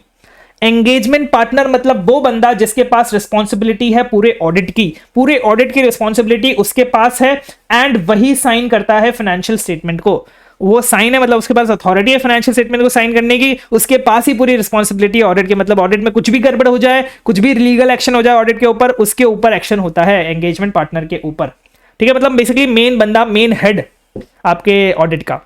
Speaker 1: एंगेजमेंट पार्टनर मतलब वो बंदा जिसके पास रिस्पॉन्सिबिलिटी है पूरे ऑडिट की रिस्पॉन्सिबिलिटी उसके पास है, एंड वही साइन करता है फाइनेंशियल स्टेटमेंट को। वो साइन है मतलब उसके पास अथॉरिटी है फाइनेंशियल स्टेटमेंट को साइन करने की, उसके पास ही पूरी रिस्पॉन्सिबिलिटी है ऑडिट की। मतलब ऑडिट में कुछ भी गड़बड़ हो जाए, कुछ भी लीगल एक्शन हो जाए ऑडिट के ऊपर, उसके ऊपर एक्शन होता है एंगेजमेंट पार्टनर के ऊपर, ठीक है। मतलब बेसिकली मेन बंदा, मेन हेड आपके ऑडिट का।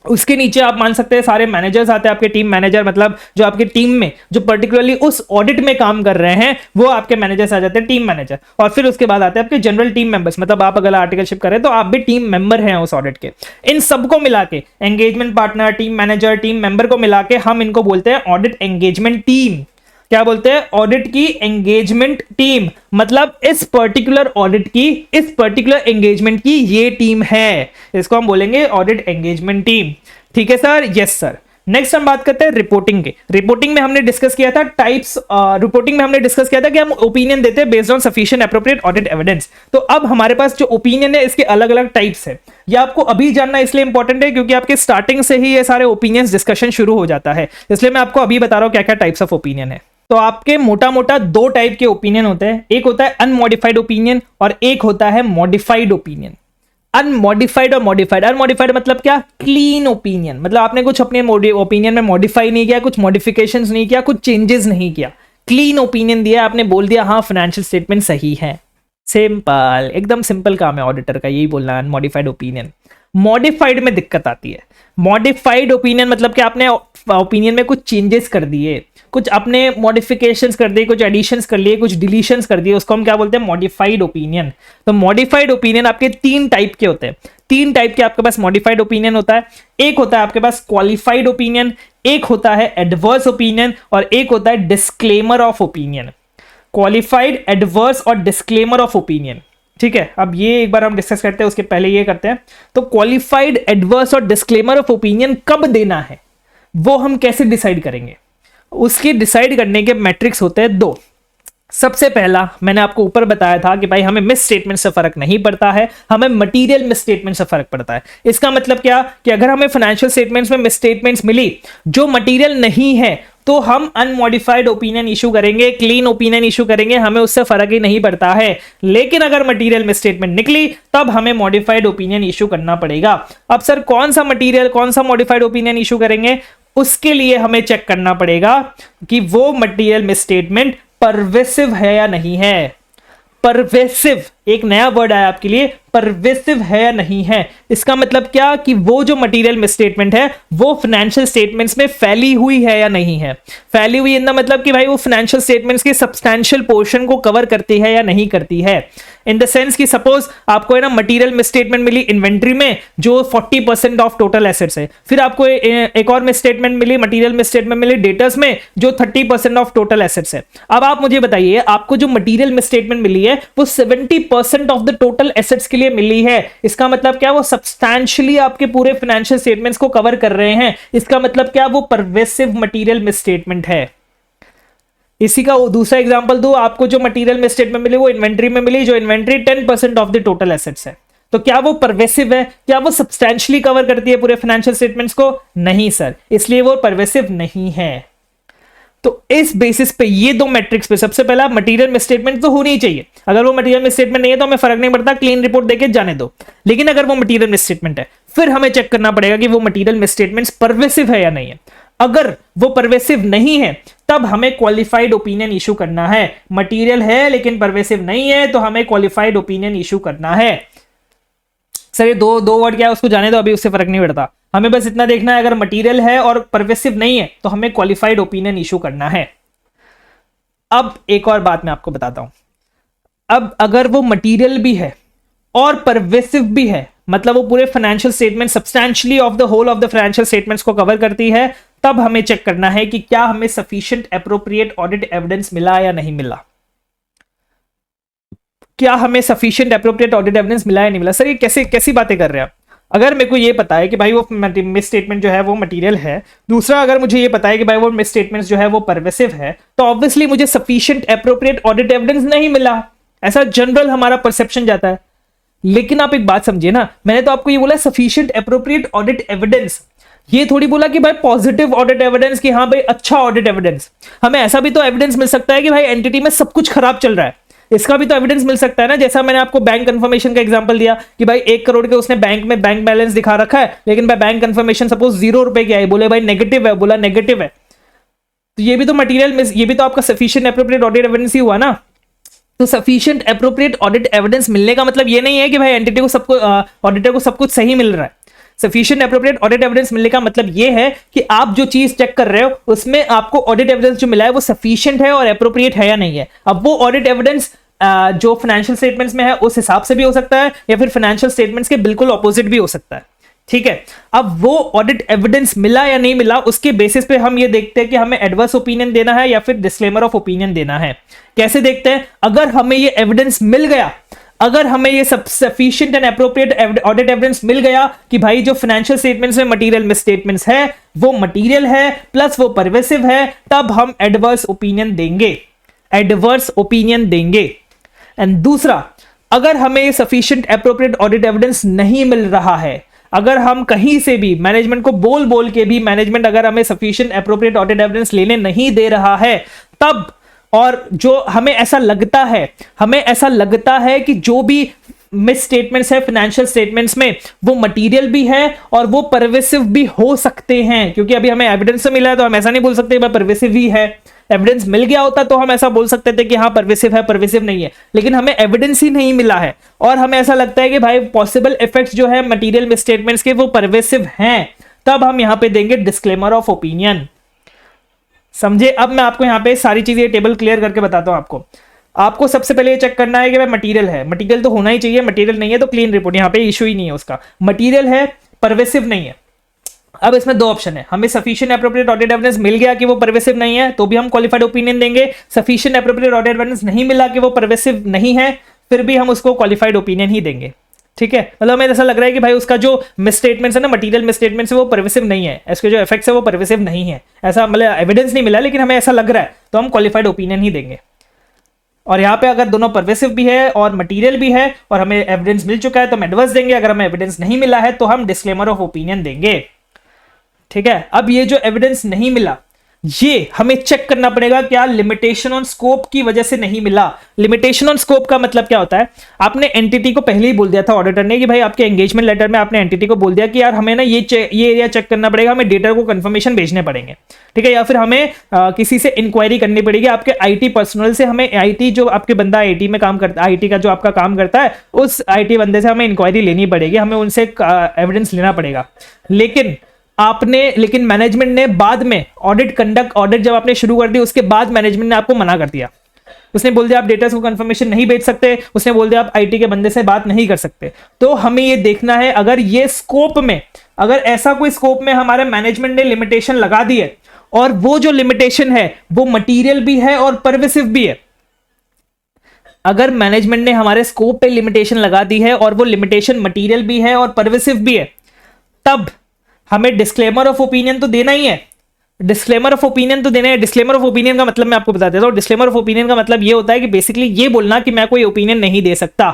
Speaker 1: उसके नीचे आप मान सकते हैं सारे मैनेजर्स आते हैं, आपके टीम मैनेजर, मतलब जो आपके टीम में जो पर्टिकुलरली उस ऑडिट में काम कर रहे हैं वो आपके मैनेजर्स आ जाते हैं, टीम मैनेजर। और फिर उसके बाद आते हैं आपके जनरल टीम मेंबर्स, मतलब आप अगर आर्टिकलशिप करें तो आप भी टीम मेंबर हैं उस ऑडिट के। इन सबको मिला के engagement partner, team manager, team member को मिला के हम इनको बोलते हैं ऑडिट एंगेजमेंट टीम। क्या बोलते हैं? ऑडिट की एंगेजमेंट टीम। मतलब इस पर्टिकुलर ऑडिट की, इस पर्टिकुलर एंगेजमेंट की ये टीम है, इसको हम बोलेंगे ऑडिट एंगेजमेंट टीम। ठीक है सर? Yes sir. नेक्स्ट हम बात करते हैं रिपोर्टिंग के। रिपोर्टिंग में हमने डिस्कस किया था टाइप्स, रिपोर्टिंग में हमने डिस्कस किया था कि हम ओपिनियन देते हैं based on sufficient appropriate audit evidence. तो अब हमारे पास जो ओपिनियन है इसके अलग अलग टाइप्स है। ये आपको अभी जानना इसलिए इंपॉर्टेंट है क्योंकि आपके स्टार्टिंग से ही ये सारे ओपिनियंस डिस्कशन शुरू हो जाता है, इसलिए मैं आपको अभी बता रहा हूं क्या क्या टाइप्स ऑफ ओपिनियन है। तो आपके मोटा मोटा दो टाइप के ओपिनियन होते हैं, एक होता है अनमॉडिफाइड ओपिनियन और एक होता है मॉडिफाइड ओपिनियन। अनमॉडिफाइड और मॉडिफाइड, अनमॉडिफाइड मतलब क्या? क्लीन ओपिनियन, मतलब आपने कुछ अपने ओपिनियन में मॉडिफाई नहीं किया, कुछ मॉडिफिकेशंस नहीं किया, कुछ चेंजेस नहीं किया, क्लीन ओपिनियन दिया, आपने बोल दिया हाँ फाइनेंशियल स्टेटमेंट सही है। सिंपल, एकदम सिंपल काम है ऑडिटर का, यही बोलना अनमॉडिफाइड ओपिनियन। मॉडिफाइड में दिक्कत आती है। मॉडिफाइड ओपिनियन मतलब कि आपने ओपिनियन में कुछ चेंजेस कर दिए, कुछ अपने मॉडिफिकेशंस कर दिए, कुछ एडिशंस कर लिए, कुछ डिलीशंस कर दिए, उसको हम क्या बोलते हैं? Modified opinion. तो मॉडिफाइड ओपिनियन आपके तीन टाइप के होते हैं। तीन टाइप के आपके पास मॉडिफाइड ओपिनियन होता है। एक होता है आपके पास क्वालिफाइड ओपिनियन, एक होता है एडवर्स ओपिनियन और एक होता है disclaimer of opinion. Qualified, adverse और डिस्क्लेमर ऑफ ओपिनियन। ठीक है, अब ये एक बार हम डिस्कस करते हैं, उसके पहले ये करते हैं। तो क्वालिफाइड एडवर्स और डिस्क्लेमर ऑफ ओपिनियन कब देना है वो हम कैसे डिसाइड करेंगे? उसके डिसाइड करने के मैट्रिक्स होते हैं दो। सबसे पहला मैंने आपको ऊपर बताया था कि भाई हमें मिस स्टेटमेंट से फर्क नहीं पड़ता है, हमें मटेरियल मिस स्टेटमेंट से फर्क पड़ता है। इसका मतलब क्या कि अगर हमें फाइनेंशियल स्टेटमेंट्स में मिस स्टेटमेंट्स मिली जो मटेरियल नहीं है तो हम अनमॉडिफाइड ओपिनियन इशू करेंगे, क्लीन ओपिनियन इशू करेंगे, हमें उससे फर्क ही नहीं पड़ता है। लेकिन अगर मटेरियल मिस स्टेटमेंट निकली तब हमें मॉडिफाइड ओपिनियन इशू करना पड़ेगा। अब सर कौन सा मटेरियल, कौन सा मॉडिफाइड ओपिनियन इशू करेंगे? उसके लिए हमें चेक करना पड़ेगा कि वो मटेरियल मिस स्टेटमेंट परवेसिव है या नहीं है। परवेसिव एक नया वर्ड आया आपके लिए, परवेसिव है या नहीं है। इसका मतलब क्या कि वो जो मटेरियल मिसस्टेटमेंट है वो फाइनेंशियल स्टेटमेंट्स में फैली हुई है या नहीं है। फैली हुई इन द मतलब कि भाई वो फाइनेंशियल स्टेटमेंट्स के सब्सटैंशियल पोर्शन को कवर करती है या नहीं करती है। इन द सेंस कि सपोज आपको है ना मटेरियल मिसस्टेटमेंट मिली इन्वेंट्री में जो 40% ऑफ टोटल एसेट्स है, फिर आपको एक और मिसस्टेटमेंट मिली, मटेरियल मिसस्टेटमेंट मिली डेटर्स में जो 30% ऑफ टोटल एसेट्स है। अब आप मुझे बताइए आपको जो मटेरियल मिसस्टेटमेंट मिली है वो 70% ऑफ द टोटल एसेट्स के लिए मिली है। इसका मतलब क्या वो सब्सटैंशियली आपके पूरे फाइनेंशियल स्टेटमेंट्स को कवर कर रहे हैं। इसका मतलब क्या वो परवेसिव मटेरियल मिसस्टेटमेंट है। इसी का दूसरा एग्जांपल दो, आपको जो मटेरियल मिसस्टेटमेंट मिली वो इन्वेंट्री में मिली, जो inventory 10% of the total assets है। तो क्या वो परवेसिव है? क्या वो सब्सटैंशियली कवर करती है पूरे फाइनेंशियल स्टेटमेंट्स को? नहीं सर, इसलिए वो परवेसिव नहीं है। तो इस बेसिस पे ये दो मैट्रिक्स पे सबसे पहला मटेरियल मिसस्टेटमेंट तो होनी ही चाहिए। अगर वो मटेरियल मिसस्टेटमेंट नहीं है तो हमें फर्क नहीं पड़ता, क्लीन रिपोर्ट देके जाने दो। लेकिन अगर वो मटेरियल मिसस्टेटमेंट है फिर हमें चेक करना पड़ेगा कि वो मटेरियल मिसस्टेटमेंट्स परवेसिव है या नहीं है। अगर वो परवेसिव नहीं है तब हमें क्वालिफाइड ओपिनियन इशू करना है। मटेरियल है लेकिन परवेसिव नहीं है तो हमें क्वालिफाइड ओपिनियन इशू करना है। सर ये दो वर्ड क्या है उसको जाने दो, अभी उससे फर्क नहीं पड़ता। हमें बस इतना देखना है अगर मटेरियल है और परवेसिव नहीं है तो हमें क्वालिफाइड ओपिनियन इशू करना है। अब एक और बात मैं आपको बताता हूं, अब अगर वो मटेरियल भी है और परवेसिव भी है, मतलब वो पूरे financial statement substantially of the whole of the financial statements को कवर करती है, तब हमें चेक करना है कि क्या हमें सफिशिएंट एप्रोप्रिएट ऑडिट एविडेंस मिला या नहीं मिला। क्या हमें सफिशिएंट एप्रोप्रिएट ऑडिट एविडेंस मिला या नहीं मिला? सर ये कैसी बातें कर रहे हैं आप? अगर मेरे को ये पता है कि भाई वो मिस स्टेटमेंट जो है वो मटेरियल है, दूसरा अगर मुझे ये पता है कि भाई वो मिस स्टेटमेंट्स जो है वो परवेसिव है, तो ऑब्वियसली मुझे सफिशिएंट एप्रोप्रिएट ऑडिट एविडेंस नहीं मिला। ऐसा जनरल हमारा परसेप्शन जाता है। लेकिन आप एक बात समझिए ना, मैंने तो आपको ये बोला सफिशिएंट एप्रोप्रिएट ऑडिट एविडेंस, ये थोड़ी बोला कि भाई पॉजिटिव ऑडिट एविडेंस कि हाँ भाई अच्छा ऑडिट एविडेंस। हमें ऐसा भी तो एविडेंस मिल सकता है कि भाई एंटिटी में सब कुछ खराब चल रहा है, इसका भी तो एविडेंस मिल सकता है ना। जैसा मैंने आपको बैंक कंफर्मेशन का एग्जांपल दिया कि भाई 1 करोड़ के उसने बैंक में बैंक बैलेंस दिखा रखा है, लेकिन भाई बैंक कंफर्मेशन सपोज 0 रुपए की आई, बोले भाई नेगेटिव है, बोला नेगेटिव है, तो ये भी तो मटेरियल, ये भी तो आपका सफिशिएंट एप्रोप्रिएट ऑडिट एविडेंस ही हुआ ना। तो सफिशिएंट एप्रोप्रिएट ऑडिट एविडेंस मिलने का मतलब ये नहीं है कि भाई एंटिटी को सबको ऑडिटर को सब कुछ सही मिल रहा है। सफिशिएंट एप्रोप्रिएट ऑडिट एविडेंस मिलने का मतलब ये है कि आप जो चीज चेक कर रहे हो उसमें आपको ऑडिट एविडेंस जो मिला है वो सफिशिएंट है और एप्रोप्रिएट है या नहीं है। अब वो ऑडिट एविडेंस जो फाइनेंशियल स्टेटमेंट्स में है उस हिसाब से भी हो सकता है या फिर फाइनेंशियल स्टेटमेंट्स के बिल्कुल ऑपोजिट भी हो सकता है। ठीक है, अब वो ऑडिट एविडेंस मिला या नहीं मिला उसके बेसिस पे हम ये देखते हैं कि हमें एडवर्स ओपिनियन देना है या फिर डिस्क्लेमर ऑफ ओपिनियन देना है। कैसे देखते हैं? अगर हमें ये एविडेंस मिल गया, अगर हमें ये sufficient and appropriate audit evidence मिल गया कि भाई जो फाइनेंशियल स्टेटमेंट्स में मटेरियल मिसस्टेटमेंट्स है वो मटेरियल है प्लस वो परवेसिव है, तब हम एडवर्स ओपिनियन देंगे, एडवर्स ओपिनियन देंगे। एंड दूसरा, अगर हमें ये सफिशिएंट एप्रोप्रिएट ऑडिट एविडेंस नहीं मिल रहा है, अगर हम कहीं से भी मैनेजमेंट को बोल के भी मैनेजमेंट अगर हमें सफिशिएंट एप्रोप्रिएट ऑडिट एविडेंस लेने नहीं दे रहा है, तब और जो हमें ऐसा लगता है कि जो भी मिस स्टेटमेंट्स है फाइनेंशियल स्टेटमेंट्स में वो मटेरियल भी है और वो परवेसिव भी हो सकते हैं, क्योंकि अभी हमें एविडेंस से मिला है तो हम ऐसा नहीं बोल सकते भाई परवेसिव ही है। एविडेंस मिल गया होता तो हम ऐसा बोल सकते थे कि हाँ परवेसिव है, परवेसिव नहीं है, लेकिन हमें एविडेंस ही नहीं मिला है और हमें ऐसा लगता है कि भाई पॉसिबल इफेक्ट्स जो है मटेरियल मिस स्टेटमेंट्स के वो परवेसिव हैं, तब हम यहां पे देंगे डिस्क्लेमर ऑफ ओपिनियन। समझे? अब मैं आपको यहां पे सारी चीजें टेबल क्लियर करके बताता हूं। आपको सबसे पहले ये चेक करना है कि भाई मटेरियल है, मटेरियल तो होना ही चाहिए, मटेरियल नहीं है तो क्लीन रिपोर्ट, यहां पे इशू ही नहीं है उसका। मटेरियल है, परवेसिव नहीं है। अब इसमें दो ऑप्शन है, हमें सफिशिएंट एप्रोप्रिएट ऑडिट एविडेंस मिल गया कि वो परवेसिव नहीं है तो भी हम क्वालिफाइड ओपिनियन देंगे, सफिशिएंट एप्रोप्रिएट ऑडिट एविडेंस नहीं मिला कि वो परवेसिव नहीं है, फिर भी हम उसको क्वालिफाइड ओपिनियन ही देंगे। ठीक है, मतलब हमें ऐसा लग रहा है कि भाई उसका जो मिसस्टेटमेंट्स है ना, मटेरियल मिसस्टेटमेंट्स है, वो परवेसिव नहीं है, इसके जो इफेक्ट्स है वो परवेसिव नहीं है, ऐसा मतलब एविडेंस नहीं मिला, लेकिन हमें ऐसा लग रहा है, तो हम क्वालिफाइड ओपिनियन ही देंगे। और यहाँ पे अगर दोनों परवेसिव भी है और मटेरियल भी है और हमें एविडेंस मिल चुका है तो हम एडवर्स देंगे, अगर हमें एविडेंस नहीं मिला है तो हम डिस्क्लेमर ऑफ ओपिनियन देंगे। ठीक है, अब ये जो एविडेंस नहीं मिला ये हमें चेक करना पड़ेगा, क्या लिमिटेशन ऑन स्कोप की वजह से नहीं मिला। लिमिटेशन ऑन स्कोप का मतलब क्या होता है, आपने एंटिटी को पहले ही बोल दिया था ऑडिटर ने कि भाई आपके एंगेजमेंट लेटर में आपने एंटिटी को बोल दिया कि यार हमें ना ये एरिया चेक करना पड़ेगा, हमें डेटा को कंफर्मेशन भेजने पड़ेंगे। ठीक है, या फिर हमें किसी से इंक्वायरी करनी पड़ेगी, आपके आईटी पर्सनल से, हमें आईटी जो आपके बंदा आईटी में काम करता है, आईटी का जो आपका काम करता है, उस आईटी बंदे से हमें इंक्वायरी लेनी पड़ेगी, हमें उनसे एविडेंस लेना पड़ेगा। लेकिन मैनेजमेंट ने बाद में ऑडिट जब आपने शुरू कर दी उसके बाद मैनेजमेंट ने आपको मना कर दिया, उसने बोल दिया आप डेटा को कंफर्मेशन नहीं भेज सकते, उसने बोल दिया आप आईटी के बंदे से बात नहीं कर सकते। तो हमें ये देखना है, अगर ये स्कोप में, अगर ऐसा कोई स्कोप में हमारे मैनेजमेंट ने लिमिटेशन लगा दी है और वो जो लिमिटेशन है वो मटीरियल भी है और परवेसिव भी है, अगर मैनेजमेंट ने हमारे स्कोप पे लिमिटेशन लगा दी है और वो लिमिटेशन मटीरियल भी है और परवेसिव भी है, तब हमें डिस्क्लेमर ऑफ ओपिनियन तो देना ही है। डिस्क्लेमर ऑफ ओपिनियन तो देना है। डिस्क्लेमर ऑफ ओपिनियन का मतलब मैं आपको बता देता हूं। डिस्क्लेमर ऑफ ओपिनियन का मतलब ये होता है कि बेसिकली ये बोलना कि मैं कोई ओपिनियन नहीं दे सकता।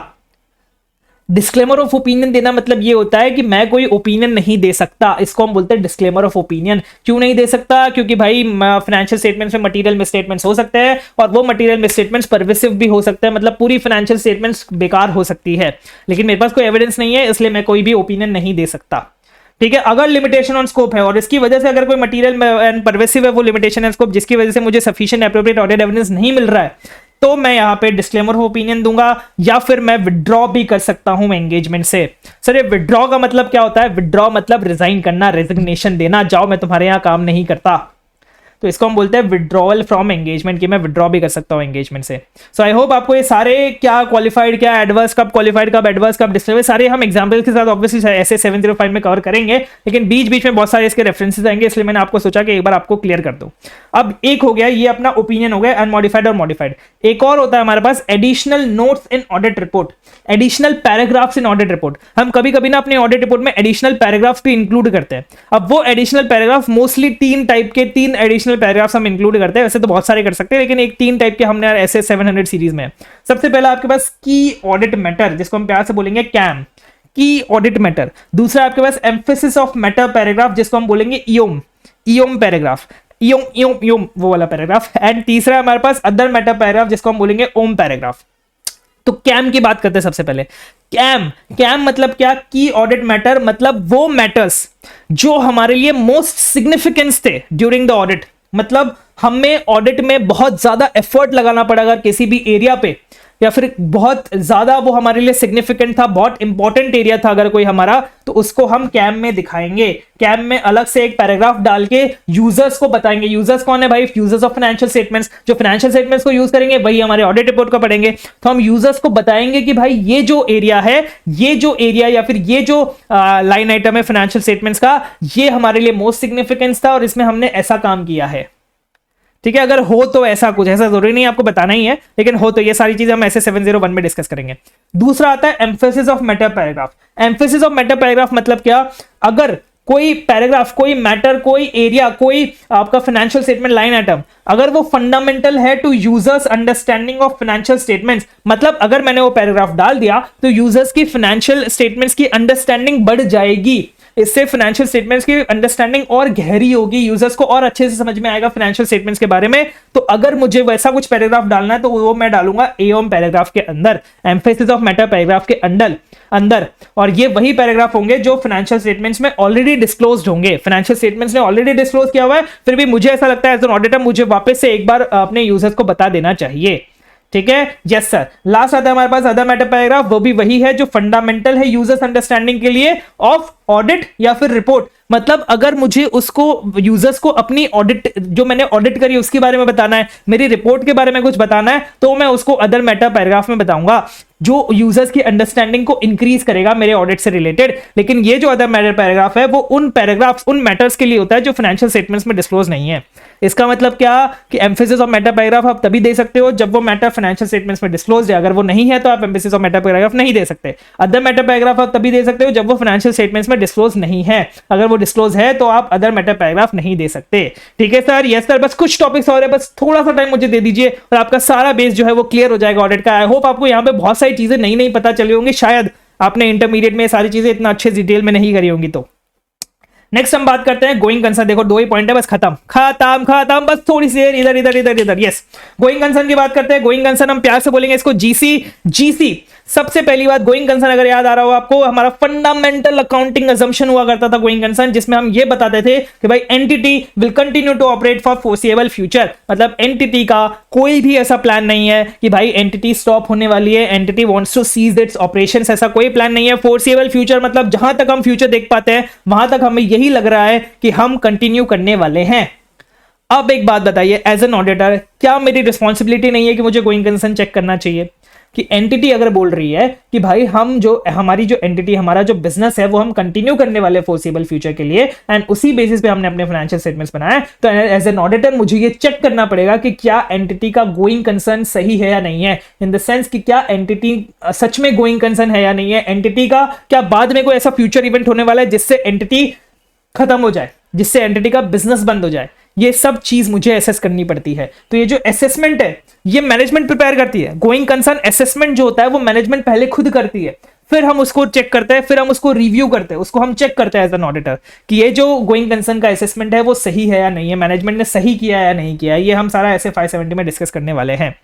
Speaker 1: डिस्क्लेमर ऑफ ओपिनियन देना मतलब ये होता है कि मैं कोई ओपिनियन नहीं दे सकता, इसको हम बोलते हैं डिस्क्लेमर ऑफ ओपिनियन। क्यों नहीं दे सकता? क्योंकि भाई फाइनेंशियल स्टेटमेंट्स में मटेरियल मिसस्टेटमेंट्स हो सकते हैं और वो मटेरियल मिसस्टेटमेंट्स परवेसिव भी हो सकते हैं, मतलब पूरी फाइनेंशियल स्टेटमेंट्स बेकार हो सकती है, लेकिन मेरे पास कोई एविडेंस नहीं है, इसलिए मैं कोई भी ओपिनियन नहीं दे सकता। ठीक है, अगर लिमिटेशन ऑन स्कोप है और इसकी वजह से अगर कोई मटेरियल एंड परवेसिव है वो लिमिटेशन एंड स्कोप जिसकी वजह से मुझे सफिशिएंट एप्रोप्रिएट ऑडिट एविडेंस नहीं मिल रहा है, तो मैं यहां पे डिस्क्लेमर ऑफ ओपिनियन दूंगा या फिर मैं विड्रॉ भी कर सकता हूं एंगेजमेंट से। सर ये विड्रॉ का मतलब क्या होता है? विड्रॉ मतलब रिजाइन करना, रेजिग्नेशन देना, जाओ मैं तुम्हारे यहां काम नहीं करता, तो इसको हम बोलते हैं विड्रॉवल फ्रॉम एंगेजमेंट, कि मैं विड्रॉ भी कर सकता हूं एंगेजमेंट से। सो आई होप आपको ये सारे क्या क्वालिफाइड, क्या एडवर्स, कब क्वालिफाइड, कब एडवर्स, कब डिस्क्लेमर, सारे हम एग्जांपल्स के साथ ऑब्वियसली ऐसे 705 में कवर करेंगे, लेकिन बीच बीच में बहुत सारे इसके रेफरेंसेस आएंगे, इसलिए मैंने आपको सोचा कि एक बार आपको क्लियर कर दूं। अब एक हो गया ये अपना ओपिनियन हो गया अनमॉडिफाइड और मॉडिफाइड। एक और होता है हमारे पास additional notes in audit report, additional paragraphs in audit report. हम कभी कभी ना अपने ऑडिट रिपोर्ट में एडिशनल पैराग्राफ्स भी इंक्लूड करते हैं। अब वो एडिशनल पैराग्राफ मोस्टली तीन एडिशनल पैराग्राफ्स हम इंक्लूड करते हैं, वैसे तो बहुत सारे कर सकते हैं, लेकिन एक 3 टाइप के हमने ऐसे 700 सीरीज में। सबसे पहला आपके पास की ऑडिट मैटर, जिसको हम प्यार से बोलेंगे कैम, की ऑडिट मैटर। दूसरा आपके पास एम्फेसिस ऑफ मैटर पैराग्राफ, जिसको हम बोलेंगे ईओम पैराग्राफ, ईओम वो वाला पैराग्राफ। एंड तीसरा हमारे पास अदर मैटर पैराग्राफ, जिसको हम बोलेंगे ओम पैराग्राफ। तो कैम की बात करते हैं सबसे पहले। कैम मतलब क्या? की ऑडिट मैटर मतलब वो मैटर्स जो हमारे लिए मोस्ट सिग्निफिकेंस थे ड्यूरिंग द ऑडिट, मतलब हमें ऑडिट में बहुत ज्यादा एफर्ट लगाना पड़ा अगर किसी भी एरिया पे, या फिर बहुत ज्यादा वो हमारे लिए सिग्निफिकेंट था, बहुत इंपॉर्टेंट एरिया था अगर कोई हमारा, तो उसको हम कैम में दिखाएंगे। कैम में अलग से एक पैराग्राफ डाल के यूजर्स को बताएंगे। यूजर्स कौन है भाई? Users of financial statements. जो फाइनेंशियल स्टेटमेंट्स को यूज करेंगे वही हमारे ऑडिट रिपोर्ट को पढ़ेंगे, तो हम यूजर्स को बताएंगे कि भाई ये जो एरिया है, ये जो एरिया या फिर ये जो लाइन आइटम है फाइनेंशियल स्टेटमेंट्स का, ये हमारे लिए मोस्ट सिग्निफिकेंस था और इसमें हमने ऐसा काम किया है। ठीक है, अगर हो तो ऐसा कुछ, ऐसा जरूरी नहीं आपको बताना ही है, लेकिन हो तो ये सारी चीजें हम ऐसे 701 में डिस्कस करेंगे। दूसरा आता है emphasis of matter paragraph. Emphasis of matter paragraph मतलब क्या? अगर कोई पैराग्राफ, कोई मैटर, कोई एरिया, कोई आपका फाइनेंशियल स्टेटमेंट लाइन आइटम, अगर वो फंडामेंटल है to users understanding of financial statements, मतलब अगर मैंने वो पैराग्राफ डाल दिया तो यूजर्स की फाइनेंशियल स्टेटमेंट्स की अंडरस्टैंडिंग बढ़ जाएगी, इससे फाइनेंशियल स्टेटमेंट्स की अंडरस्टैंडिंग और गहरी होगी, यूजर्स को और अच्छे से समझ में आएगा फाइनेंशियल स्टेटमेंट्स के बारे में। तो अगर मुझे वैसा कुछ पैराग्राफ डालना है तो वो मैं डालूंगा एओम पैराग्राफ के अंदर, एम्फेसिस ऑफ मैटर पैराग्राफ के अंदर। और ये वही पैराग्राफ होंगे जो फाइनेंशियल स्टेटमेंट्स में ऑलरेडी डिस्क्लोज्ड होंगे। फाइनेंशियल स्टेटमेंट्स ने ऑलरेडी डिस्क्लोज किया हुआ है, फिर भी मुझे ऐसा लगता है एज एन ऑडिटर मुझे वापस से एक बार अपने यूजर्स को बता देना चाहिए। ठीक है, यस सर। लास्ट आता है हमारे पास अदर मैटर पैराग्राफ, वो भी वही है जो फंडामेंटल है यूजर्स अंडरस्टैंडिंग के लिए ऑफ ऑडिट या फिर रिपोर्ट। मतलब अगर मुझे उसको, यूजर्स को अपनी ऑडिट, जो मैंने ऑडिट करी उसके बारे में बताना है, मेरी रिपोर्ट के बारे में कुछ बताना है, तो मैं उसको अदर मैटर पैराग्राफ में बताऊंगा। जो यूजर्स की अंडरस्टैंडिंग को इंक्रीज करेगा मेरे ऑडिट से रिलेटेड। लेकिन ये जो अदर मैटर पैराग्राफ है वो उन पैराग्राफ्स उन मैटर्स के लिए होता है जो फाइनेंशियल स्टेटमेंट्स में डिस्क्लोज नहीं है। इसका मतलब क्या कि एम्फेसिस ऑफ मैटर पैराग्राफ आप तभी दे सकते हो जब वो मैटर फाइनेंशियल स्टेटमेंट्स में डिस्क्लोज है। अगर वो नहीं है तो आप एम्फेसिस ऑफ मैटर पैराग्राफ नहीं दे सकते। अदर मैटर पैराग्राफ आप तभी दे सकते हो जब वो फाइनेंशियल स्टेटमेंट्स में डिस्क्लोज नहीं है। अगर वो डिस्क्लोज है तो आप अदर मैटर पैराग्राफ नहीं दे सकते। ठीक है सर? Yes sir. बस कुछ टॉपिक्स और है, बस थोड़ा सा टाइम मुझे दे दीजिए और आपका सारा बेस जो है वो क्लियर हो जाएगा ऑडिट का। आई होप आपको यहाँ पे बहुत सारी चीजें नई नई पता चली होंगी, शायद आपने इंटरमीडिएट में सारी चीजें इतना अच्छे डिटेल में नहीं करी होंगी। तो नेक्स्ट हम बात करते हैं गोइंग कंसर्न। देखो 2 ही पॉइंट है, बस खत्म खत्म खत्म, बस थोड़ी सी देर इधर इधर इधर इधर। यस, गोइंग कंसर्न की बात करते हैं। गोइंग कंसर्न हम प्यार से बोलेंगे इसको जीसी। जीसी सबसे पहली बात, गोइंग कंसर्न अगर याद आ रहा हो आपको, हमारा फंडामेंटल अकाउंटिंग अजम्पशन हुआ करता था गोइंग कंसर्न, जिसमें हम ये बताते थे कि भाई entity will continue to operate for foreseeable future. मतलब एंटिटी का कोई भी ऐसा प्लान नहीं है कि भाई एंटिटी स्टॉप होने वाली है, entity wants to cease its operations, ऐसा कोई प्लान नहीं है। फोर्सिएबल फ्यूचर मतलब जहां तक हम फ्यूचर देख पाते हैं वहां तक हमें यही लग रहा है कि हम कंटिन्यू करने वाले हैं। अब एक बात बताइए, एज एन ऑडिटर क्या मेरी रिस्पॉन्सिबिलिटी नहीं है कि मुझे गोइंग कंसर्न चेक करना चाहिए? कि एंटिटी अगर बोल रही है कि भाई हम जो हमारी जो एंटिटी हमारा जो बिजनेस है वो हम कंटिन्यू करने वाले फोर्सिबल फ्यूचर के लिए, एंड उसी बेसिस पे हमने अपने फाइनेंशियल स्टेटमेंट्स बनाए, तो एज एन ऑडिटर मुझे ये चेक करना पड़ेगा कि क्या एंटिटी का गोइंग कंसर्न सही है या नहीं है। इन द सेंस कि क्या एंटिटी सच में गोइंग कंसर्न है या नहीं है, एंटिटी का क्या बाद में कोई ऐसा फ्यूचर इवेंट होने वाला है जिससे एंटिटी खत्म हो जाए, जिससे एंटिटी का बिजनेस बंद हो जाए। ये सब चीज मुझे एसेस करनी पड़ती है। तो ये जो असेसमेंट है ये मैनेजमेंट प्रिपेयर करती है। गोइंग कंसर्न असेसमेंट जो होता है वो मैनेजमेंट पहले खुद करती है, फिर हम उसको चेक करते हैं, फिर हम उसको रिव्यू करते हैं, उसको हम चेक करते हैं एज एन ऑडिटर कि ये जो गोइंग कंसर्न का असेसमेंट है वो सही है या नहीं है, मैनेजमेंट ने सही किया है या नहीं किया है। ये हम सारा ऐसे 570 में डिस्कस करने वाले हैं।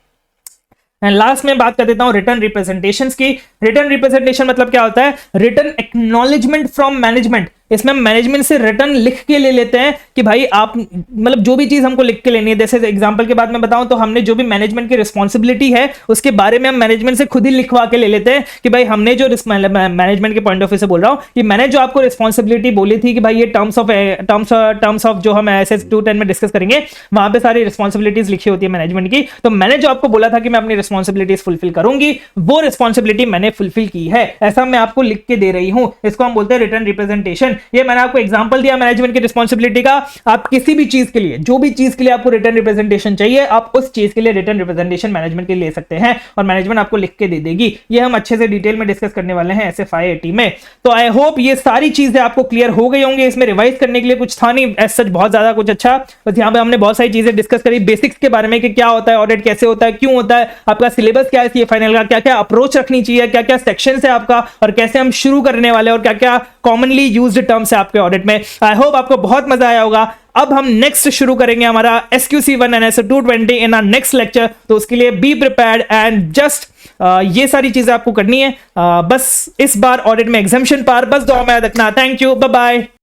Speaker 1: एंड लास्ट में बात कर देता हूं रिटर्न रिप्रेजेंटेशंस की। रिटर्न रिप्रेजेंटेशन मतलब क्या होता है? Return acknowledgement from management. इसमें हम मैनेजमेंट से रिटर्न लिख के ले लेते हैं कि भाई आप मतलब जो भी चीज हमको लिख के लेनी है, जैसे एग्जांपल के बाद में बताऊं तो हमने जो भी मैनेजमेंट की रिस्पॉन्सिबिलिटी है उसके बारे में हम मैनेजमेंट से खुद ही लिखवा के ले लेते हैं कि भाई हमने जो मैनेजमेंट के पॉइंट ऑफ व्यू से बोल रहा हूं कि मैंने जो आपको रिस्पॉन्सिबिलिटी बोली थी कि भाई ये टर्म्स ऑफ जो हम ऐसे 210 में डिस्कस करेंगे वहां पे सारी रिस्पॉन्सिबिलिटीज लिखी होती है मैनेजमेंट की। तो मैंने जो आपको बोला था कि मैं अपनी रिस्पॉन्सिबिलिटीज फुलफिल करूंगी वो रिस्पॉन्सिबिलिटी मैंने फुलफिल की है, ऐसा मैं आपको लिख के दे रही हूं। इसको हम बोलते हैं रिटर्न रिप्रेजेंटेशन। ये मैंने आपको एग्जांपल दिया मैनेजमेंट की रिस्पॉन्सिबिलिटी का। आप किसी भी चीज के लिए, जो भी चीज के लिए आपको रिटर्न रिप्रेजेंटेशन चाहिए, आप उस चीज के लिए रिटर्न रिप्रेजेंटेशन मैनेजमेंट के लिए ले सकते हैं और मैनेजमेंट आपको लिख के दे देगी। ये हम अच्छे से डिटेल में डिस्कस करने वाले हैं ऐसे 580 में। तो आई होप ये सारी चीजें आपको क्लियर हो गई होंगी। इसमें रिवाइज करने के लिए कुछ था नहीं एज सच बहुत ज्यादा कुछ अच्छा, बस यहाँ पे हमने बहुत सारी चीजें डिस्कस करी बेसिक्स के बारे में कि क्या होता है ऑडिट, कैसे होता है, क्यों होता है, आपका सिलेबस क्या है फाइनल का, क्या क्या अप्रोच रखनी चाहिए, क्या क्या सेक्शन है आपका और कैसे हम शुरू करने वाले और क्या क्या कॉमनली यूज्ड टर्म्स है आपके ऑडिट में। आई होप आपको बहुत मजा आया होगा। अब हम नेक्स्ट शुरू करेंगे हमारा SQC1 and SO220 in our next lecture. तो उसके लिए बी प्रिपेयर्ड एंड जस्ट ये सारी चीजें आपको करनी है। बस इस बार ऑडिट में एग्जाम्शन पार बस दुआ में याद रखना। Thank you, bye bye.